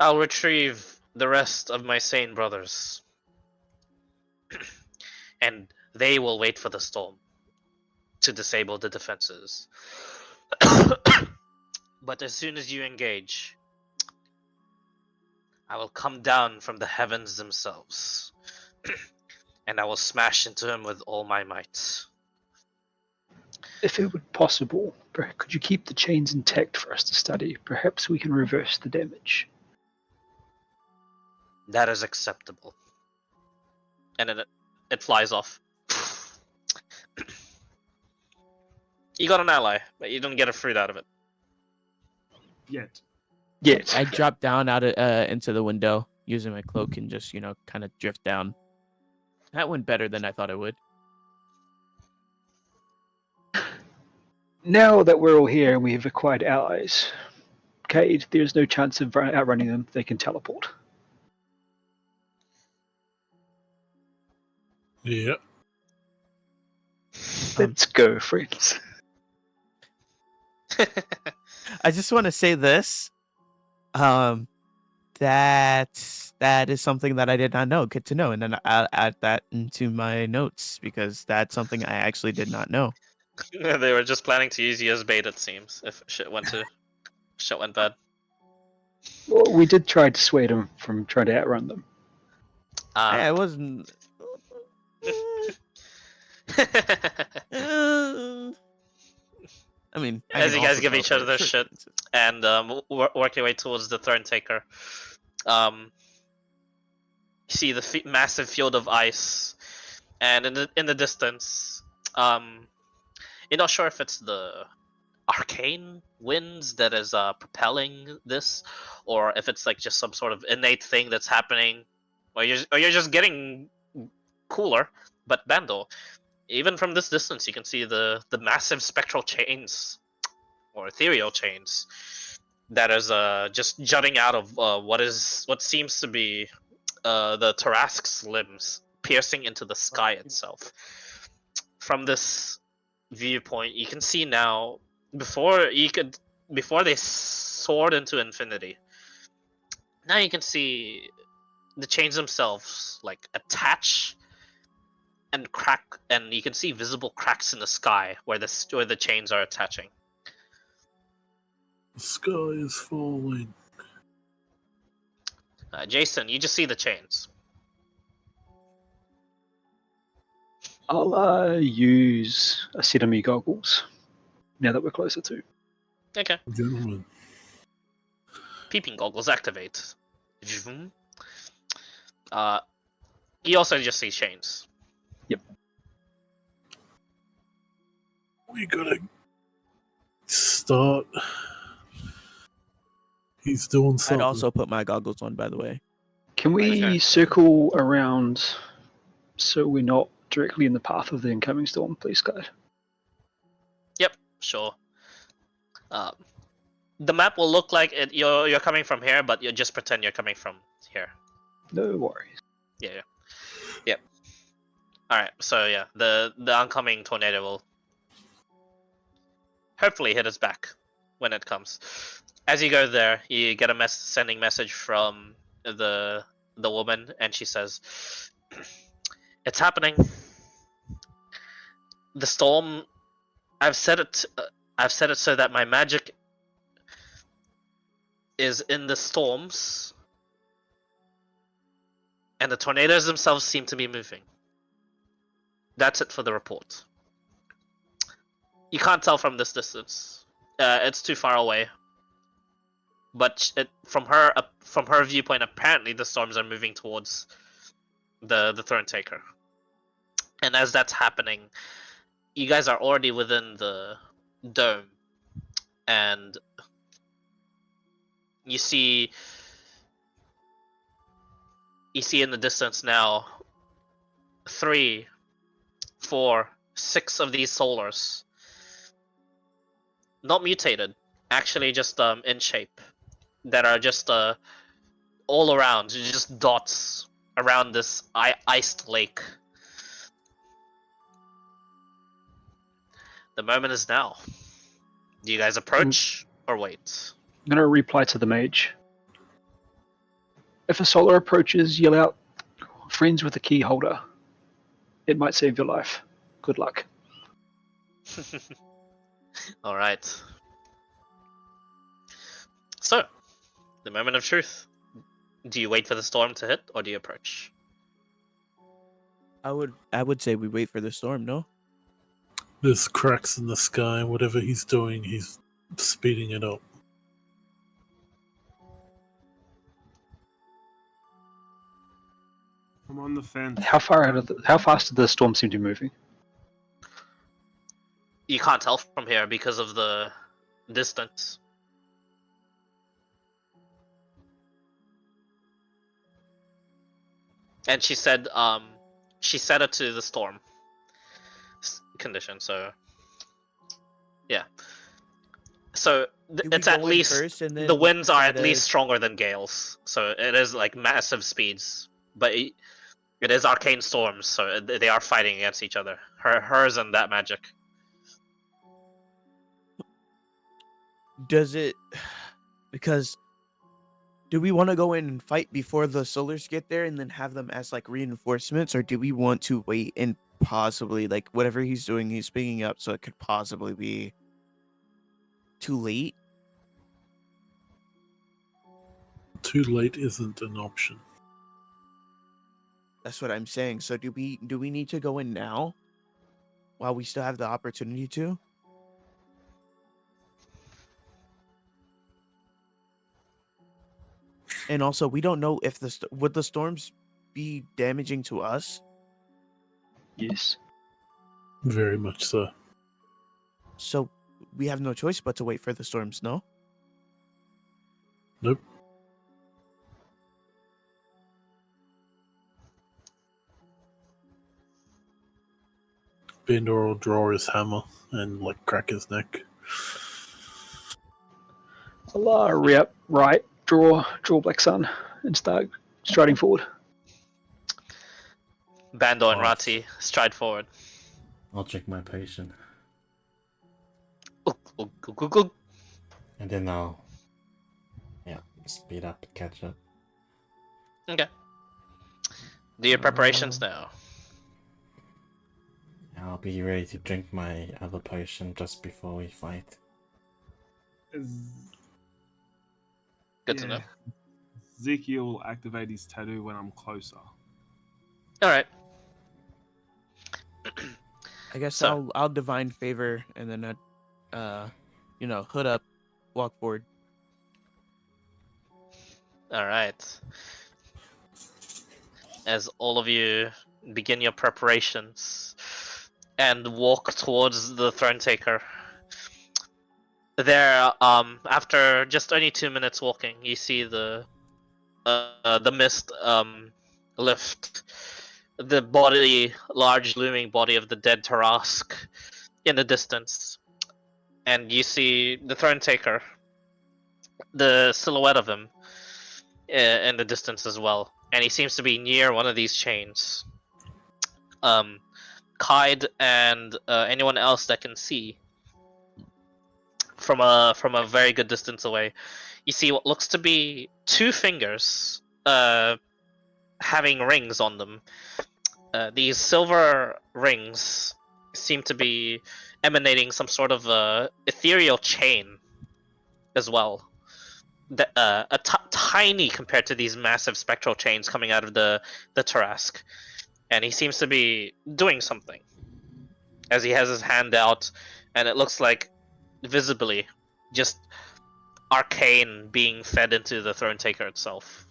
I'll retrieve the rest of my sane brothers. And they will wait for the storm to disable the defenses. But as soon as you engage, I will come down from the heavens themselves. And I will smash into him with all my might. If it were possible, could you keep the chains intact for us to study? Perhaps we can reverse the damage. That is acceptable. And then it flies off. You got an ally, but you don't get a fruit out of it. Yet. Yet. I drop down out of, into the window using my cloak and just, kind of drift down. That went better than I thought it would. Now that we're all here and we have acquired allies, Cade, there's no chance of outrunning them. They can teleport. Yeah. Let's go, friends. I just want to say this. That is something that I did not know. Good to know. And then I'll add that into my notes because that's something I actually did not know. They were just planning to use you as bait, it seems, if shit went bad. Well, we did try to dissuade them from trying to outrun them. I wasn't. I mean, as you guys give each other their shit and work your way towards the Thronetaker, you see the massive field of ice, and in the distance, you're not sure if it's the arcane winds that is propelling this, or if it's like just some sort of innate thing that's happening, or you're just getting cooler. But Bando, even from this distance, you can see the massive spectral chains, or ethereal chains, that is just jutting out of what seems to be the Tarask's limbs, piercing into the sky itself. From this viewpoint, you can see now, before they soared into infinity, now you can see the chains themselves like attach and crack, and you can see visible cracks in the sky where the chains are attaching. The sky is falling. Jason, you just see the chains. I'll use a set of me goggles now that we're closer to. Okay. Gentlemen. Peeping goggles activate. You also just see chains. Yep. We gotta start. He's doing something. I'd also put my goggles on, by the way. Can we Okay. circle around so we're not directly in the path of the incoming storm, please, guide? Yep, sure. The map will look like it. You're coming from here, but you just pretend you're coming from here. No worries. Yeah. Yep. All right. So yeah, the oncoming tornado will hopefully hit us back when it comes. As you go there, you get a sending message from the woman, and she says, "It's happening. The storm. I've set it. I've set it so that my magic is in the storms, and the tornadoes themselves seem to be moving. That's it for the report. You can't tell from this distance. It's too far away. But from her viewpoint, apparently the storms are moving towards the Thronetaker. And as that's happening, you guys are already within the dome, and you see in the distance now 3, 4, 6 of these solars, not mutated, actually just in shape, that are just all around, just dots around this iced lake. The moment is now. Do you guys approach or wait? I'm going to reply to the mage. If a solar approaches, yell out, "Friends with the key holder." It might save your life. Good luck. All right. So, the moment of truth. Do you wait for the storm to hit, or do you approach? I would say we wait for the storm. No. There's cracks in the sky. Whatever he's doing, he's speeding it up. I'm on the fence. How fast did the storm seem to be moving? You can't tell from here because of the distance. And she said she set it to the storm condition, so yeah. So it's at least the winds are at least stronger than gales, so it is like massive speeds, but it is arcane storms, so they are fighting against each other. Hers and that magic. Does it? Because do we want to go in and fight before the solars get there and then have them as like reinforcements, or do we want to wait and possibly like whatever he's doing, he's picking up, so it could possibly be too late? Too late isn't an option. That's what I'm saying. So do we need to go in now while we still have the opportunity to? And also, we don't know if would the storms be damaging to us? Yes. Very much so. So we have no choice but to wait for the storms, no? Nope. Bendor will draw his hammer and like crack his neck. I'll right, draw Black Sun, and start striding forward. Bandor and Rati stride forward. I'll check my patient. Ooh. And then I'll speed up, catch up. Okay. Do your preparations now. I'll be ready to drink my other potion just before we fight. Good to know. Ezekiel will activate his tattoo when I'm closer. Alright. I guess I'll divine favor and then hood up, walk forward. Alright. As all of you begin your preparations and walk towards the Thronetaker, there, after just only 2 minutes walking, you see the mist lift the body, large looming body of the dead Tarask in the distance, and you see the Thronetaker, the silhouette of him in the distance as well, and he seems to be near one of these chains. Kaid and anyone else that can see from a very good distance away, you see what looks to be two fingers having rings on them. These silver rings seem to be emanating some sort of ethereal chain as well. Tiny compared to these massive spectral chains coming out of the Tarask. And he seems to be doing something as he has his hand out, and it looks like visibly just arcane being fed into the Thronetaker itself.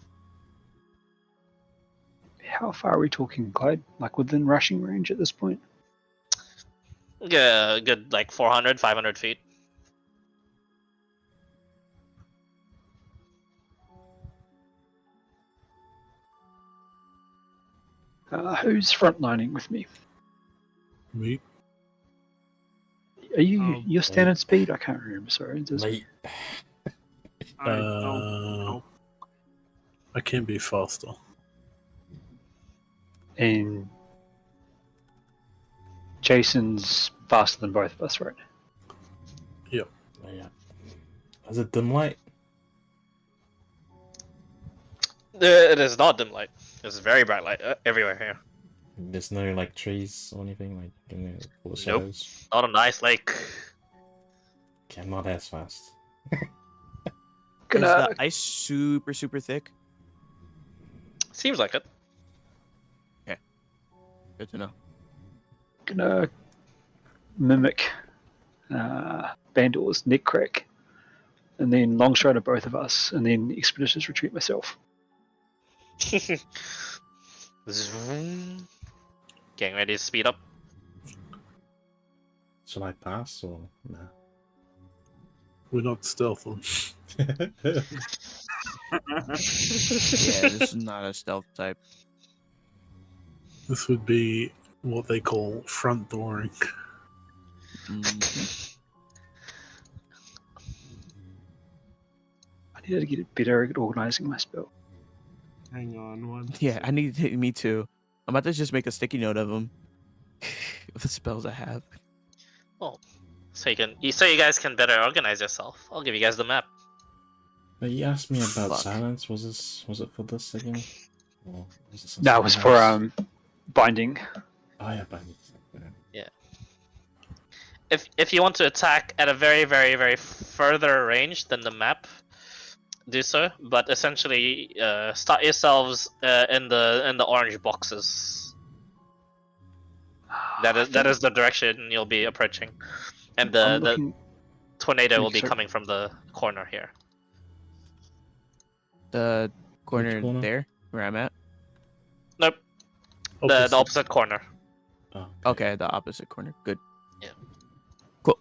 How far are we talking, Clyde? Like within rushing range at this point? Yeah, good like 400, 500 feet. Who's frontlining with me? Me. Are you your standard Mate. speed? I can't remember. Sorry. Mate, I can be faster. And Jason's faster than both of us, right? yeah. Is it dim light? It is not dim light. It's very bright light everywhere here. There's no like trees or anything like full of Nope. shadows. Not a nice lake. Okay, I'm not as fast. Is Gonna the ice super thick? Seems like it. Good to know. gonna mimic Bandor's neck crack, and then long stride of both of us, and then expeditious retreat myself. Zoom. Getting ready to speed up. Shall I pass or no? We're not stealthing. Yeah, this is not a stealth type. This would be what they call front dooring. I need to get better at organizing my spell. Hang on one. Yeah, I need to. Me too. I'm about to just make a sticky note of them. Of the spells I have. So you guys can better organize yourself. I'll give you guys the map. But you asked me about Fuck. silence. Was it for this again? Or was it That was something for else? binding. Oh yeah, binding. If you want to attack at a very, very, very further range than the map, do so. But essentially, start yourselves in the orange boxes. That is the direction you'll be approaching, and I'm the looking. tornado will be Sorry. coming from the corner here. The corner, corner? there, where I'm at. Nope, the opposite corner. Oh, Okay, the opposite corner. Good. Yeah. Cool.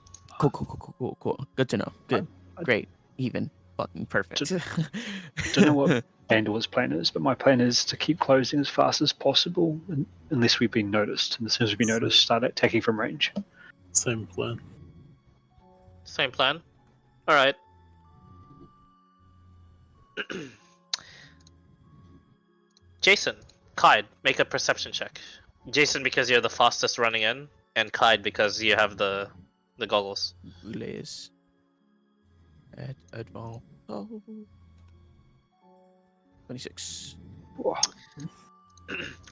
Good to know. Good. I- Great. Even. Fucking perfect. Don't know what Bandor's plan is, but my plan is to keep closing as fast as possible, unless we've been noticed. And as soon as we've been noticed, start attacking from range. Same plan. Same plan. All right. Jason, Kaid, make a perception check. Jason, because you're the fastest running in, and Kaid because you have the goggles. Liz. At advance. Oh. 26. Whoa.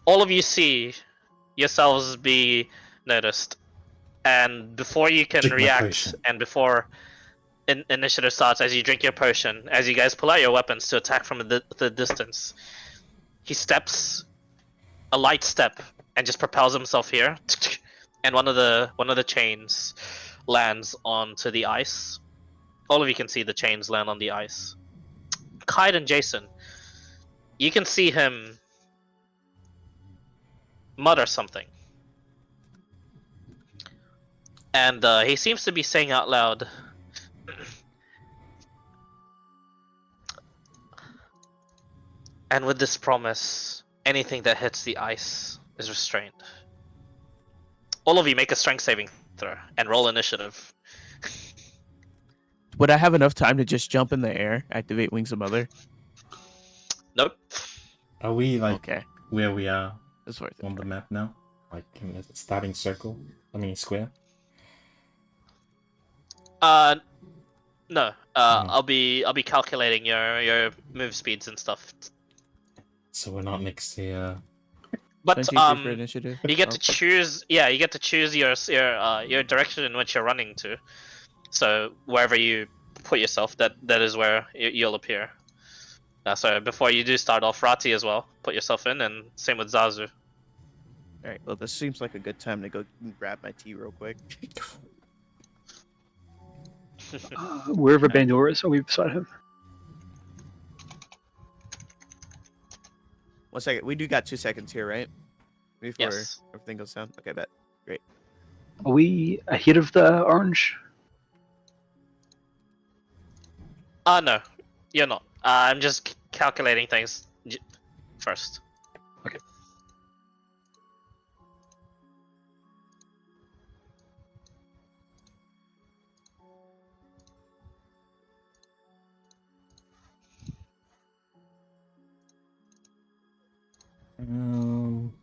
All of you see yourselves be noticed, and before you can Drink my react, potion. and before initiative starts, as you drink your potion, as you guys pull out your weapons to attack from the distance, he steps a light step and just propels himself here, and one of the chains lands onto the ice. All of you can see the chains land on the ice. Kaid and Jason, you can see him mutter something. And he seems to be saying out loud, and with this promise, anything that hits the ice is restrained. All of you make a strength saving throw and roll initiative. Would I have enough time to just jump in the air, activate Wings of Mother? Nope. Are we like Okay, where we are that's worth it. on the map now? Like in the starting circle? I mean square? No. No. I'll be calculating your move speeds and stuff. So we're not next to But 23 for initiative. you get Oh, to choose. Yeah, you get to choose your direction in which you're running to. So wherever you put yourself, that is where you'll appear. So before you do start off, Rati as well, put yourself in, and same with Zazu. all right. Well, this seems like a good time to go grab my tea real quick. Wherever Bandor is, are we beside him? 1 second. We do got 2 seconds here, right? Before Yes. everything goes down. Okay, bet. Great. Are we ahead of the orange? No, you're not. I'm just calculating things first. Okay.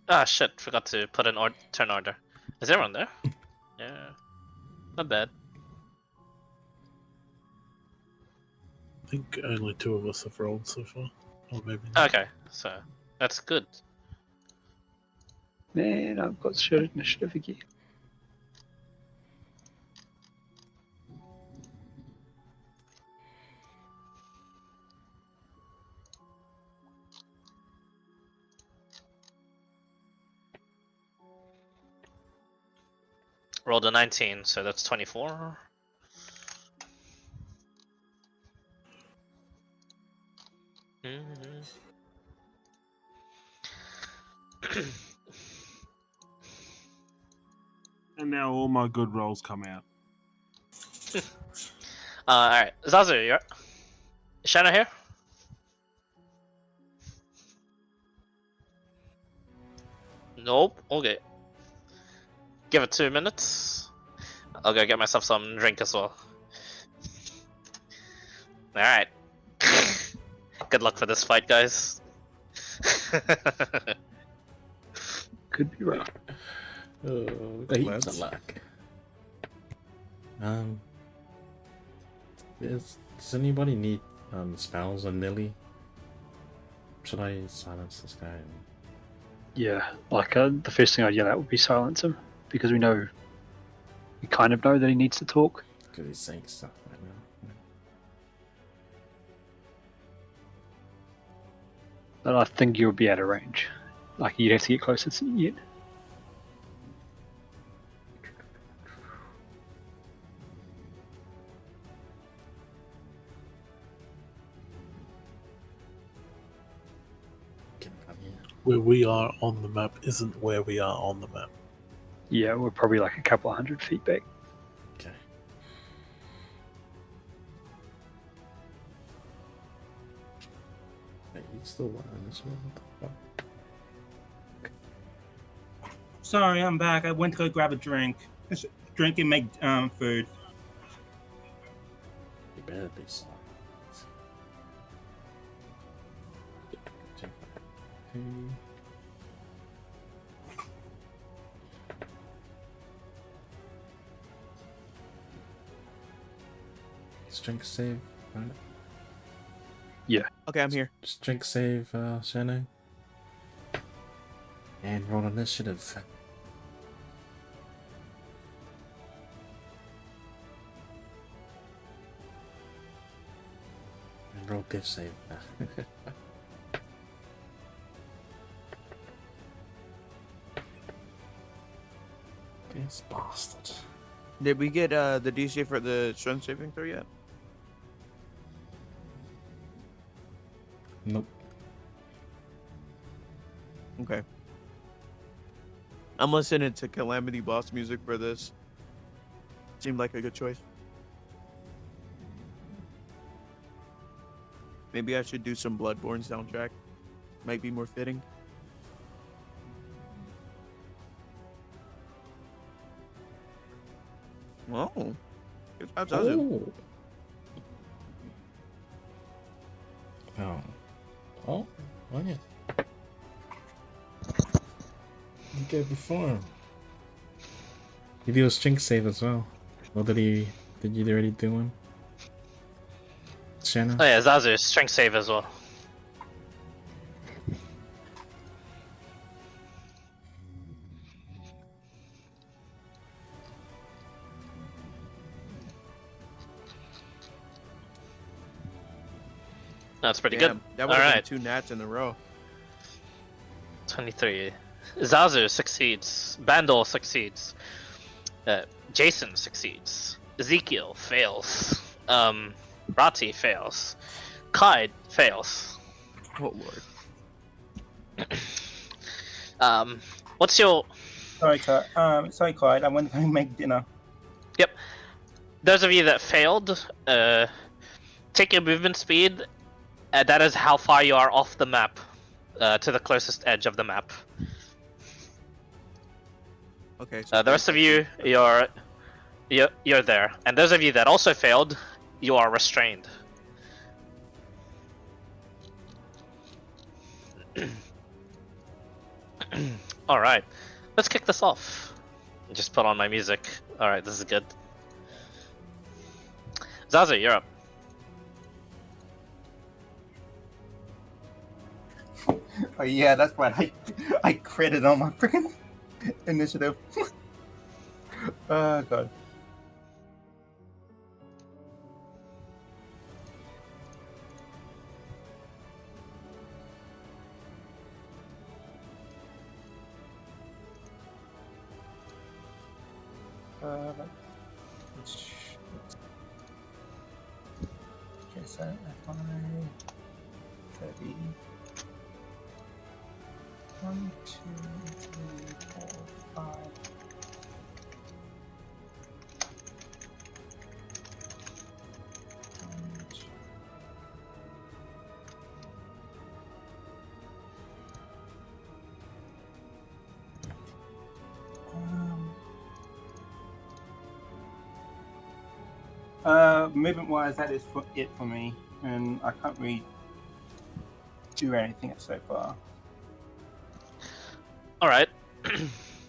Ah, shit! Forgot to put an turn order. Is everyone there? Yeah. Not bad. I think only 2 of us have rolled so far. Or maybe not. Okay, so that's good. Man, I've got shared initiative again. Rolled a 19, so that's 24. And now all my good rolls come out. Alright. Zazu, you're... Shanna here? Nope. Okay. Give it 2 minutes. I'll go get myself some drink as well. Alright. Good luck for this fight, guys. Could be wrong. Oh, Heaps heaps of of luck. Does anybody need spells on Nilly? Should I silence this guy? Yeah, like the first thing I'd yell out would be silence him, because we kind of know that he needs to talk. Because he's saying stuff right now. But I think you'll be out of range. Like you'd have to get closer to yet. Where we are on the map isn't where we are on the map. Yeah, we're probably like a couple of 100 feet back. Okay. Wait, you still want this one? What the fuck? Sorry, I'm back. I went to go grab a drink. Drink and make food. You better be sorry. Strength save, right? Okay, I'm here. Strength save, Shano. And roll initiative. And roll gift save. This bastard. Did we get the DC for the strength saving throw yet? Nope. Okay. I'm listening to Calamity Boss music for this. Seemed like a good choice. Maybe I should do some Bloodborne soundtrack. Might be more fitting. Oh, good job, Zazu. Oh. Oh, oh yeah. You go before him. He did a strength save as well. Or did he? Did you already do one? Shanna? Oh yeah, Zazu, strength save as well. That's pretty Damn, good. that would have Alright, been 2 nats in a row. 23. Zazu succeeds. Bandol succeeds. Jason succeeds. Ezekiel fails. Rati fails. Kaid fails. Oh lord. What's your... Sorry, Clyde. I went to go make dinner. Yep. Those of you that failed, take your movement speed. That is how far you are off the map, to the closest edge of the map. Okay. So The rest of you, you're there, and those of you that also failed, you are restrained. All right, let's kick this off. Just put on my music. All right, this is good. Zazu, you're up. Oh yeah, that's right. I critted on my freaking initiative. Oh god. Okay, so FI 30. 1, 2, 3, 4, 5. Movement wise, that is it for me, and I can't really do anything so far. All right.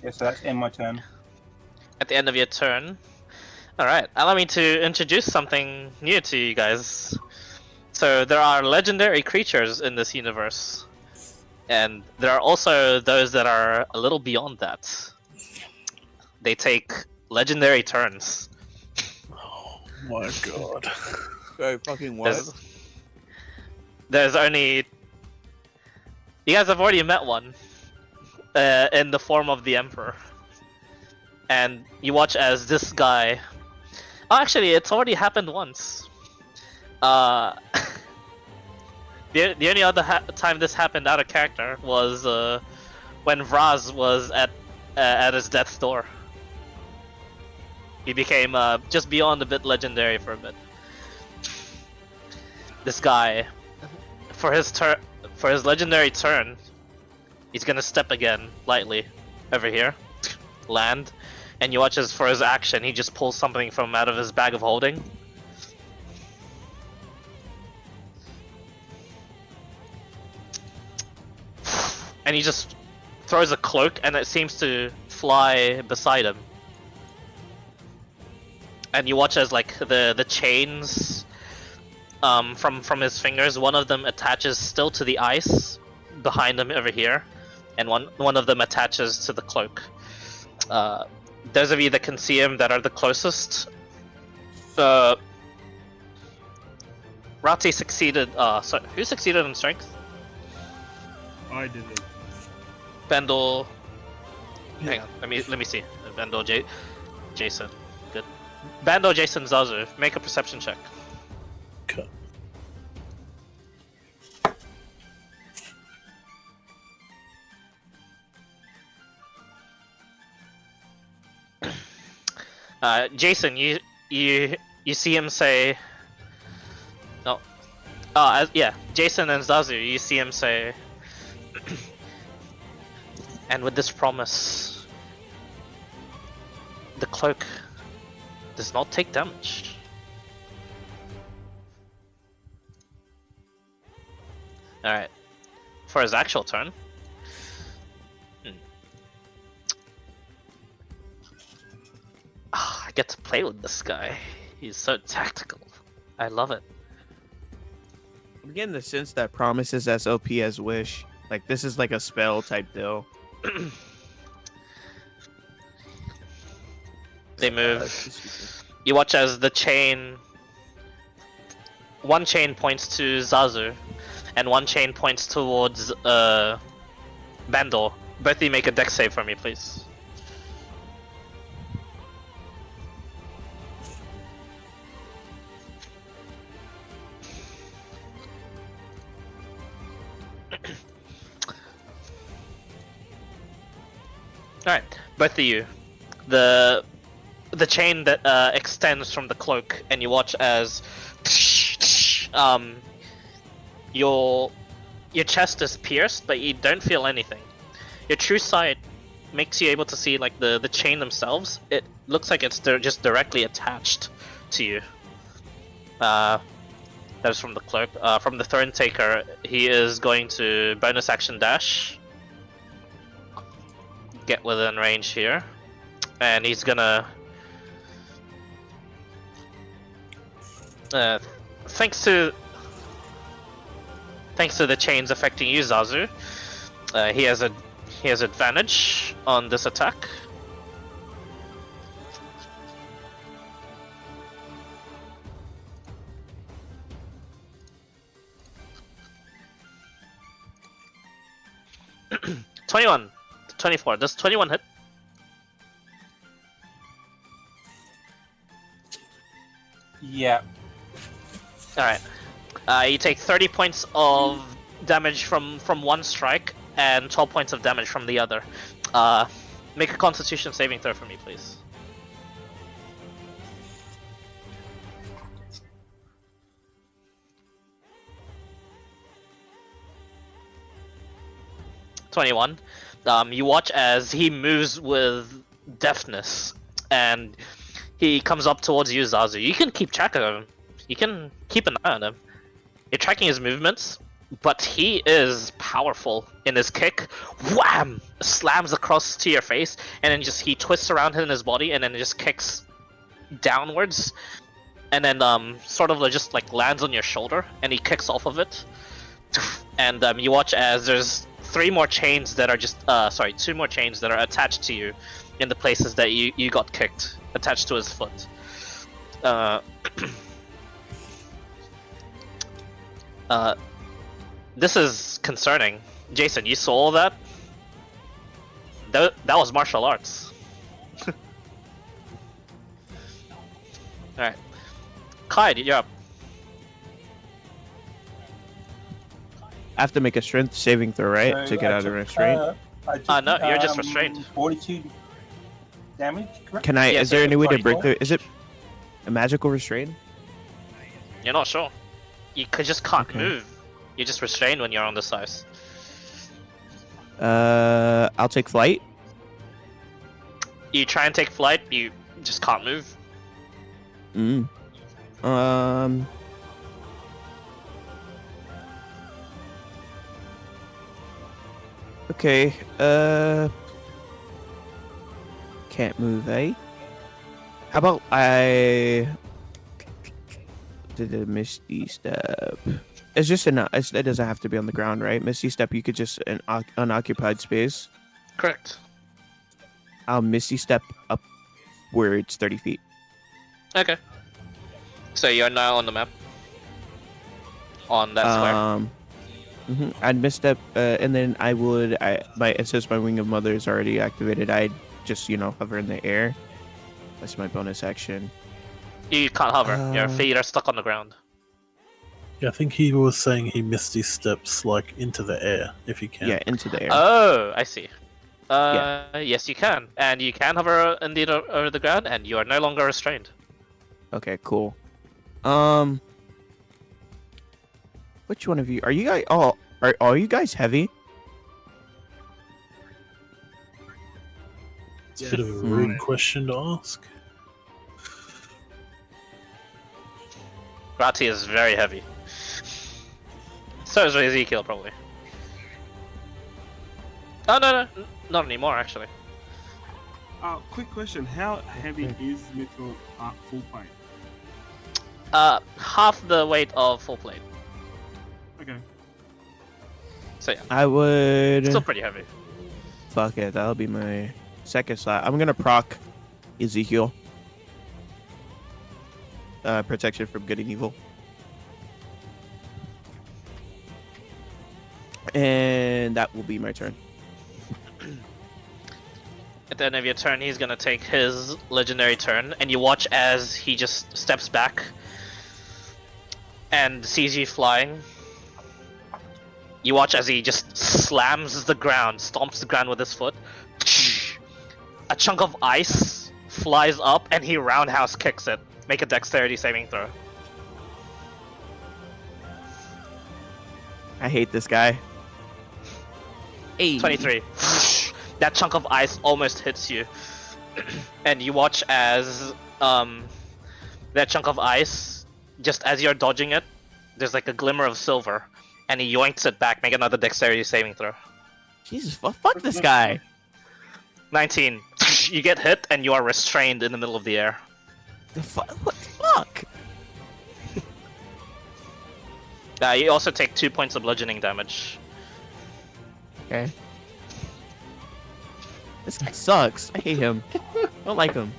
Yeah, so that's in my turn. At the end of your turn. All right. Allow me to introduce something new to you guys. So there are legendary creatures in this universe, and there are also those that are a little beyond that. They take legendary turns. Oh my god. Sorry, fucking what? There's only... You guys have already met one. In the form of the Emperor. And you watch as this guy... Oh, actually, it's already happened once. The only other time this happened out of character was when Vraz was at his death's door. He became just beyond a bit legendary for a bit. This guy, for his legendary turn, he's gonna step again lightly over here, land, and you watch as for his action he just pulls something from out of his bag of holding. And he just throws a cloak and it seems to fly beside him. And you watch as like the chains from his fingers, one of them attaches still to the ice behind him over here, and one of them attaches to the cloak. Those of you that can see him that are the closest, Rati succeeded. Sorry, who succeeded in strength? I did it. Bendel. Hang on, let me see. Bendel, Jason. Good. Bendel, Jason, Zazu. Make a perception check. Okay. Jason, you see him say. No. Yeah. Jason and Zazu, you see him say. And with this promise, the cloak does not take damage. Alright. For his actual turn. I get to play with this guy. He's so tactical. I love it. I'm getting the sense that Promise is as OP as Wish. Like, this is like a spell type deal. They move. You watch as the chain. One chain points to Zazu, and one chain points towards Bandor. Both of you make a dex save for me, please. Alright, both of you. The chain that extends from the cloak, and you watch as your chest is pierced, but you don't feel anything. Your true sight makes you able to see like the chain themselves. It looks like it's just directly attached to you. That was from the cloak. From the Thronetaker, he is going to bonus action dash. Get within range here, and he's gonna thanks to the chains affecting you, Zazu, he has advantage on this attack. (21) 24. Does 21 hit? Yeah. Alright. You take 30 points of damage from one strike, and 12 points of damage from the other. Make a Constitution saving throw for me, please. (21). You watch as he moves with deftness, and he comes up towards you, Zazu. You can keep track of him. You can keep an eye on him. You're tracking his movements, but he is powerful in his kick. Wham! Slams across to your face, and then he twists around in his body, and then just kicks downwards, and then sort of just like lands on your shoulder, and he kicks off of it. And you watch as there's two more chains that are attached to you in the places that you got kicked, attached to his foot. This is concerning. Jason, you saw that? That was martial arts. Alright. Clyde, you're up. I have to make a strength saving throw, right? To get out of restraint? No, you're just restrained. 42 damage, correct? Can I? Yeah, is there any way to 44. break through? Is it a magical restraint? You're not sure. You just can't Okay. move. You're just restrained when you're on this size. I'll take flight. You try and take flight, you just can't move. Okay. Can't move, eh? How about I did a Misty Step? It's just it doesn't have to be on the ground, right? Misty Step, you could just an unoccupied space. Correct. I'll Misty Step upwards 30 feet. Okay. So you're now on the map. On that square. I'd misstep, and then since my Wing of Mother is already activated, I'd just hover in the air. That's my bonus action. You can't hover. Your feet are stuck on the ground. Yeah, I think he was saying he misty steps like into the air if you can. Yeah, into the air. Oh, I see. Yes, you can, and you can hover indeed over the ground, and you are no longer restrained. Okay, cool. Which one of you are you guys? Oh, are you guys heavy? It's a bit of a rude question to ask. Rati is very heavy. So is Ezekiel, probably. Oh, no, not anymore, actually. Quick question: how heavy is Mithril full plate? Half the weight of full plate. Okay. So yeah, I would. still pretty heavy. Fuck it. That'll be my second slot. I'm gonna proc Ezekiel. Protection from good and evil. And that will be my turn. At the end of your turn, he's gonna take his legendary turn, and you watch as he just steps back and sees you flying. You watch as he just slams the ground, stomps the ground with his foot. A chunk of ice flies up, and he roundhouse kicks it. Make a dexterity saving throw. I hate this guy. Hey. 23. That chunk of ice almost hits you. And you watch as that chunk of ice, just as you're dodging it, there's like a glimmer of silver. And he yoinks it back. Make another dexterity saving throw. Jesus, fuck this guy. 19. You get hit and you are restrained in the middle of the air. What the fuck? You also take 2 points of bludgeoning damage. Okay. This guy sucks. I hate him. I don't like him.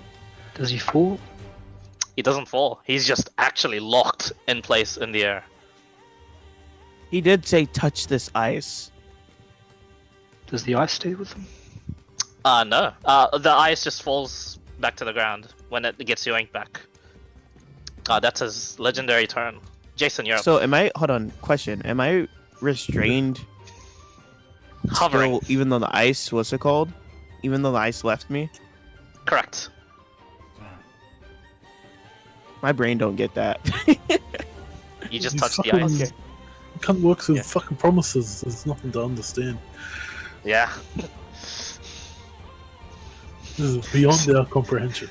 Does he fall? He doesn't fall. He's just actually locked in place in the air. He did say touch this ice. Does the ice stay with him? No. The ice just falls back to the ground when it gets yoinked back. That's his legendary turn. Jason, you're up. So am I, hold on, question. Am I restrained Hovering. still, even though the ice, what's it called? Even though the ice left me? Correct. My brain don't get that. You just You touched the fucking- ice. Okay. Can't work through Yeah. fucking promises. There's nothing to understand. Yeah. This is beyond our comprehension.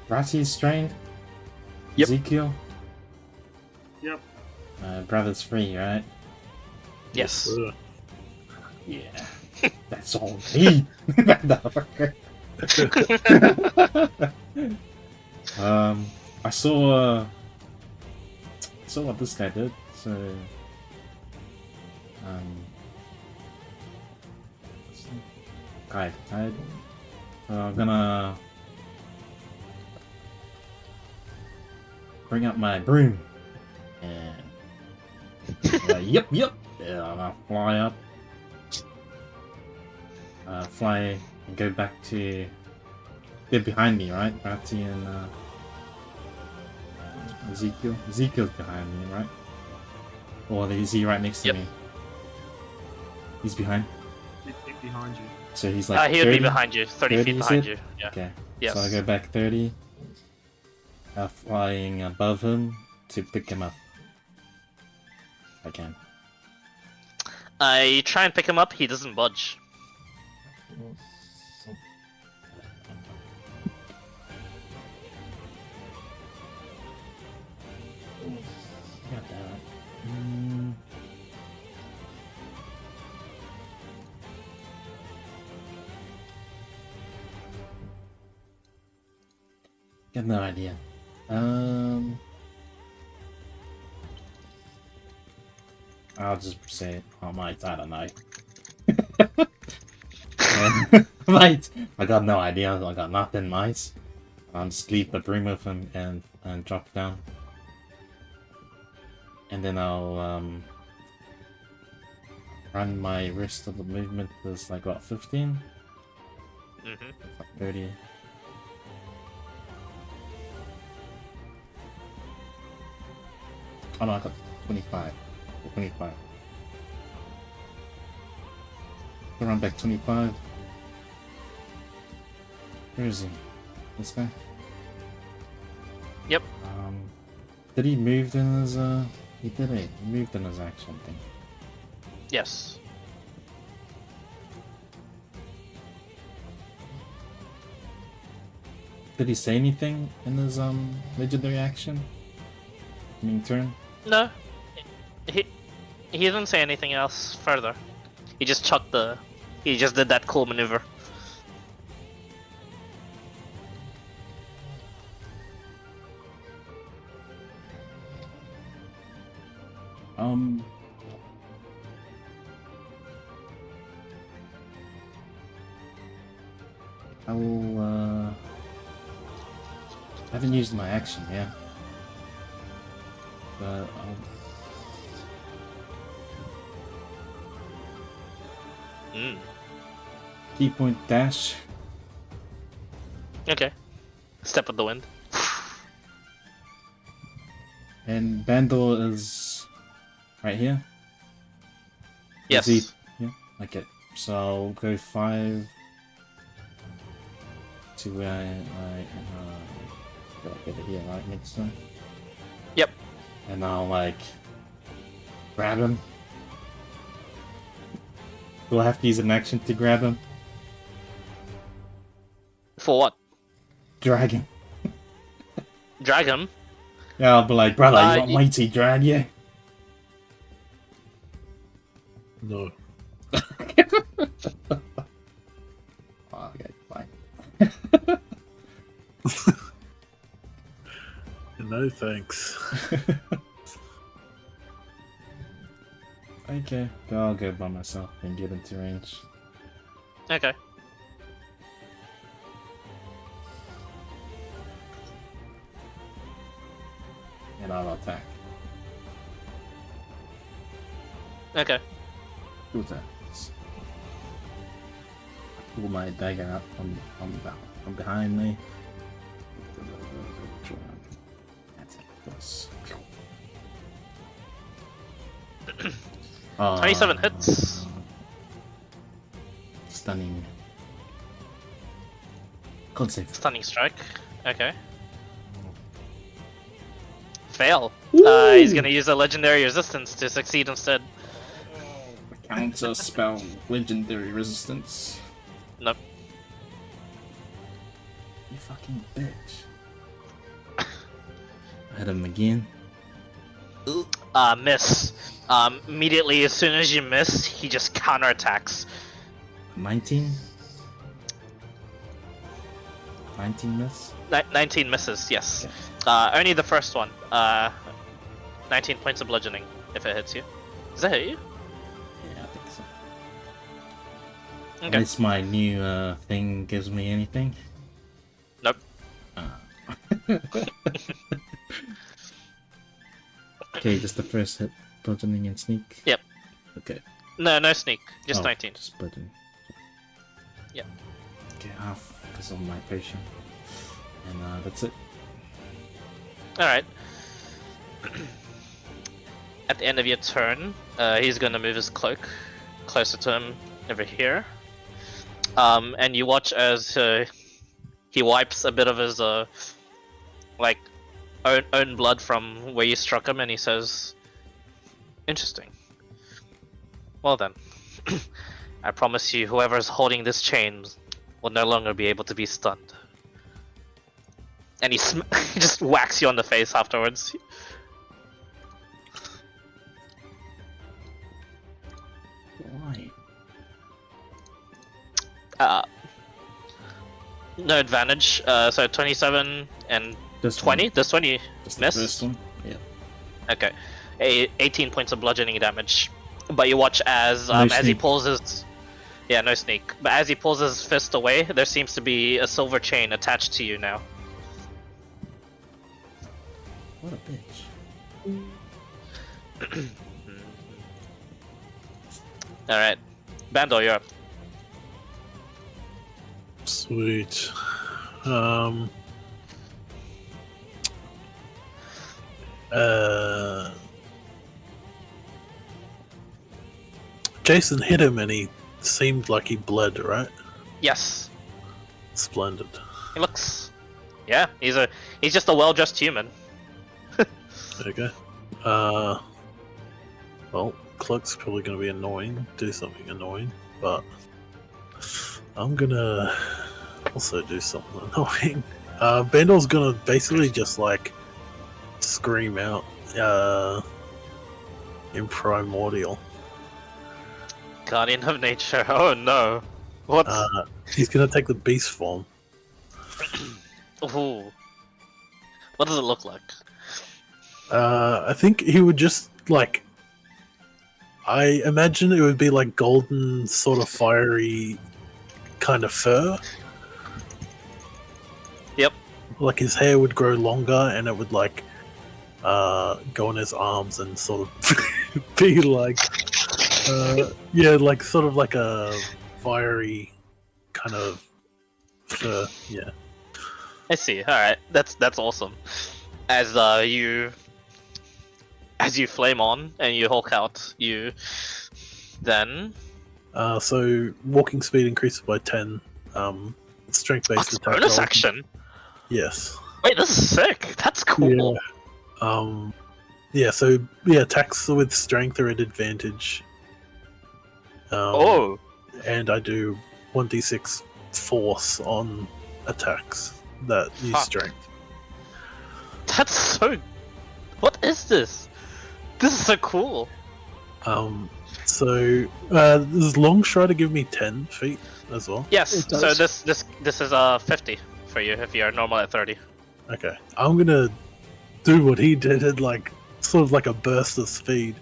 Rati's strained. Yep. Ezekiel. Yep. Brother's free, right? Yes. Yeah. That's all me. I saw what this guy did. So, guide. So I'm gonna bring up my broom and yep. Yeah, I'm gonna fly up. Fly and go back to. They're behind me, right? Rati and Ezekiel. Ezekiel's behind me, right? Or is he right next to Yep. me? He's behind. He's behind you. So he's like. He would be 30? behind you, 30 30 feet you behind said? you. Yeah. Okay. Yes. So I go back 30. Flying above him to pick him up. I can. You try and pick him up, he doesn't budge. God damn it. Got no idea. I'll just say it. I might. I don't know. Mate, I got no idea. I got nothing, mate. I'll just leave the broom with him and drop down. And then I'll run my rest of the movement is like what, 15? Mm-hmm. Like 30. Oh no, I got 25. 25. I'll run back 25. Where is he? This guy? Yep. Did he move in his he did it. He moved in his action thing. Yes. Did he say anything in his legendary action? Turn? No, he didn't say anything else further. He just chucked the. He just did that cool maneuver. I will I haven't used my action yet. But I'll key point dash. Okay. Step of the wind. And Bandle is right here. Yes. Is he? Yeah. Okay. So I'll go 5 to where I gotta get it here, right? Next time. Yep. And I'll like grab him. Do I have to use an action to grab him? For what? Drag him. Drag him? Yeah, I'll be like, brother, you want y- me to drag you? No. Oh, okay, fine. No thanks. Okay, I'll go by myself and get into range. Okay. And I'll attack. Okay. Two attacks. Pull my dagger out from behind me. That's it. Plus. 27 hits. Stunning. Con save. Stunning strike. Okay. Fail. He's gonna use a legendary resistance to succeed instead. Counter spell legendary resistance. Nope. You fucking bitch. Hit him again. Miss. Immediately as soon as you miss, he just counterattacks. 19? 19 miss? 19 misses, yes. Okay. Only the first one. 19 points of bludgeoning if it hits you. Does that hit you? Yeah, I think so. Okay. Unless my new thing gives me anything. Nope. Okay, just the first hit. Bludgeoning and sneak? Yep. Okay. No sneak. Just Oh, 19. Just bludgeoning. Yep. Okay, half because of my patient. And that's it. Alright. At the end of your turn, he's gonna move his cloak closer to him over here. And you watch as he wipes a bit of his like own blood from where you struck him, and he says, "Interesting. Well then, I promise you, whoever's holding this chain will no longer be able to be stunned." And he just whacks you on the face afterwards. Why? No advantage. So 27 and This 20. one. Does 20 Just miss? the first one? Yeah. Okay. 18 points of bludgeoning damage. But you watch as No as he sneak. pulls his no sneak. But as he pulls his fist away, there seems to be a silver chain attached to you now. What a bitch. All right, Bandol, you're up. Sweet. Jason hit him and he seemed like he bled, right? Yes, Splendid. he looks. Yeah, he's just a well-dressed human. Okay. Well, Cloak's probably going to be annoying, do something annoying, but I'm gonna also do something annoying. Bandor's gonna basically just like scream out in primordial. Guardian of Nature. Oh no. What? He's gonna take the beast form. Ooh. What does it look like? I think he would just like. I imagine it would be like golden, sort of fiery kind of fur. Yep. Like his hair would grow longer, and it would like go on his arms and sort of be like, yeah, like sort of like a fiery kind of fur. Yeah. I see. All right, that's awesome. As you flame on and you Hulk out, you then So walking speed increases by 10. Strength based attack. bonus roll. action. Yes. Wait, this is sick. That's cool. Yeah. So yeah, attacks with strength are at advantage. Oh, And I do 1d6 force on attacks that use Fuck. strength. that's so. What is this? This is so cool. So does long strider give me 10 feet as well? Yes. It So does. this is 50 for you if you're normal at 30. Okay, I'm gonna do what he did at like sort of like a burst of speed.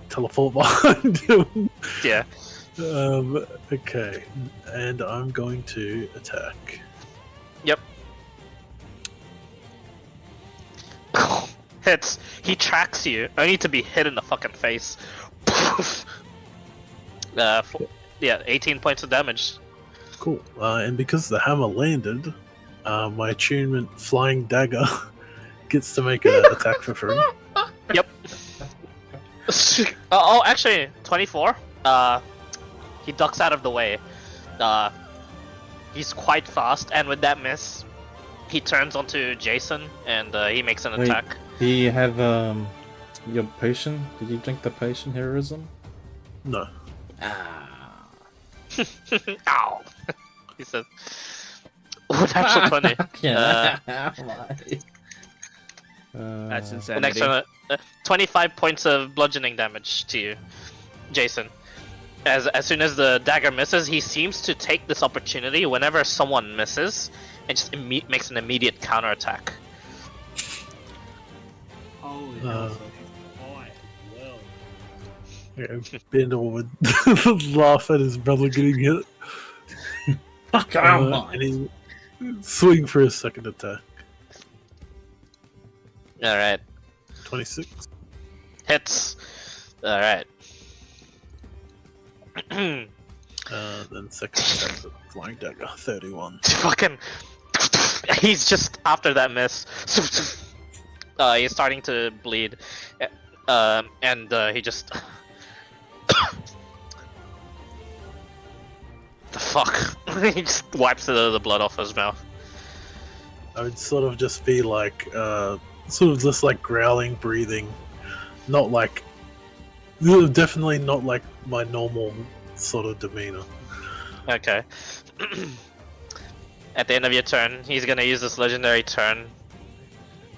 Teleport behind him. Yeah. Okay, and I'm going to attack. Yep. Hits. He tracks you, only to be hit in the fucking face. Yeah, 18 points of damage. Cool. And because the hammer landed, my attunement Flying Dagger gets to make an attack for free. Yep. Oh, actually, 24. He ducks out of the way. He's quite fast, and with that miss, he turns onto Jason and he makes an Wait. attack. Do you have your potion? Did you drink the potion heroism? No. Ah. Ow! He says. Oh, natural 20. Yeah. That's The insanity. next one, 25 points of bludgeoning damage to you, Jason. As soon as the dagger misses, he seems to take this opportunity whenever someone misses, and just makes an immediate counterattack. Holy Uh, hell, so he's high. Well, Yeah, Bender would laugh at his brother getting hit. Fuck And he swing for his second attack. All right, 26. hits. All right. Then second attack with Flying Dagger, 31. Fucking. He's just after that miss. He's starting to bleed, and he just. The fuck? He just wipes the blood off his mouth. I would sort of just be like, sort of just like growling, breathing. Not like. Definitely not like my normal sort of demeanor. Okay. At the end of your turn, he's gonna use this legendary turn.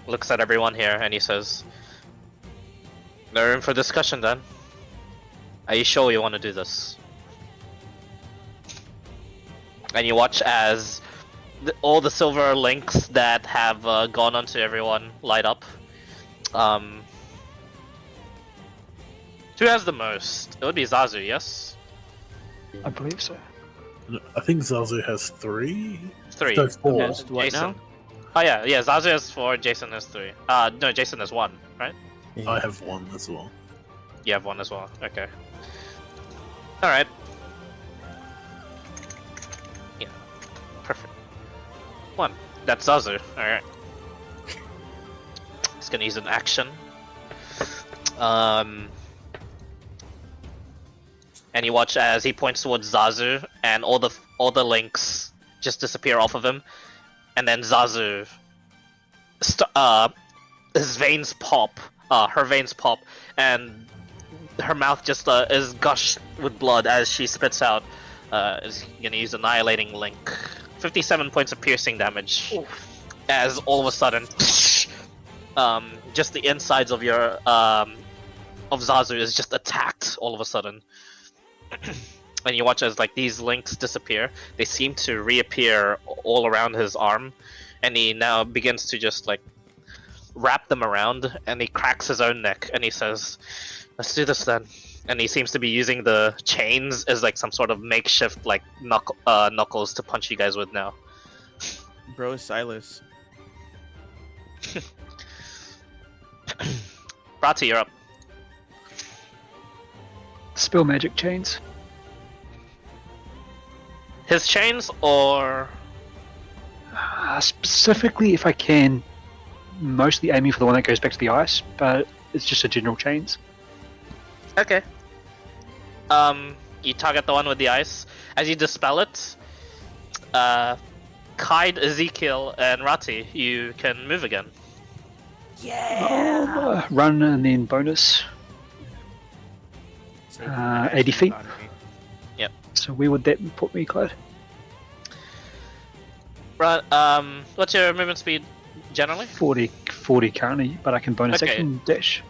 Looks at everyone here and he says, "No room for discussion then. Are you sure you want to do this?" And you watch as all the silver links that have gone onto everyone light up. Who has the most? It would be Zazu, yes? I believe so. I think Zazu has 3. 3. No, 4. Yeah, Most what Jason. now? Oh yeah, Zazu has 4, Jason has 3. No, Jason has 1, right? I have 1 as well. You have 1 as well, okay. Alright. Yeah, perfect. 1. That's Zazu, alright. He's gonna use an action. And you watch as he points towards Zazu, and all the links just disappear off of him, and then Zazu, his veins pop, her veins pop, and her mouth just is gushed with blood as she spits out is gonna use Annihilating Link. 57 points of piercing damage. As all of a sudden, just the insides of your of Zazu is just attacked all of a sudden. And you watch as like these links disappear. They seem to reappear all around his arm, and he now begins to just like wrap them around, and he cracks his own neck, and he says, "Let's do this then." And he seems to be using the chains as like some sort of makeshift like knuckles to punch you guys with now. Bro, Silas. Rati, you're up. Spell magic chains. His chains, or Specifically, if I can, mostly aiming for the one that goes back to the ice, but it's just a general chains. okay. You target the one with the ice. As you dispel it, Kaid, Ezekiel, and Rati, you can move again. Run and then bonus. Save 80 feet. on me. So where would that put me, Clyde? Right. What's your movement speed generally? 40 currently, but I can bonus Okay. action dash.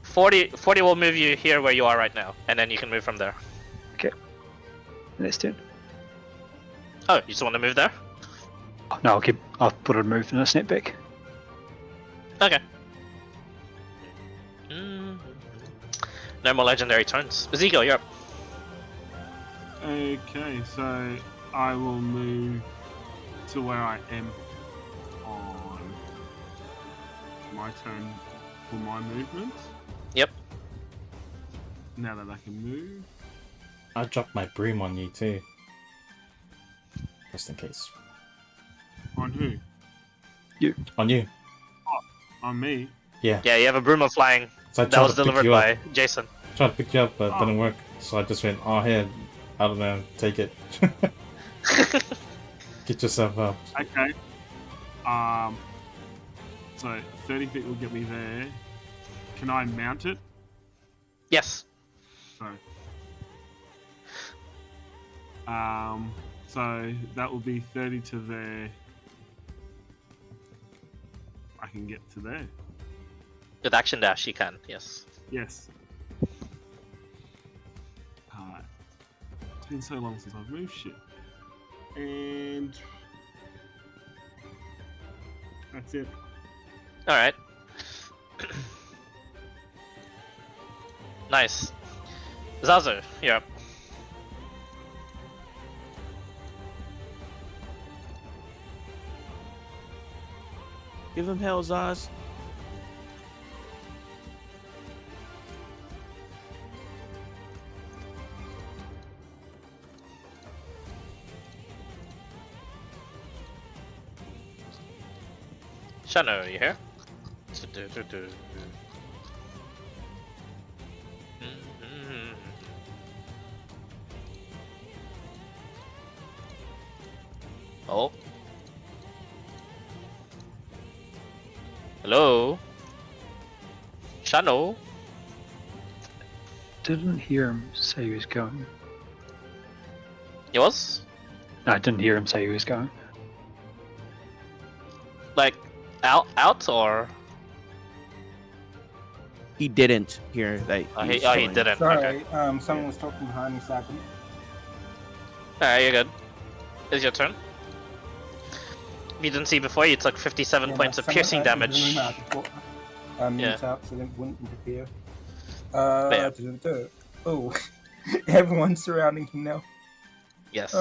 40 will move you here where you are right now, and then you can move from there. Next turn. Oh, you just want to move there? Oh, no, I'll put a move and a snap back. Okay. No more legendary turns. Ezekiel, you're up. Okay, so I will move to where I am on my turn for my movement. Yep. Now that I can move. I dropped my broom on you too. Just in case. On who? On you. On me? Yeah. Yeah, you have a broom of flying So I that tried was to pick delivered you by up. Jason. Tried to pick you up, but it Oh. didn't work. So I just went, oh, here. I don't know. Take it. Get yourself up. Okay. So 30 feet will get me there. Can I mount it? Yes. Sorry. So that will be 30 to there. I can get to there. With action dash, you can. Yes. Yes. It's been so long since I've moved shit. And that's it. All right. Nice. Zazu, you're up. Give him hell, Zaz. Shano, are you here? Oh. Hello? Shano? Didn't hear him say he was going. Yours? No, I didn't hear him say he was going. Like, out or? He didn't hear that. He was didn't. Okay. Sorry, someone was talking behind me, so I couldn't. Alright, you're good. It's your turn. If you didn't see before, you took 57 Yeah, points of someone- piercing damage. Mute Yeah. out so it wouldn't interfere. Yeah. Oh, everyone's surrounding him now. Yes.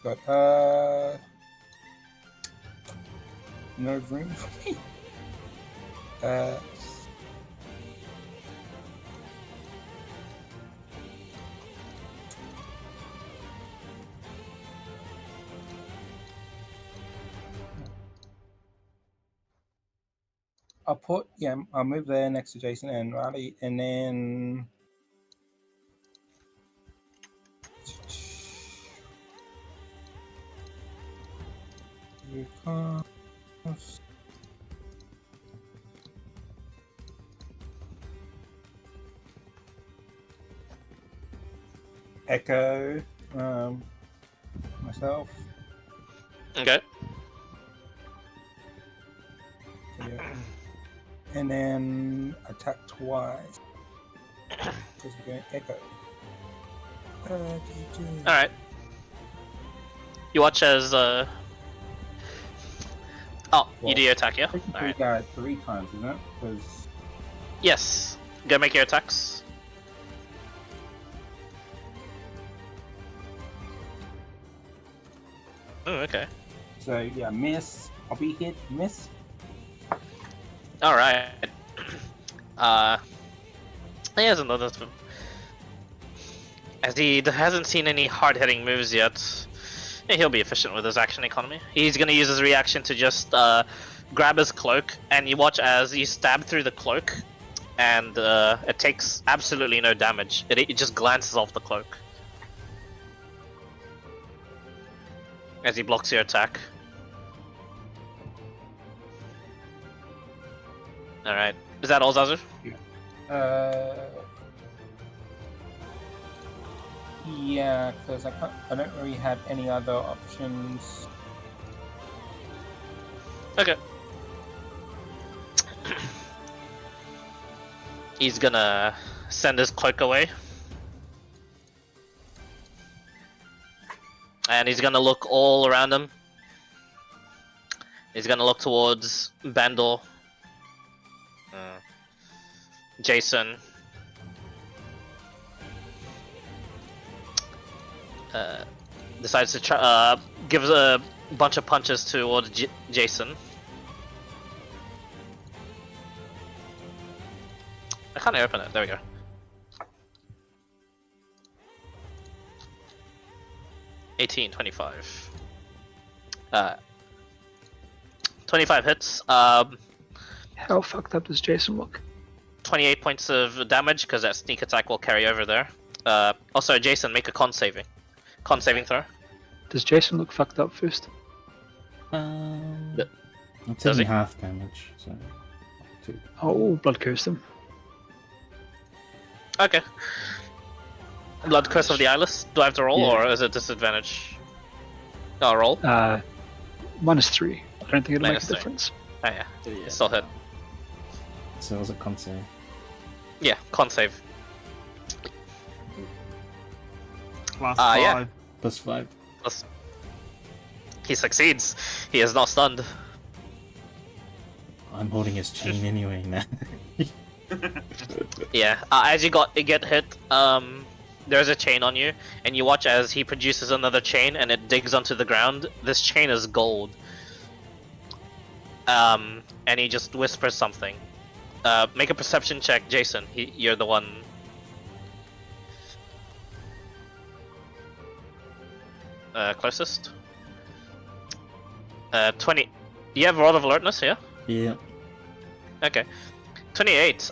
Got no room for me. I'll move there next to Jason and Riley, and then echo myself. Okay. Yeah. And then attack twice. Because we're going echo. Alright. You watch as oh, you do your attack, yeah? Alright. Alright. 3 times, isn't it? Because Yes. Go make your attacks. Oh, okay. so yeah, miss. I'll be hit, miss. Alright. He has another. As he hasn't seen any hard-hitting moves yet, he'll be efficient with his action economy. He's gonna use his reaction to just grab his cloak, and you watch as you stab through the cloak, and it takes absolutely no damage. It just glances off the cloak as he blocks your attack. Alright. Is that all, Zazu? Yeah, because I don't really have any other options. Okay. He's gonna send his cloak away. And he's gonna look all around him. He's gonna look towards Bandor. Jason. Decides to try, gives a bunch of punches towards Jason. I can't open it. There we go. $18, 25. 25 hits. How fucked up does Jason look? 28 points of damage because that sneak attack will carry over there. Also, Jason, make a con saving throw. Does Jason look fucked up first? I'm Does taking he? half damage, so 2. Oh, blood curse him. Okay. Blood Curse of the Eyeless. Do I have to roll, Yeah. or is it disadvantage? No, roll. -3. I don't think it'll make a -3. difference. Oh yeah, still hit. So it was a con save. Yeah, con save. Plus Yeah. 5. Plus 5. Plus- He succeeds. He is not stunned. I'm holding his chain anyway now. Yeah. As you get hit, there's a chain on you, and you watch as he produces another chain, and it digs onto the ground. This chain is gold. And he just whispers something. Make a perception check, Jason. You're the one. Closest. 20. You have a Rod of Alertness, yeah? Yeah. Okay. 28.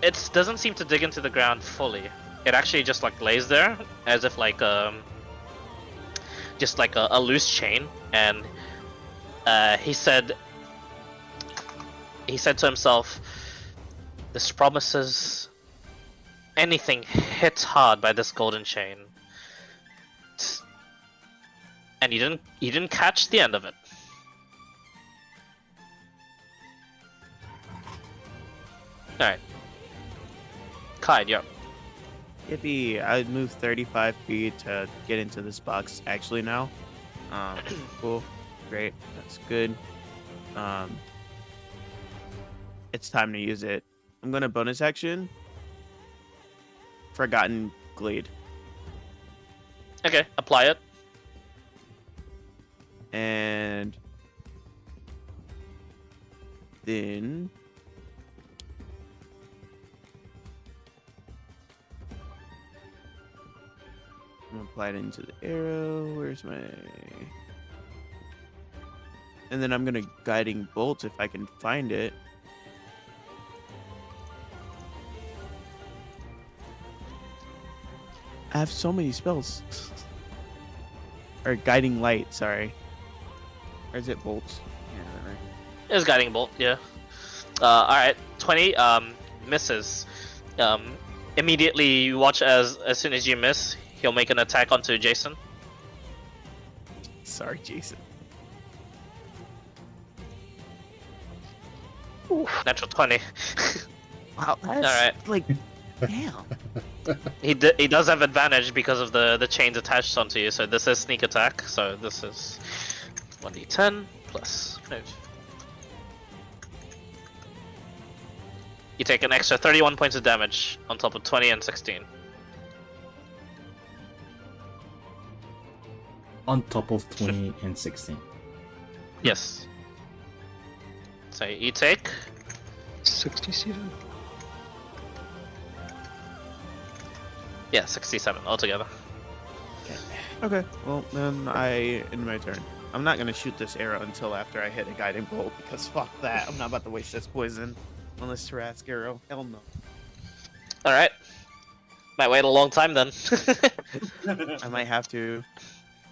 It doesn't seem to dig into the ground fully. It actually just like lays there as if like just like a loose chain. And he said to himself, "This promises anything hits hard by this golden chain." And you didn't catch the end of it. Alright. Clyde, you're up. Yippee! I moved 35 feet to get into this box actually now. Cool. Great. That's good. It's time to use it. I'm gonna bonus action. Forgotten Glade. Okay, apply it. And then I'm gonna apply it into the arrow. Where's my... And then I'm gonna Guiding Bolt if I can find it. I have so many spells. Or Guiding Light, sorry. Or is it bolts? Yeah, whatever. It's guiding bolt, yeah. Alright, 20 misses. Immediately, you watch as soon as you miss, he'll make an attack onto Jason. Sorry, Jason. Natural 20. Wow, that's Alright. like, damn. He does have advantage because of the chains attached onto you. So this is sneak attack. So this is 1d10 plus. No. You take an extra 31 points of damage on top of 20 and 16. On top of 20 and 16. Yes. So you take 67. yeah 67 altogether. Okay, well then I end my turn. I'm not gonna shoot this arrow until after I hit a guiding bolt because fuck that. I'm not about to waste this poison on this Tarask arrow. Hell no. All right. Might wait a long time then. I might have to.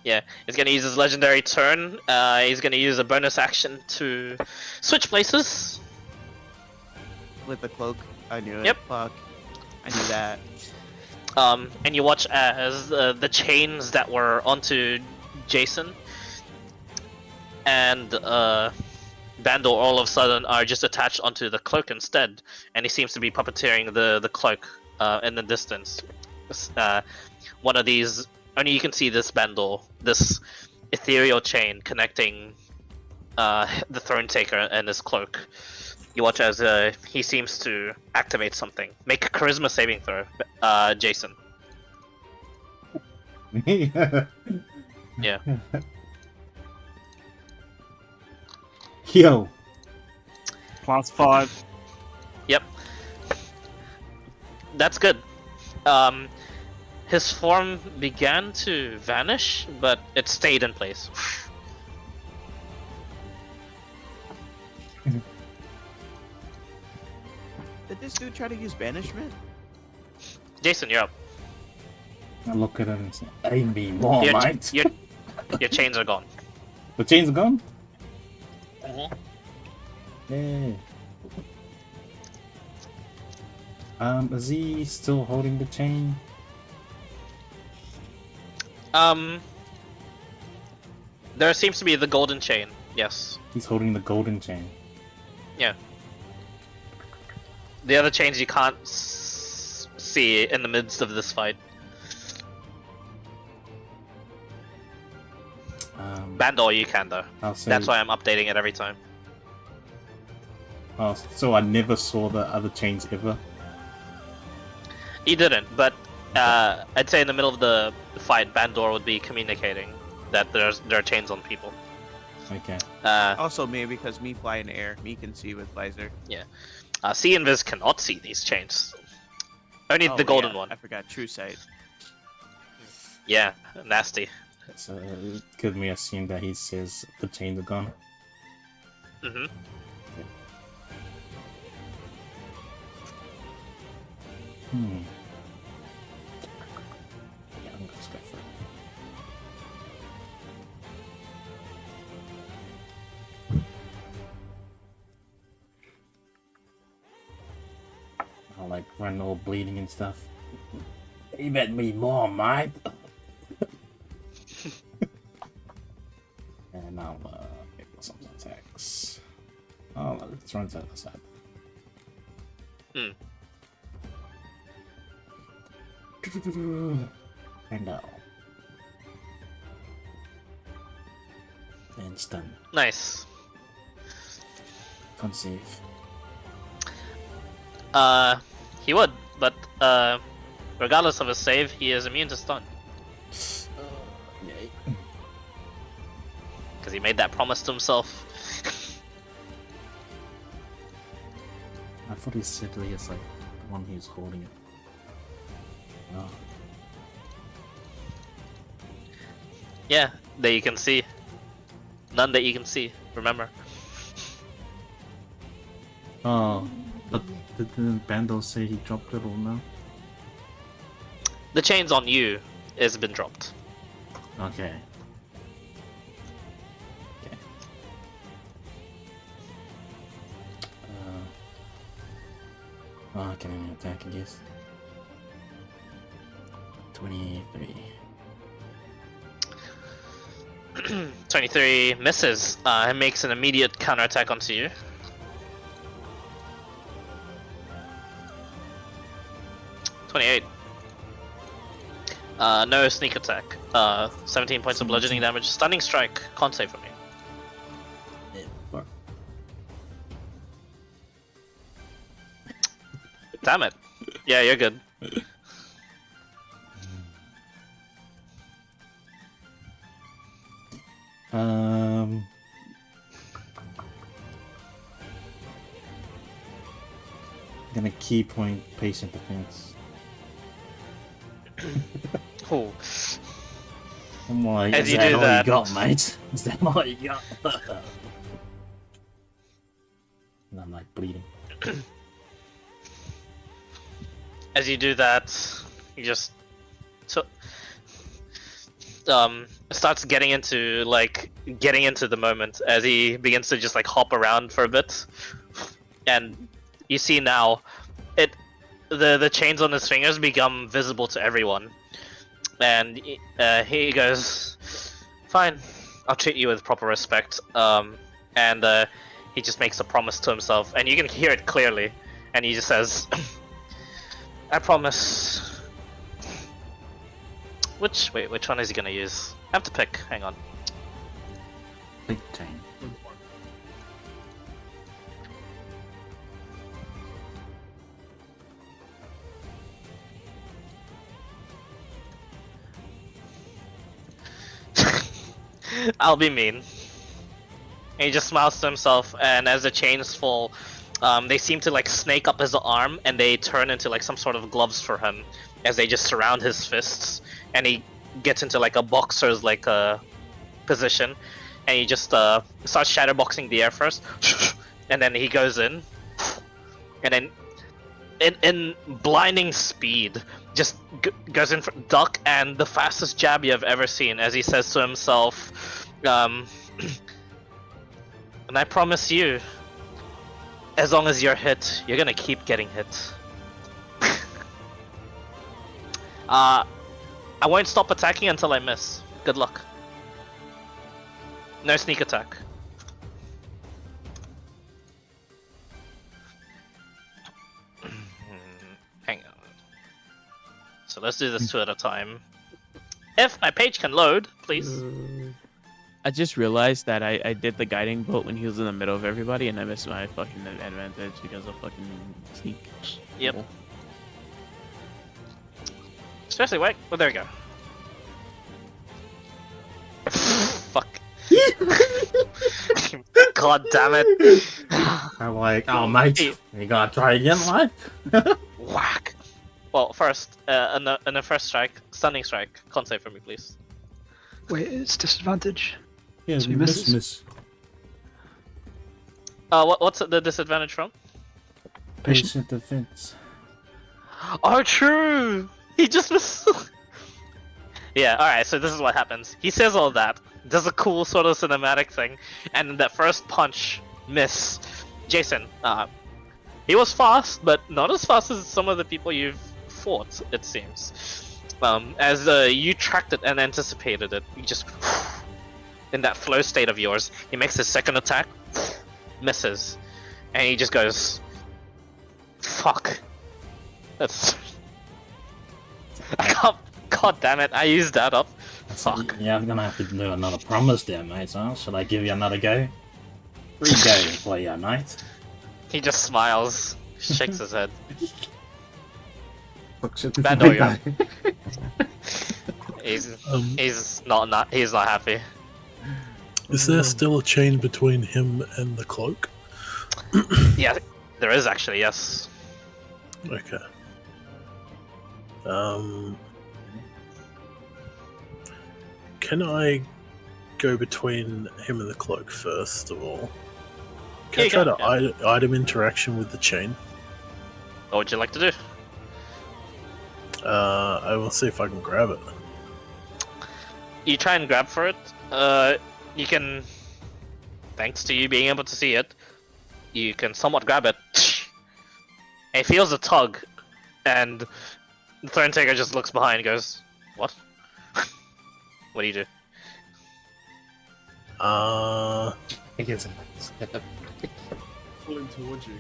Yeah, he's gonna use his legendary turn. He's gonna use a bonus action to switch places. With the cloak. I knew it. Yep. Fuck. I knew that. And you watch as the chains that were onto Jason and Bandor all of a sudden are just attached onto the cloak instead, and he seems to be puppeteering the cloak in the distance. One of these, only you can see this Bandor, this ethereal chain connecting the Thronetaker and his cloak. You watch as he seems to activate something. Make a charisma saving throw, Jason. Yeah. Yo. +5. Yep. That's good. His form began to vanish, but it stayed in place. Did this dude try to use banishment? Jason, you're up. I look at him and say, I mean more, Your, mate. your chains are gone. The chains are gone? Mhm. Yeah. Is he still holding the chain? There seems to be the golden chain. Yes. He's holding the golden chain. Yeah. The other chains you can't see in the midst of this fight. Bandor you can though. That's why I'm updating it every time. Oh, so I never saw the other chains ever? You didn't, but I'd say in the middle of the fight, Bandor would be communicating that there are chains on people. Okay. Also me, because me fly in the air. Me can see with visor. Yeah. See and Viz cannot see these chains. Only the golden one. I forgot. True sight. Yeah, nasty. So, could we assume that he says the chains are gone? Mm-hmm. Hmm. Yeah, I'm gonna just go for it. I'll like run all bleeding and stuff. You bet me more, mate. And I'll make some attacks. Oh, let's run to the other side. Hmm. And now. And stun. Nice. Can't save. He would, but regardless of his save, he is immune to stun. Yay. Because he made that promise to himself. I thought he said he is like the one who's holding it. Oh. Yeah, that you can see. None that you can see, remember. Oh, but didn't Bandel say he dropped it or no? The chains on you has been dropped. Okay. Okay. Oh, I can only attack, I guess. 23. 23 misses. It makes an immediate counterattack onto you. $28. No sneak attack. 17 points of bludgeoning damage. Stunning strike. Can't save for me. Damn it. Yeah, you're good. Gonna key point patient defense. Ooh. I'm like, As is you that do all that- you got, mate? Is that all you got? And I'm like bleeding. As you do that, you just starts getting into the moment as he begins to just like hop around for a bit, and you see now the chains on his fingers become visible to everyone, and he goes, "Fine, I'll treat you with proper respect." And he just makes a promise to himself, and you can hear it clearly, and he just says, "I promise." Which one is he gonna use? I have to pick. Hang on. Big time. I'll be mean. And he just smiles to himself, and as the chains fall, they seem to like snake up his arm, and they turn into like some sort of gloves for him as they just surround his fists, and he gets into like a boxer's like position, and he just starts shadowboxing the air first, and then he goes in, and then in blinding speed just goes in for duck and the fastest jab you have ever seen, as he says to himself, and I promise you, as long as you're hit, you're gonna keep getting hit. I won't stop attacking until I miss. Good luck. No sneak attack. Hang on. So let's do this two at a time. If my page can load, please. I just realized that I did the guiding bolt when he was in the middle of everybody, and I missed my fucking advantage because of fucking sneak. Yep. Cool. Especially wait. Well, there we go. Fuck. God damn it. I'm like, oh mate, you gotta try again, mate? Whack. Well, first, in the first strike, stunning strike. Can't save for me, please. Wait, it's disadvantage. Yeah, So he misses? miss. What's the disadvantage from? Patient defense. Oh, true! He just missed. Yeah, alright, so this is what happens. He says all that, does a cool sort of cinematic thing, and that first punch, miss. Jason, he was fast, but not as fast as some of the people you've fought, it seems. As you tracked it and anticipated it, you just, in that flow state of yours, he makes his second attack, misses, and he just goes, fuck. That's... I can't... God damn it, I used that up. Fuck. Yeah, I'm gonna have to do another promise there, mate, so should I give you another go? Free go for you, mate. He just smiles, shakes his head. Fuck shit. Bad Oyo. He's not happy. Is there still a chain between him and the cloak? Yeah, there is actually, yes. Okay. Can I go between him and the cloak first of all? Can I try to item interaction with the chain? What would you like to do? I will see if I can grab it. You try and grab for it. You can, thanks to you being able to see it, you can somewhat grab it. And it feels a tug, and the Thronetaker just looks behind and goes, What? What do you do? Uh, I guess Pulling towards you.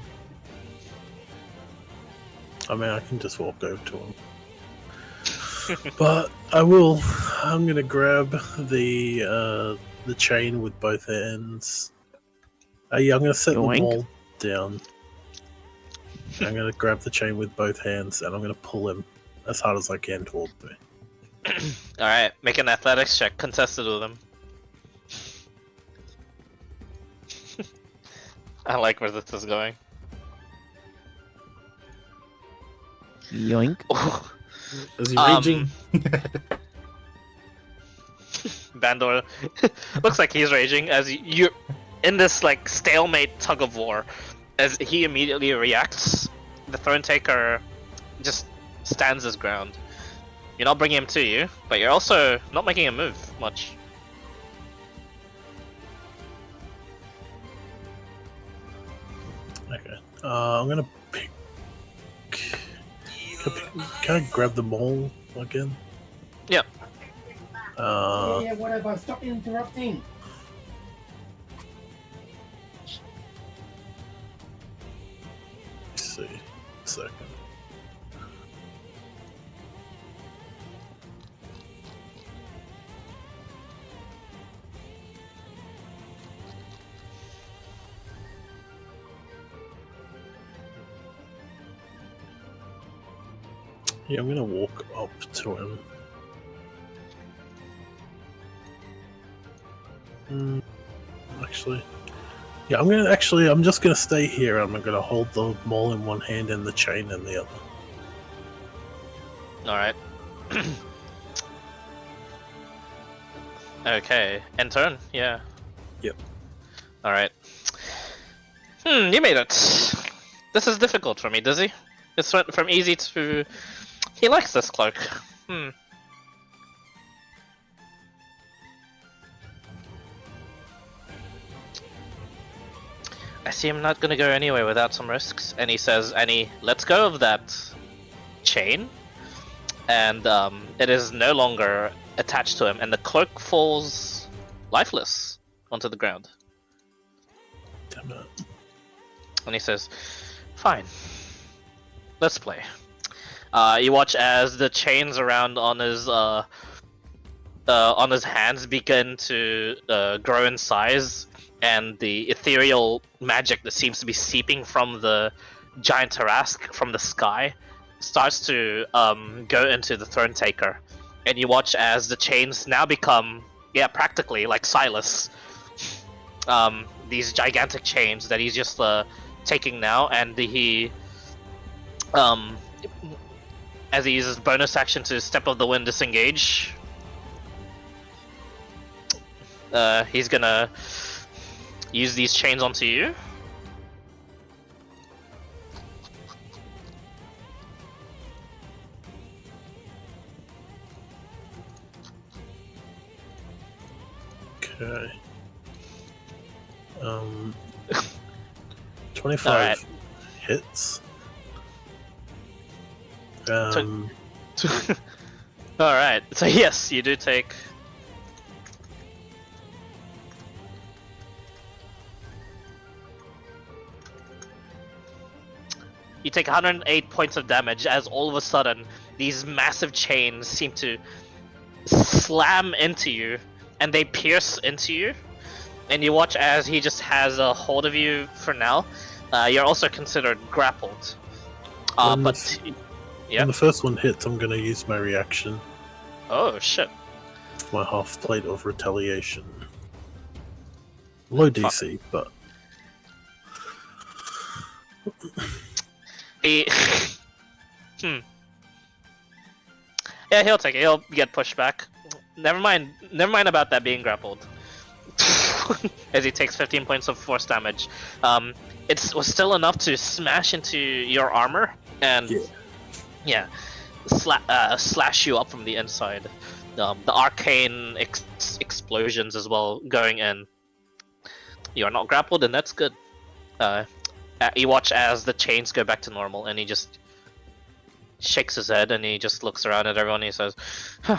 I mean, I can just walk over to him. But I'm gonna grab the chain with both hands. Yeah, I'm gonna set the Yoink. mole down. I'm gonna grab the chain with both hands and I'm gonna pull him as hard as I can toward me. Alright, make an athletics check, contested with him. I like where this is going. Yoink. Is he raging? Bandor looks like he's raging as you're in this like stalemate tug of war. As he immediately reacts, the Thronetaker just stands his ground. You're not bringing him to you, but you're also not making him move much. Okay. I'm gonna pick. Can I grab the mole again? Yep. Yeah, whatever. Stop interrupting. Let's see. A second. Yeah, I'm gonna walk up to him. Actually, yeah, I'm just gonna stay here. I'm gonna hold the mole in one hand and the chain in the other. Alright. Okay, end turn, yeah. Yep. Alright. You made it. This is difficult for me, does he? It's went from easy to... He likes this cloak. I see him not gonna go anywhere without some risks, and he says, Annie, let's go of that chain, and it is no longer attached to him, and the cloak falls lifeless onto the ground. Damn it. And he says, fine, let's play. You watch as the chains around on his hands begin to grow in size, and the ethereal magic that seems to be seeping from the giant Tarask from the sky starts to go into the Thronetaker. And you watch as the chains now become, practically like Silas. These gigantic chains that he's just taking now, and he, as he uses bonus action to Step of the Wind disengage, he's gonna use these chains onto you. Okay. 25 Alright. hits. Alright, so yes, you do take... You take 108 points of damage as all of a sudden these massive chains seem to slam into you and they pierce into you. And you watch as he just has a hold of you for now. You're also considered grappled. When But the first one hits, I'm gonna use my reaction. oh shit. My half plate of retaliation. Low DC, but He... Yeah, he'll take it. He'll get pushed back. Never mind about that being grappled. As he takes 15 points of force damage. It was still enough to smash into your armor and slash you up from the inside. The arcane explosions as well going in. You're not grappled, and that's good. You watch as the chains go back to normal, and he just shakes his head and he just looks around at everyone and he says, huh.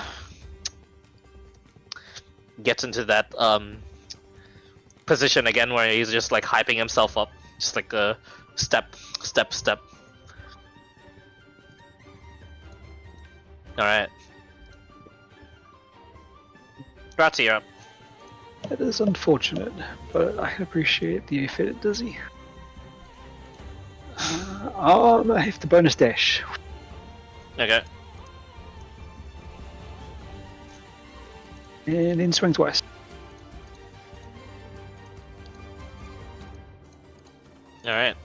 Gets into that position again where he's just like hyping himself up, just like a step. Alright. Ratty, you're up. It is unfortunate, but I can appreciate the effort, Dizzy. I have the bonus dash. Okay. And then swing twice. Alright.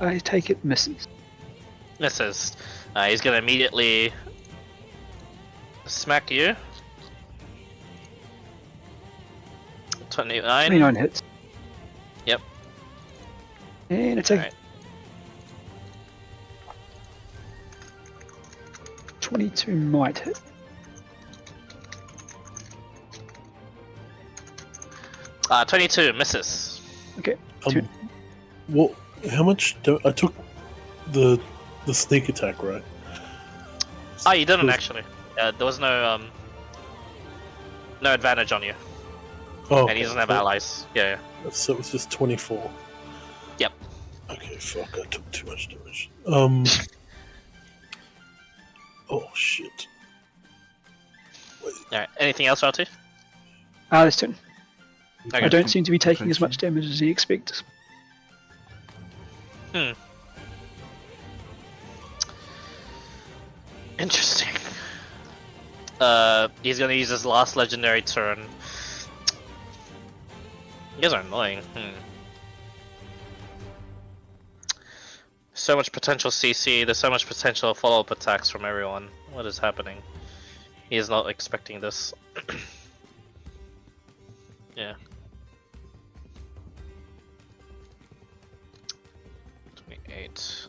I take it misses. Misses. He's gonna immediately smack you. 29. 29 hits. Yep. And it's a Alright. 22 might hit. Uh, 22 misses. Okay. Two. What? How much? I took the sneak attack, right? Oh, you didn't actually. There was no advantage on you, Oh, and he doesn't have allies. Yeah. So it was just 24. Yep. Okay, fuck! I took too much damage. Oh shit. Alright. Anything else, Ratu? This turn. Okay. I don't seem to be taking as much damage as he expects. Interesting. He's gonna use his last legendary turn. You guys are annoying. So much potential CC, there's so much potential follow-up attacks from everyone. What is happening? He is not expecting this. Yeah. 28.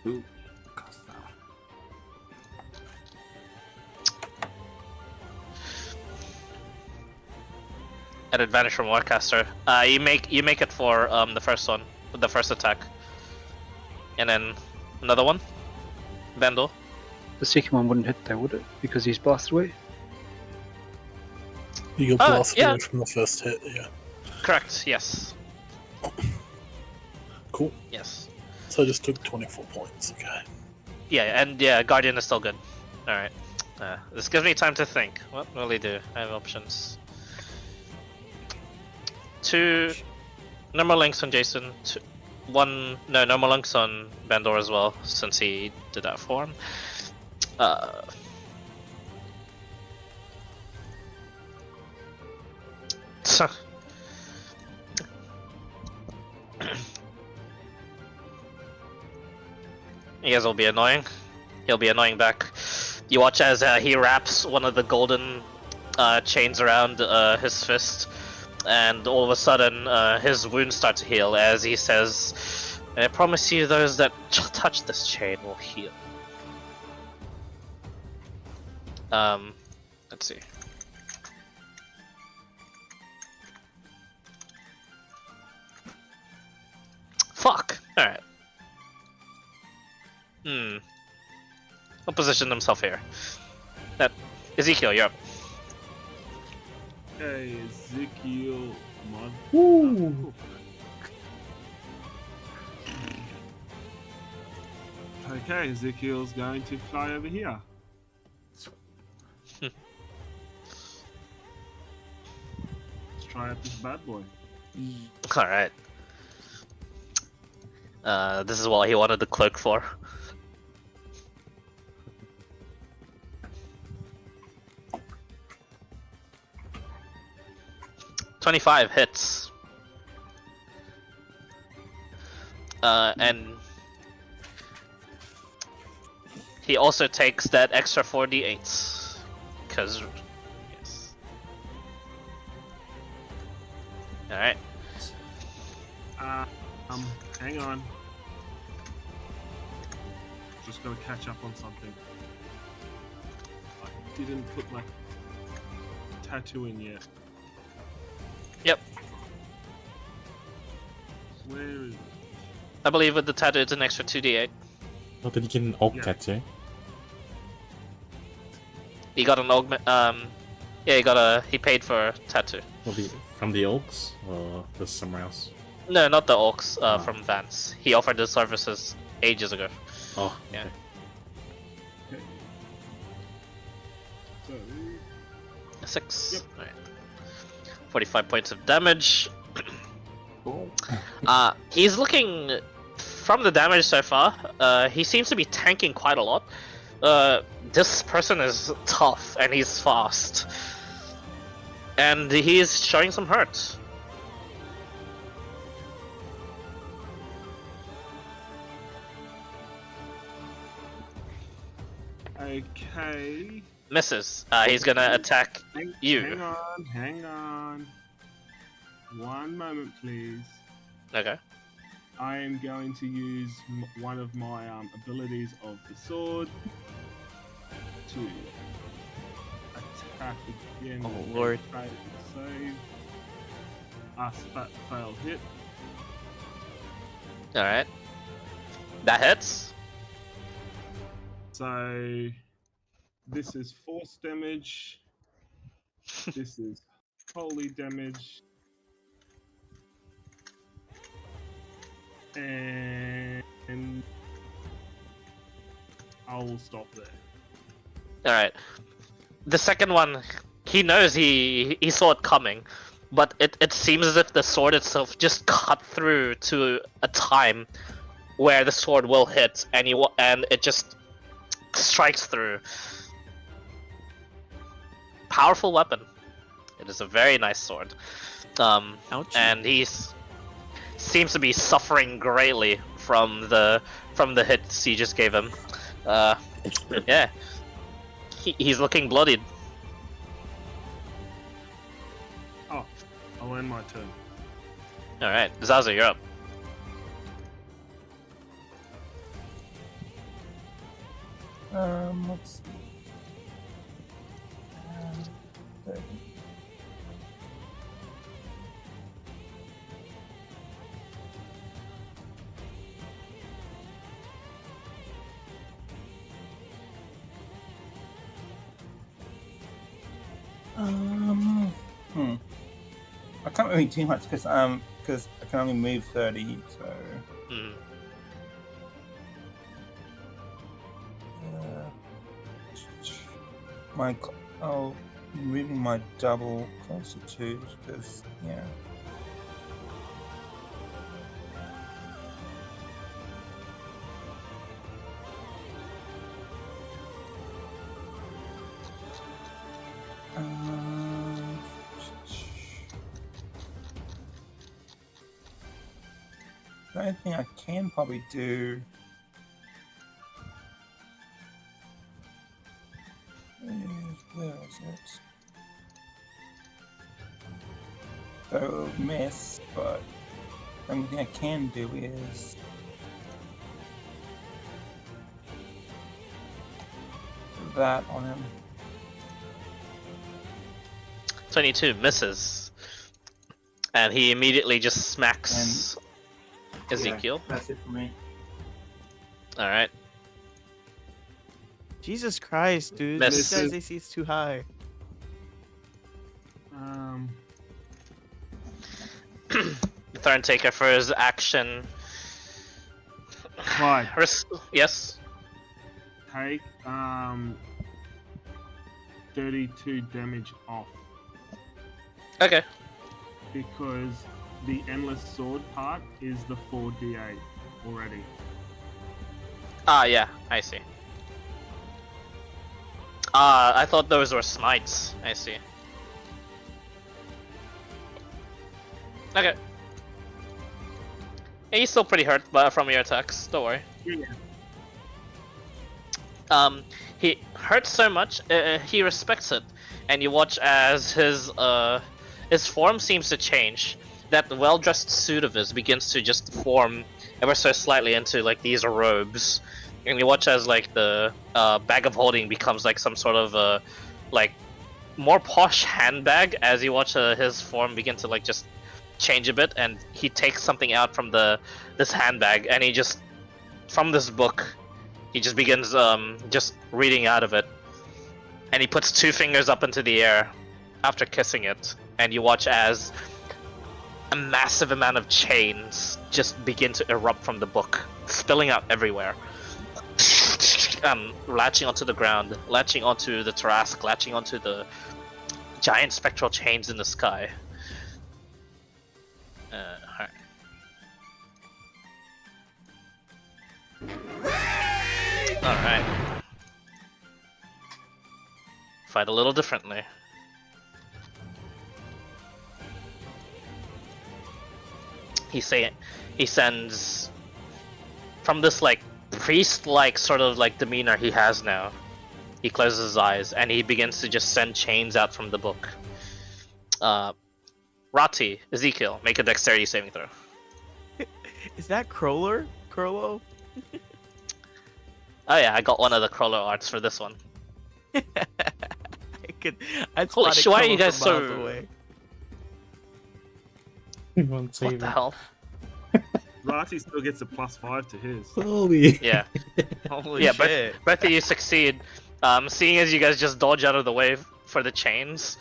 Ooh, cost that. At advantage from Warcaster. You make it for the first one, the first attack, and then another one. Vandal. The second one wouldn't hit though, would it? Because he's blasted away. You got blasted yeah. away from the first hit, yeah. Correct. Yes. Cool. Yes. So I just took 24 points, okay. Yeah, and yeah, Guardian is still good. All right. This gives me time to think. What will he do? I have options. 2 normal links on Jason. 1 no more links on Bandor as well, since he did that for him. You guys will be annoying. He'll be annoying back. You watch as he wraps one of the golden chains around his fist, and all of a sudden his wounds start to heal as he says, "I promise you those that touch this chain will heal." Let's see. Fuck! Alright. He'll position himself here. That Ezekiel, you're up. Hey, Ezekiel, mod. Woo! Okay, Ezekiel's going to fly over here. Let's try out this bad boy. Alright. This is what he wanted the cloak for. $25 hits. And he also takes that extra 4d8s. Because, yes. Alright. Hang on. Just gotta catch up on something. I didn't put my tattoo in yet. Yep. Where is it? I believe with the tattoo it's an extra 2d8. Oh, did he get an oak Yeah. tattoo? He got an augment. Yeah, he paid for a tattoo. From the Oaks or just somewhere else? No, not the orcs. Ah. From Vance. He offered the services ages ago. Oh, Yeah. Okay. So, 6. Yep. Alright. 45 points of damage. Cool. He's looking, from the damage so far, he seems to be tanking quite a lot. This person is tough and he's fast. And he's showing some hurt. okay. Misses. He's gonna attack you. Hang on. One moment, please. Okay. I am going to use one of my abilities of the sword to attack again. Oh, Lord. Save. Fail hit. Alright. That hits. So this is force damage. This is holy damage. And I will stop there. Alright. The second one, he knows he saw it coming, but it seems as if the sword itself just cut through to a time where the sword will hit, and it just strikes through. Powerful weapon. It is a very nice sword. Ouchie. And seems to be suffering greatly from the hits he just gave him. Yeah. He's looking bloodied. Oh, I'll end my turn. Alright, Zaza, you're up. Let's see. 30. I can't really do much because I can only move 30, so Mm. moving my double closer to because yeah. The only thing I can probably do is, where is it? So miss, but the only thing I can do is that on him. 22 misses. And he immediately just smacks Ezekiel. Yeah, that's it for me. Alright. Jesus Christ, dude. Miss. This guy's AC is too high. Thronetaker for his action. Clyde, Yes. take 32 damage off Okay. because the endless sword part is the 4d8 already. Yeah, I see. I thought those were smites. I see. Okay. Yeah, he's still pretty hurt from your attacks, don't worry. Yeah. He hurts so much, he respects it, and you watch as his form seems to change. That well-dressed suit of his begins to just form ever so slightly into like these robes, and you watch as like the bag of holding becomes like some sort of like more posh handbag as you watch his form begin to like just change a bit, and he takes something out from this handbag, and he just from this book he just begins just reading out of it, and he puts 2 fingers up into the air after kissing it, and you watch as a massive amount of chains just begin to erupt from the book, spilling out everywhere. Latching onto the ground, latching onto the Tarrasque, latching onto the giant spectral chains in the sky. Alright. Alright. Fight a little differently. He sends from this like priest-like sort of like demeanor he has now. He closes his eyes and he begins to just send chains out from the book. Rati, Ezekiel, make a dexterity saving throw. Is that Crowler? Crollo? Oh yeah, I got one of the crawler arts for this one. I'd Holy spot it shit, why are you coming guys from miles so... away. One What saving. the hell? Rati still gets a +5 to his. Holy. Yeah. Holy Yeah, shit. both of you succeed. Seeing as you guys just dodge out of the way for the chains,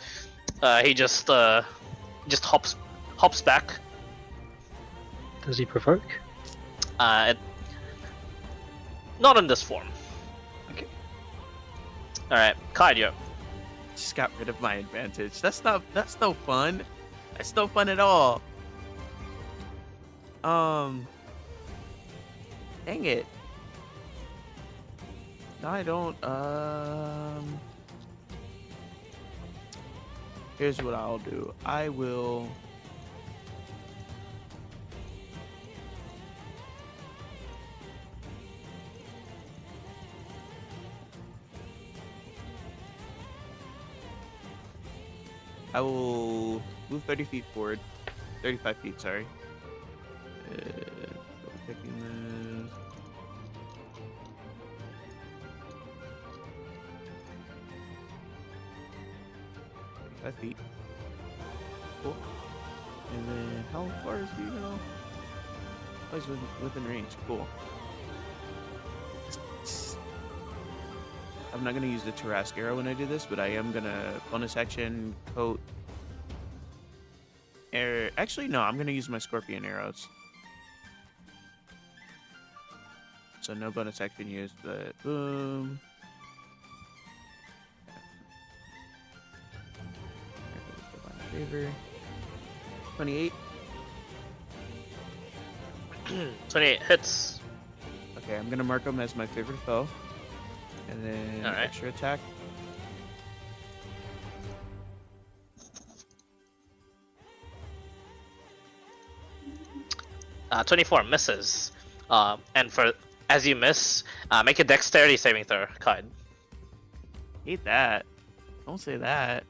he just hops back. Does he provoke? Not in this form. Okay. Alright, Kaido. Just got rid of my advantage. That's no fun. That's no fun at all. Dang it. No, I don't. Here's what I'll do. I will. I will move 30 feet forward. 35 feet, sorry. Picking this. Feet. Cool. And then how far is he now? Oh, he's within range. Cool. I'm not gonna use the Tarrasque arrow when I do this, but I am gonna bonus action coat. Actually, no, I'm gonna use my scorpion arrows. So no bonus action used, but boom. Favor. 28. 28 hits. Okay, I'm gonna mark him as my favorite foe. And then Alright. extra attack. Uh, 24 misses. And for as you miss, make a dexterity saving throw, Kaid. Hate that. Don't say that.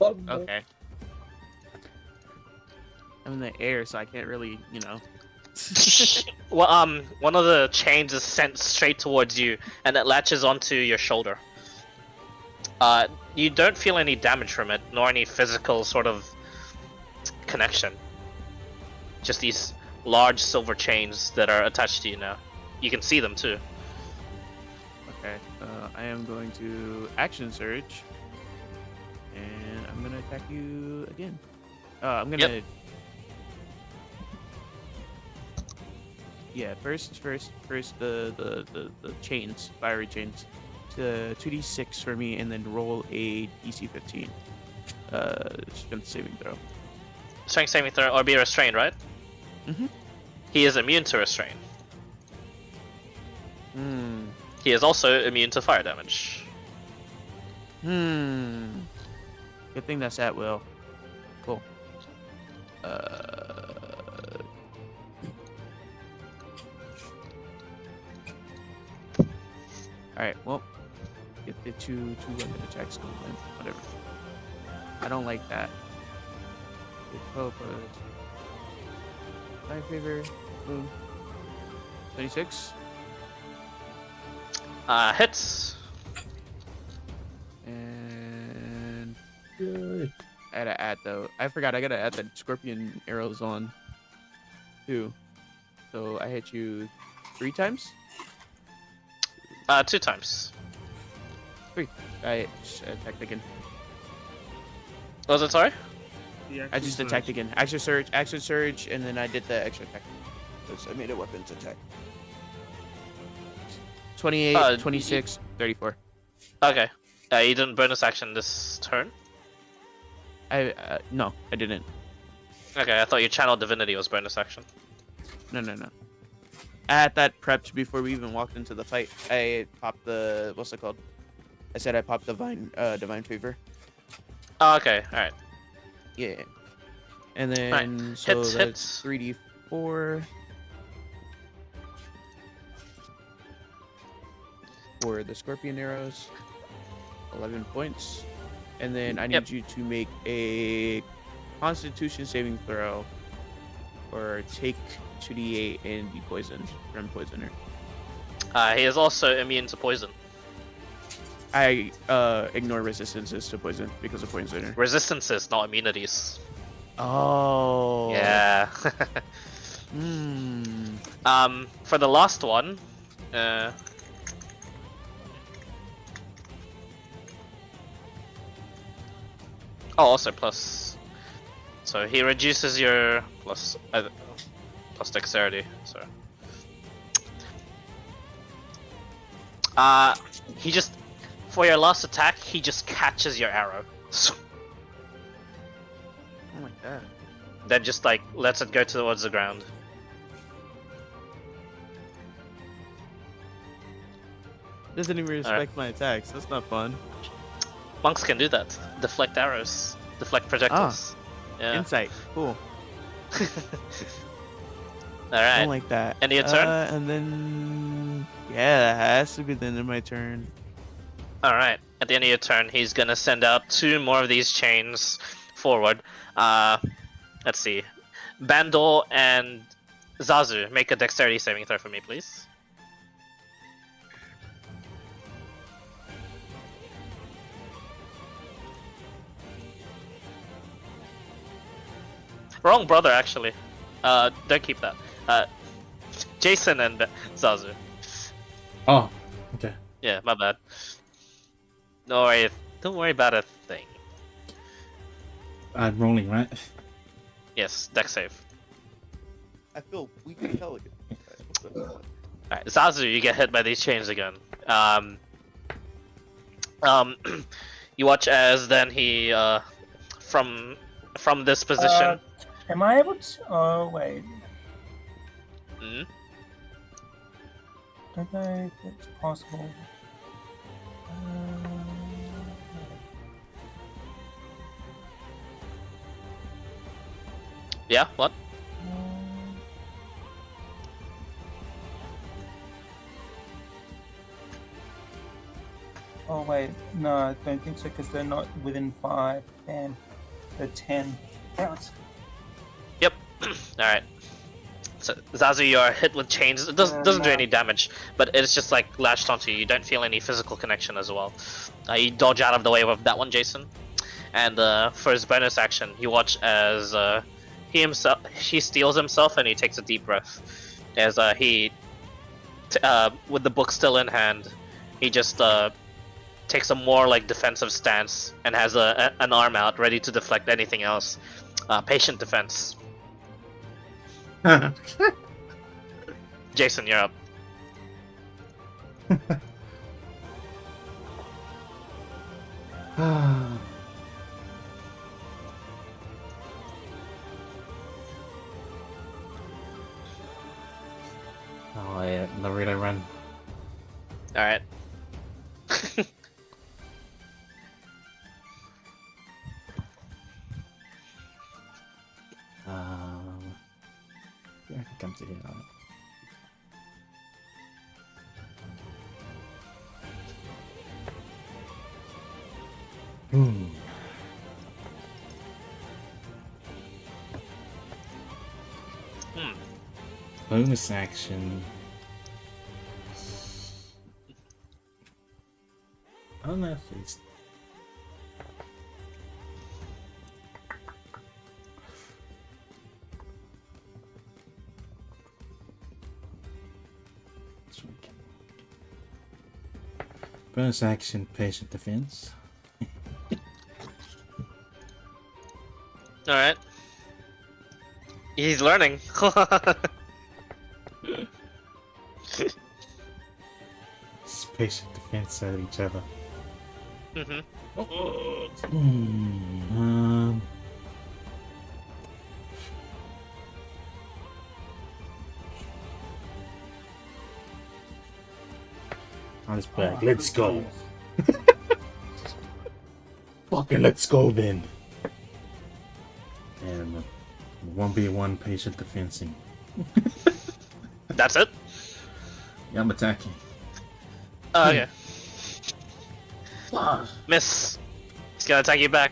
Okay. I'm in the air, so I can't really, you know. Well, one of the chains is sent straight towards you, and it latches onto your shoulder. You don't feel any damage from it, nor any physical sort of connection. Just these large silver chains that are attached to you now. You can see them too. Okay. I am going to action surge, and I'm gonna attack you again. I'm gonna. Yep. Yeah, first the chains, fiery chains, to 2d6 for me, and then roll a DC 15. Strength saving throw. Strength saving throw or be restrained, right? Mm-hmm. He is immune to restrain. Hmm. He is also immune to fire damage. Good thing that's at will. Cool. Alright, well, get the two weapon attacks going then. Whatever. I don't like that. Good focus. My favor. Boom. 26. Hits. And Yay. I gotta add though. I forgot. I gotta add the scorpion arrows on too. So I hit you 3 times. 2 times. 3. I just attacked again. Was it sorry? I just attacked again. Action surge, and then I did the extra attack. So I made a weapons attack. 28, 26, 34. Okay. You didn't bonus action this turn? No, I didn't. Okay, I thought your channel divinity was bonus action. No. I had that prepped before we even walked into the fight. I popped the what's it called? I said I popped the divine favor. Oh, okay, alright. Yeah. And then Right. so Hits. that's 3d4 for the scorpion arrows. 11 points. And then I need you to make a Constitution saving throw or take 2d8 and be poisoned from poisoner. He is also immune to poison. I ignore resistances to poison because of poisoner. Resistances, not immunities. Oh. Yeah. For the last one, also plus. So he reduces your plus dexterity. So. He just for your last attack, he just catches your arrow. Oh my god. Then just like lets it go towards the ground. Doesn't even respect my attacks. That's not fun. Monks can do that. Deflect arrows. Deflect projectiles. Yeah. Insight. Cool. Alright. I don't like that. End of your turn? And then yeah, that has to be the end of my turn. Alright. At the end of your turn, he's gonna send out 2 more of these chains forward. Let's see. Bandol and Zazu, make a dexterity saving throw for me, please. Wrong brother, actually. Don't keep that. Jason and Zazu. Oh, okay. Yeah, my bad. Don't worry about a thing. I'm rolling, right? Yes, dex save. I feel weak as hell again. Alright, Zazu, you get hit by these chains again. You watch as then he, from this position. Am I able to? Oh wait. Hmm? Don't know if it's possible. Yeah, what? Oh wait, no, I don't think so because they're not within 5, and they're 10. Counts. Yep. Alright. So Zazu, you are hit with chains. It doesn't do any damage, but it's just like lashed onto you. You don't feel any physical connection as well. You dodge out of the way of that one, Jason. And for his bonus action, you watch as he steals himself and he takes a deep breath. As he, with the book still in hand, he just takes a more like defensive stance and has an arm out ready to deflect anything else. Patient defense. Jason, you're up. Oh yeah, Naruto run. Alright. Yeah, I can come to here. Bonus action. don't know if he's. Bonus action, patient defense. Alright. He's learning. It's patient defense at each other. Mm-hmm. On his back. Let's go. Fucking let's go then. And 1v1 patient defensing. That's it? Yeah, I'm attacking. Oh, okay. Miss. He's gonna attack you back.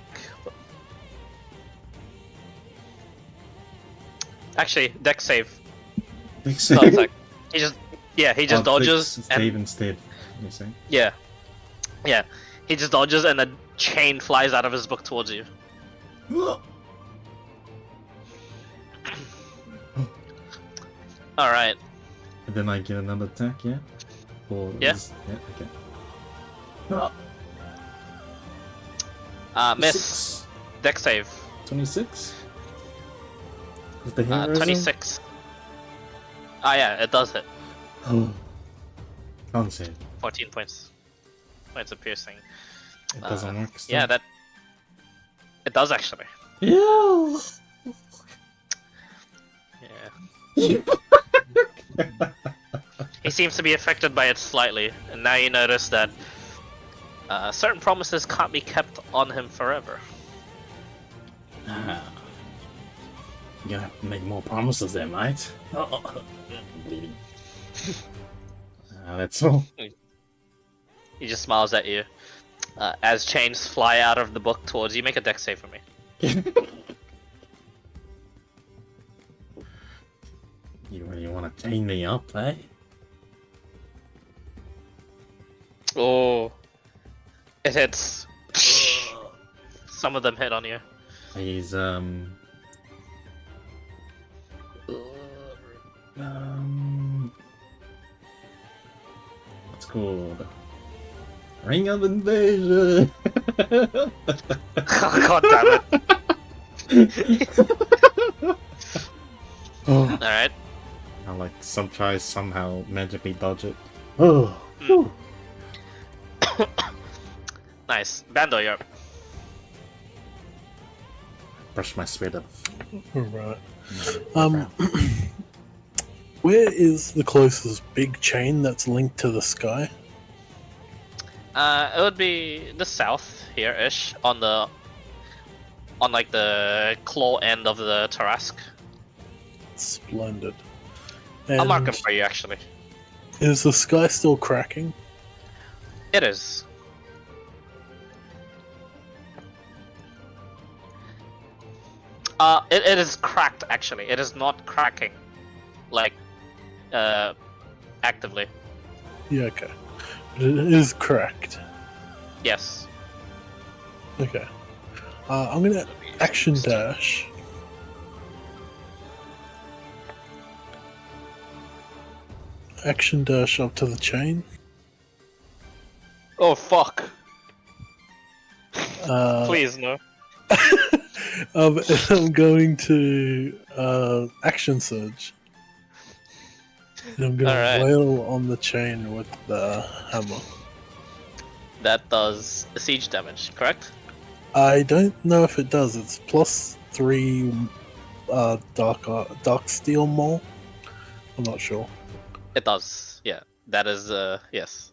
Actually, dex save. Dex Not save? attack. He just, yeah, he just dodges. Save instead. You're saying? Yeah. Yeah. He just dodges and a chain flies out of his book towards you. Alright. And then I get another attack, yeah? Or Yeah. Okay. Miss. Dex save. 26? Is the heroism? 26. Ah, yeah, it does hit. Oh. Can't save. 14 points. Points of piercing. It doesn't work. Yeah, that. It does actually. Yeah. Yeah. He seems to be affected by it slightly, and now you notice that certain promises can't be kept on him forever. You're gonna have to make more promises then, mate. That's all. He just smiles at you as chains fly out of the book towards you. Make a dex save for me. You really want to chain me up, eh? Oh, it hits. Some of them hit on you. He's what's called Ring of Invasion. God damn it! Alright. I like some tries somehow magically dodge it. Oh. Nice. Bando, you're up. Brush my sweat up. Right. Where is the closest big chain that's linked to the sky? It would be the south here-ish, on like the claw end of the Tarask. Splendid. I'll mark And it for you, actually. is the sky still cracking? It is. It is cracked, actually. It is not cracking. Like, actively. Yeah, okay. But it is cracked. Yes. Okay. I'm gonna action dash. Action dash up to the chain. Oh, fuck. Uh, Please, no. I'm going to action surge. And I'm gonna Alright. wail on the chain with the hammer. That does siege damage, correct? I don't know if it does. It's +3 dark steel maul. I'm not sure. It does, yeah. That is, yes.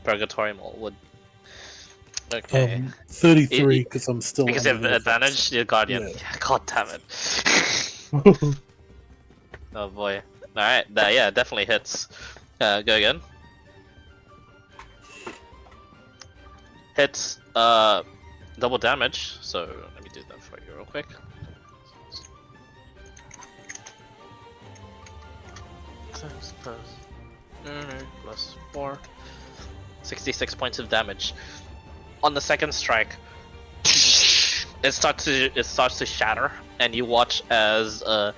Purgatory Maul would. Okay. 33 because I'm still Because you have under the advantage, your Guardian. Yeah. Yeah, God damn it. Oh boy. Alright, that, yeah, definitely hits. Go again. Hits, double damage, so let me do that for you real quick. Plus 4. 66 points of damage. On the second strike, it starts to shatter, and you watch as the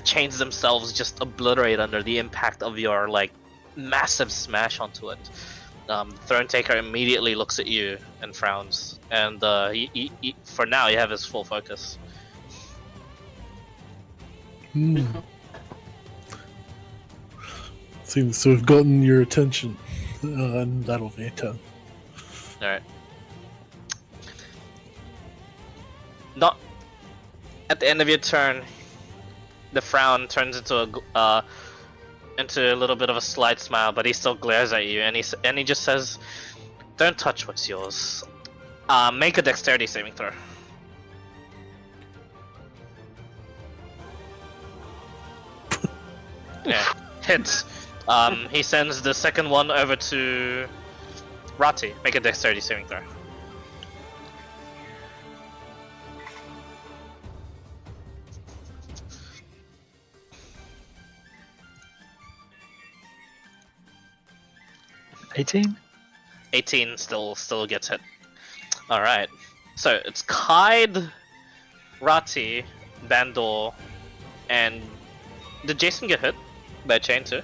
chains themselves just obliterate under the impact of your like massive smash onto it. Thronetaker immediately looks at you and frowns, and he, for now, you have his full focus. Seems to have gotten your attention, and that'll be a turn. All right. Not at the end of your turn, the frown turns into a little bit of a slight smile, but he still glares at you, and he just says, "Don't touch what's yours. Make a dexterity saving throw." Yeah, hits. He sends the second one over to Rati. Make a dexterity saving throw. $18? 18 still gets hit. All right, so it's Kaid, Rati, Bandor, and did Jason get hit by a chain too?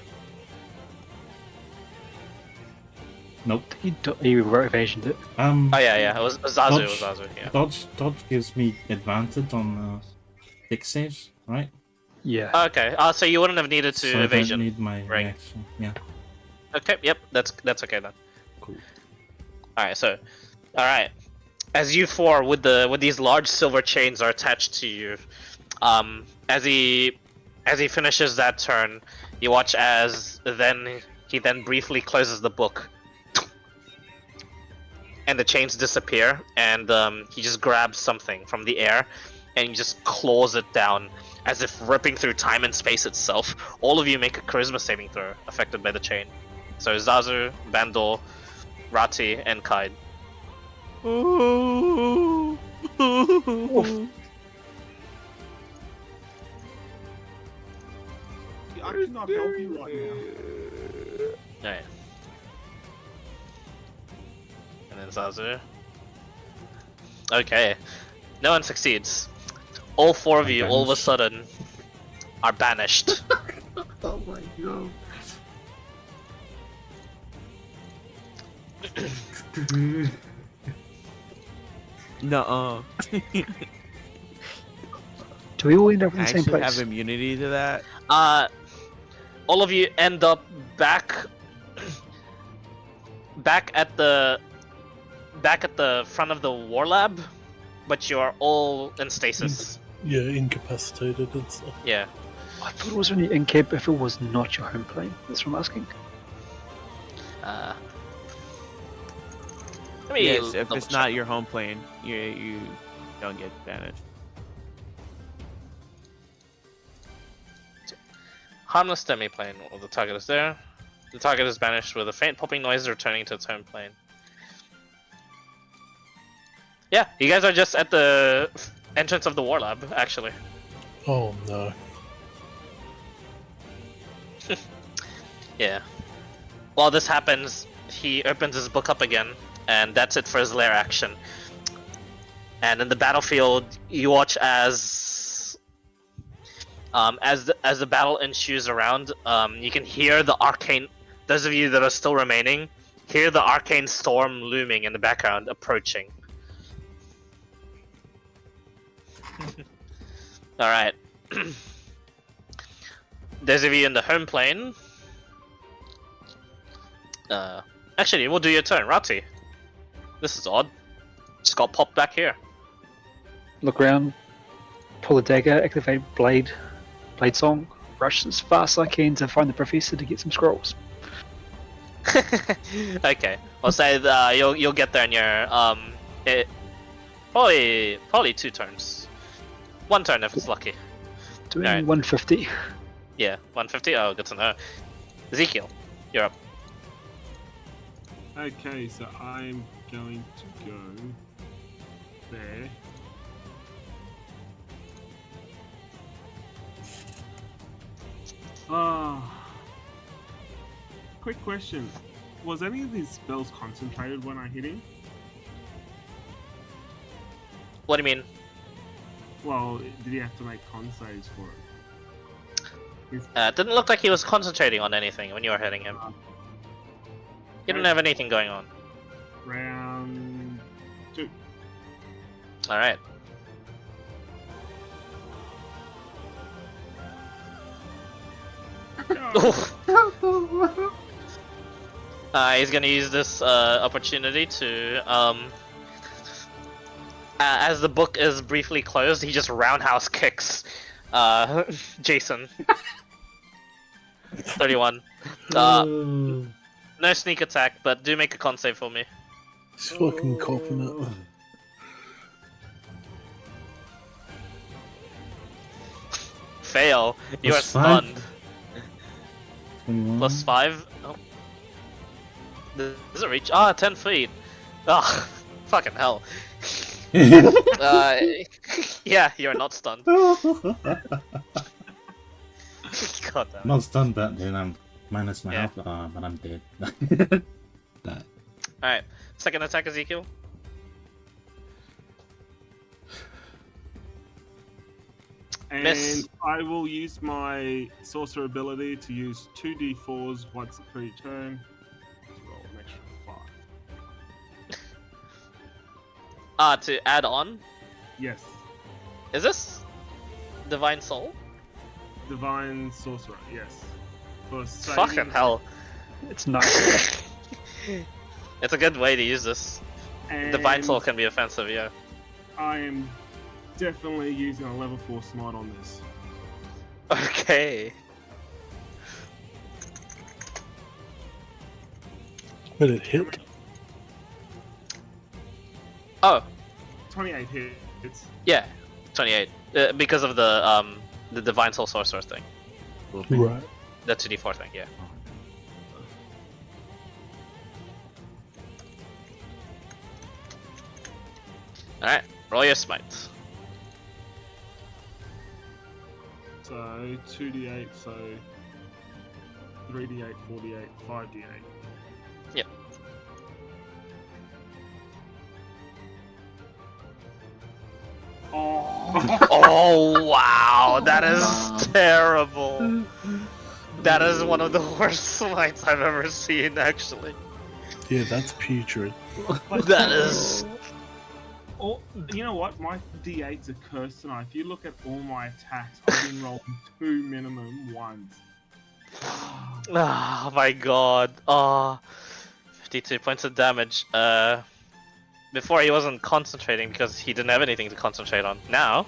Nope. He evasioned it. Oh yeah, it was Zazu. It was Dodge, Zazu. Yeah. dodge gives me advantage on dex saves, right? Yeah. Okay. So you wouldn't have needed to So I evasion. don't need my right? reaction. Yeah. Okay. Yep. That's okay then. Cool. All right. So, all right. As you four with these large silver chains are attached to you, as he finishes that turn, you watch as he then briefly closes the book, and the chains disappear, and he just grabs something from the air, and he just claws it down, as if ripping through time and space itself. All of you make a charisma saving throw affected by the chain. So Zazu, Bandor, Rati, and Kaid. Ooh. I cannot help you right now. Alright. And then Zazu. Okay. No one succeeds. All four of you, all of a sudden, are banished. Oh my god. Nuh-uh. Do we all end up in I the same actually place? have immunity to that. All of you end up back at the front of the war lab, but you are all in stasis. Yeah, incapacitated and stuff. Yeah. I thought it was only in cap if it was not your home plane. That's what I'm asking. Let me Yes, if double it's check. not your home plane, you don't get banished. Harmless demi-plane, well, the target is there. The target is banished with a faint popping noise returning to its home plane. Yeah, you guys are just at the entrance of the war lab, actually. Oh no. Yeah. While this happens, he opens his book up again, and that's it for his lair action. And in the battlefield, you watch as the battle ensues around, you can hear the arcane. Those of you that are still remaining, hear the arcane storm looming in the background, approaching. All right. Those of you in the home plane. Actually, we'll do your turn, Rati. This is odd. Just got popped back here. Look around, pull a dagger, activate blade song, rush as fast as I can to find the professor to get some scrolls. Okay, I'll say you'll get there in your probably 2 turns. 1 turn if it's lucky. Doing Alright. 150. Yeah, 150. Oh, good to know. Ezekiel, you're up. Okay, so I'm going to go there. quick question. Was any of these spells concentrated when I hit him? What do you mean? Well, did he have to make con saves for it? It didn't look like he was concentrating on anything when you were hitting him. He didn't have anything going on. Round 2. Alright. He's gonna use this opportunity to, as the book is briefly closed, he just roundhouse kicks Jason. 31. No sneak attack, but do make a con save for me. He's fucking coughing it. Fail. You are Plus five? stunned. 21. Plus 5. Oh. Does it reach? Ah, 10 feet. Ah, fucking hell. Yeah, you're not stunned. God damn. Not stunned, but then I'm minus my health, but I'm dead. That. Alright, second attack, Ezekiel. And Miss. I will use my sorcerer ability to use 2d4s once per turn. Let's roll an extra 5. To add on. Yes. Is this Divine Soul? Divine sorcerer, yes. For Fucking hell. It's nice. It's a good way to use this. And Divine Soul can be offensive, yeah. I am definitely using a level 4 smite on this. Okay. But it hit. Oh, 28 hits. yeah. 28. Because of the Divine Soul Sorcerer thing. Right. The 2d4 thing, yeah. Alright, roll your smite. So 2d8, so 3d8, 4d8, 5d8. Yep. Oh, Oh wow, that is terrible. That is one of the worst smites I've ever seen, actually. Yeah, that's putrid. That is. oh, you know what? My d8s are cursed tonight. If you look at all my attacks, I've been rolling 2 minimum ones. Oh my god. Oh, 52 points of damage. Before he wasn't concentrating because he didn't have anything to concentrate on. Now,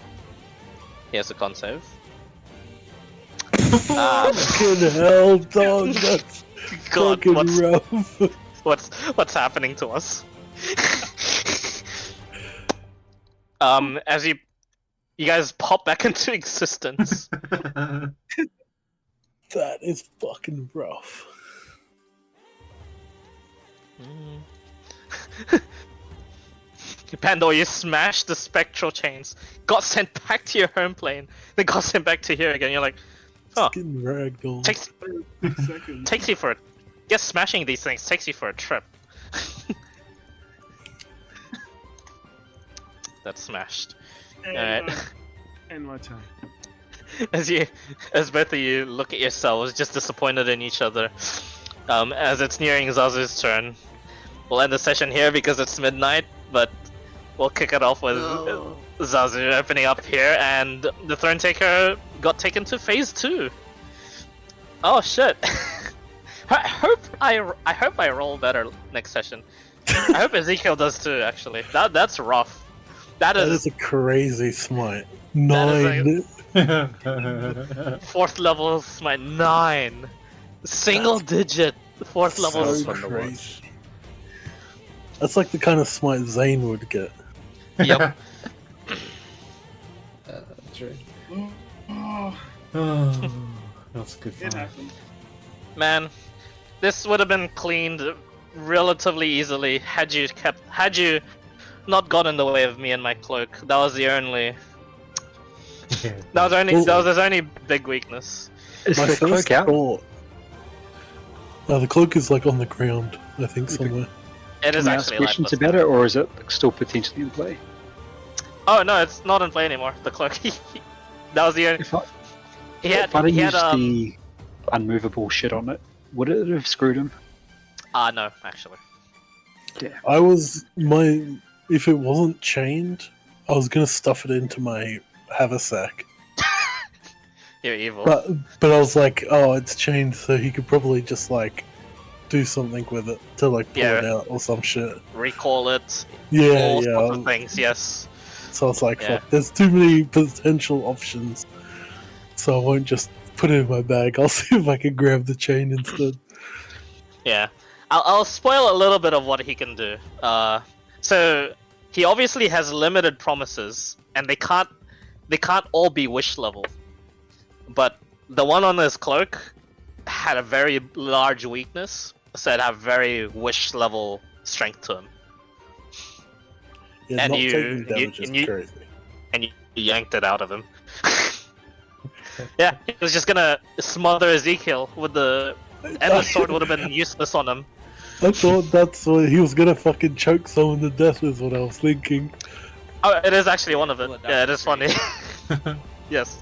he has a con save. Fucking hell, dog. That's God, fucking rough. what's happening to us? As you guys pop back into existence. That is fucking rough. Pandor, you smashed the spectral chains, got sent back to your home plane, then got sent back to here again. You're like, oh, It's getting ragdoll. takes you for just smashing these things takes you for a trip. That's smashed. And, Alright. and my turn. As both of you look at yourselves, just disappointed in each other. As it's nearing Zazu's turn, we'll end the session here because it's midnight, but we'll kick it off with Zazu opening up here, and the Thronetaker got taken to phase 2. Oh shit! I hope I roll better next session. I hope Ezekiel does too. Actually, that's rough. That is a crazy smite. That 9. 4th level smite 9, single digit 4th level. So smite. crazy. That's like the kind of smite Zane would get. Yep. True. Oh, Oh, that's a good it fun. happened. Man, this would have been cleaned relatively easily had you not got in the way of me and my cloak. That was the only. That was his only big weakness. Is My the first cloak out? thought. The cloak is like on the ground, I think, Okay. somewhere. It is Can we ask actually questions lifeless. about it, or is it like, still potentially in play? Oh no, it's not in play anymore. The cloak. That was the only. If I, He I'd had used the unmovable shit on it, would it have screwed him? no, actually. Yeah. If it wasn't chained, I was gonna stuff it into my haversack. You're evil. But I was like, oh, it's chained, so he could probably just like do something with it to like pull it out or some shit. Recall it. Yeah, all yeah. sorts of things. Yes. So I was like, Yeah. fuck, there's too many potential options. So I won't just put it in my bag. I'll see if I can grab the chain instead. Yeah. I'll spoil a little bit of what he can do. So he obviously has limited promises, and they can't all be wish level. But the one on his cloak had a very large weakness, so it had very wish level strength to him. Yeah, And not you- taking damage you- is you- crazy. And you yanked it out of him. Yeah, he was just gonna smother Ezekiel with the endless sword. Would have been useless on him. I thought that's what he was gonna fucking choke someone to death, is what I was thinking. Oh, it is actually one of it. Well, that Yeah, it was is funny. Yes.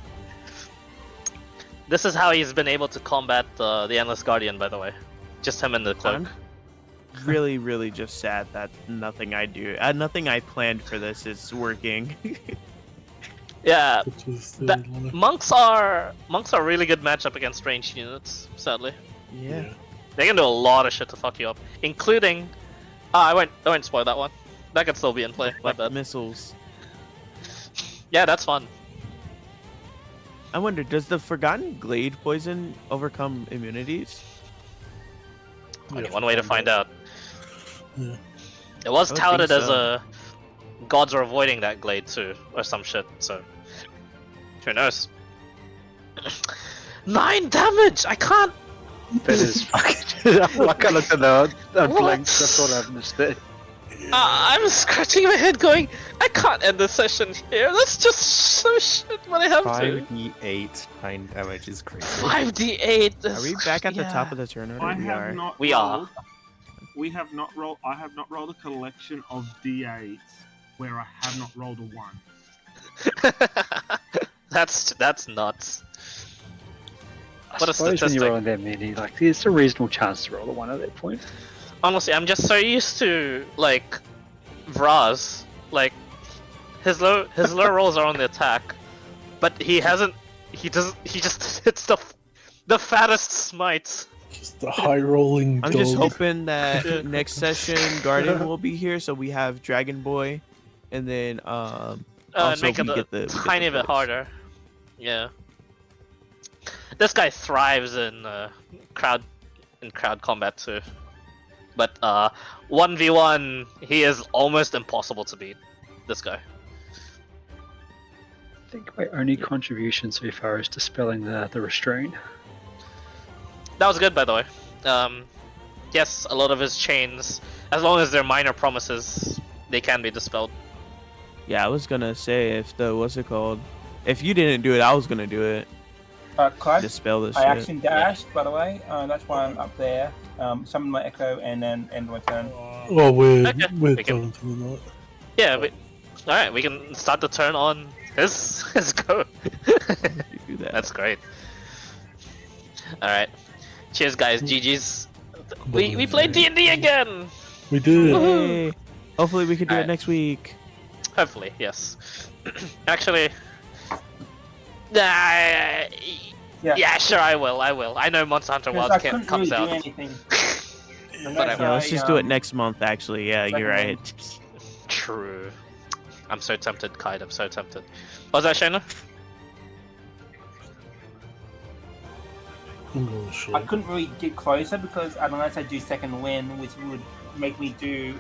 This is how he's been able to combat the Endless Guardian, by the way. Just him in the cloak. I'm really, really just sad that nothing I planned for this is working. Yeah, Which is that- monks are a really good matchup against ranged units. Sadly, Yeah. they can do a lot of shit to fuck you up, including. I won't spoil that one. That could still be in play. My Like bad. missiles. Yeah, that's fun. I wonder, does the Forgotten Glade poison overcome immunities? Only one way to find out. Yeah. It was I would touted think as so. gods are avoiding that glade too, or some shit. So who knows? 9 damage. I can't. That is fucking. Like I looked at that, I What? blinked. I thought I've missed it. I'm scratching my head, going, I can't end the session here. That's just so shit. But I have to. 5d8, 9 damage is crazy. 5d8. Are we back at the top of the turn order? I We have are. not. We are. rolled- We have not rolled. I have not rolled a collection of d8s where I have not rolled a 1. That's nuts. I What a suppose when statistic. you're rolling that many, like there's a reasonable chance to roll a 1 at that point. Honestly, I'm just so used to like Vraz. Like his low rolls are on the attack, but he hasn't. He just hits the fattest smites. Just a high rolling I'm dog. just hoping that next session Guardian will be here, so we have Dragon Boy, and then also Make it we a get the tiny bit voice. harder. Yeah. This guy thrives in crowd combat too. But 1v1, he is almost impossible to beat. This guy. I think my only contribution so far is dispelling the restraint. That was good, by the way. Yes, a lot of his chains, as long as they're minor promises, they can be dispelled. Yeah, I was gonna say if you didn't do it, I was gonna do it. Clive, Dispel this I shit. action dashed, by the way. That's why I'm up there. Summon my echo and then end my turn. Oh, we're Okay, we're we can- done for the night. Yeah, but alright, we can start the turn on his go. You do that. That's great. Alright. Cheers guys, GG's. We played D&D again! We did. Yay. Hopefully we can do it Alright. next week. Hopefully, yes. Actually, yeah, sure, I will. I know Monster Hunter Because Wilds I couldn't comes really out. do anything. Whatever. Yeah, let's just do it next month. Actually, yeah, you're right. True. I'm so tempted, Kite. I'm so tempted. What was that, Shayna? I'm going I short. couldn't really get closer because unless I do second wind, which would make me do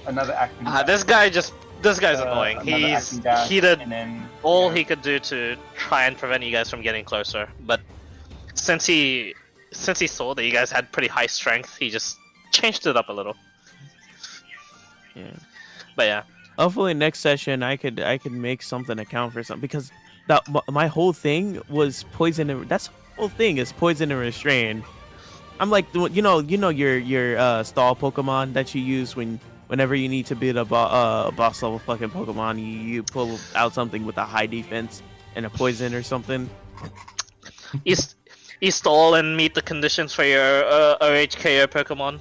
another action. This guy's annoying. another He action dash, did and then all he could do to try and prevent you guys from getting closer. But since he saw that you guys had pretty high strength, he just changed it up a little. Yeah. But yeah, Hopefully next session I could make something account for something, because my whole thing was poison. That's the whole thing is poison and restrain. I'm like, your stall Pokemon that you use whenever you need to beat a boss level fucking Pokemon. You pull out something with a high defense and a poison or something. You stall and meet the conditions for your OHKO Pokemon.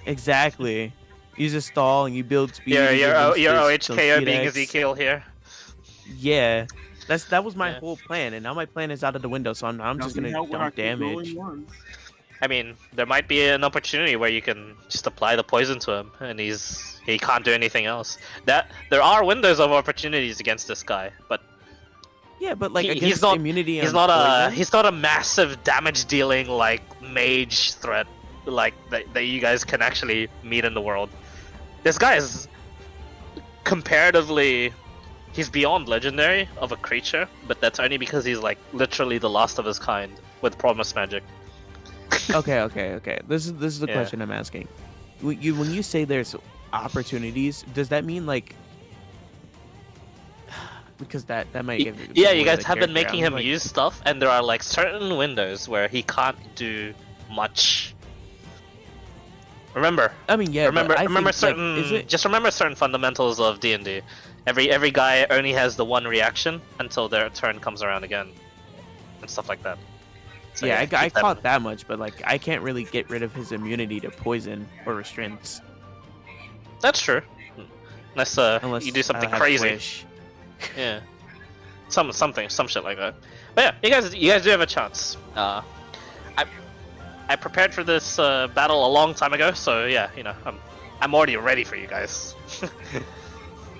Exactly. Use a stall and you build speed. Your you give your them O- your some OHKO speed being X. Ezekiel here. Yeah, that was my Yeah. whole plan, and now my plan is out of the window. So I'm just Doesn't gonna help when I dump keep rolling damage. ones. I mean, there might be an opportunity where you can just apply the poison to him, and he can't do anything else. There are windows of opportunities against this guy, but Yeah, but like he's against not immunity he's on not poison. he's not a massive damage dealing like mage threat like that you guys can actually meet in the world. This guy is comparatively, he's beyond legendary of a creature, but that's only because he's like literally the last of his kind with promise magic. Okay. This is the Yeah. question I'm asking. When you say there's opportunities, does that mean like? Because that might give Yeah, give you away guys the have been character. making I'm him like, use stuff, and there are like certain windows where he can't do much. Remember, I mean, yeah. remember, but I remember think, certain. Like, is it? Just remember certain fundamentals of D&D. Every guy only has the one reaction until their turn comes around again, and stuff like that. So, Yeah, I keep that in caught mind. that much, but like I can't really get rid of his immunity to poison or restraints That's true. Unless unless you do something I have crazy. Wish. Yeah, some shit like that. But yeah, you guys do have a chance. I prepared for this battle a long time ago, so yeah, I'm already ready for you guys.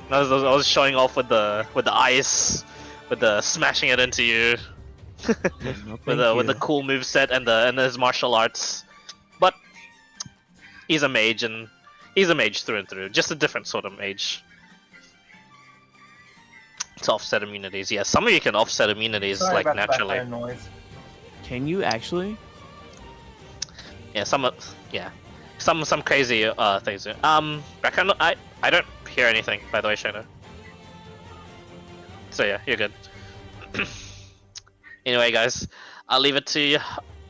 I was showing off with the ice, with the smashing it into you, Yeah, no, with thank the you. cool moveset and his martial arts. But he's a mage and he's a mage through and through, just a different sort of mage. To offset immunities, yeah. Some of you can offset immunities Sorry like about the naturally. background noise. Can you actually? Yeah, some crazy things. I don't hear anything, by the way, Shana. So yeah, you're good. Anyway, guys, I'll leave it to you.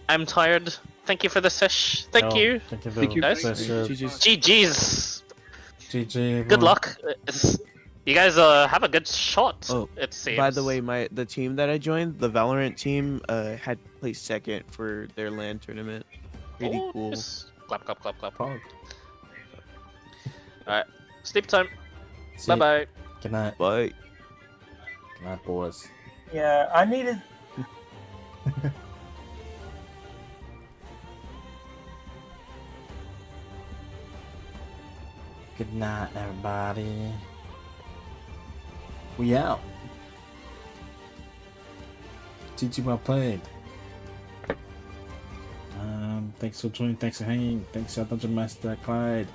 I'm tired. Thank you for the sesh. Thank you. Thank you, guys. GG's. GG's. GG. Good luck. You guys have a good shot. Oh, It seems. by the way, the team that I joined, the Valorant team, had placed second for their LAN tournament. Pretty Oh, cool. nice. Clap, clap, clap, clap. Pog. Alright, sleep time. See Bye ya. bye. Good night. But Good night, boys. Yeah, I needed. Good night, everybody. We out. GG, well played. Thanks for joining. Thanks for hanging. Thanks, Dungeon Master Clyde.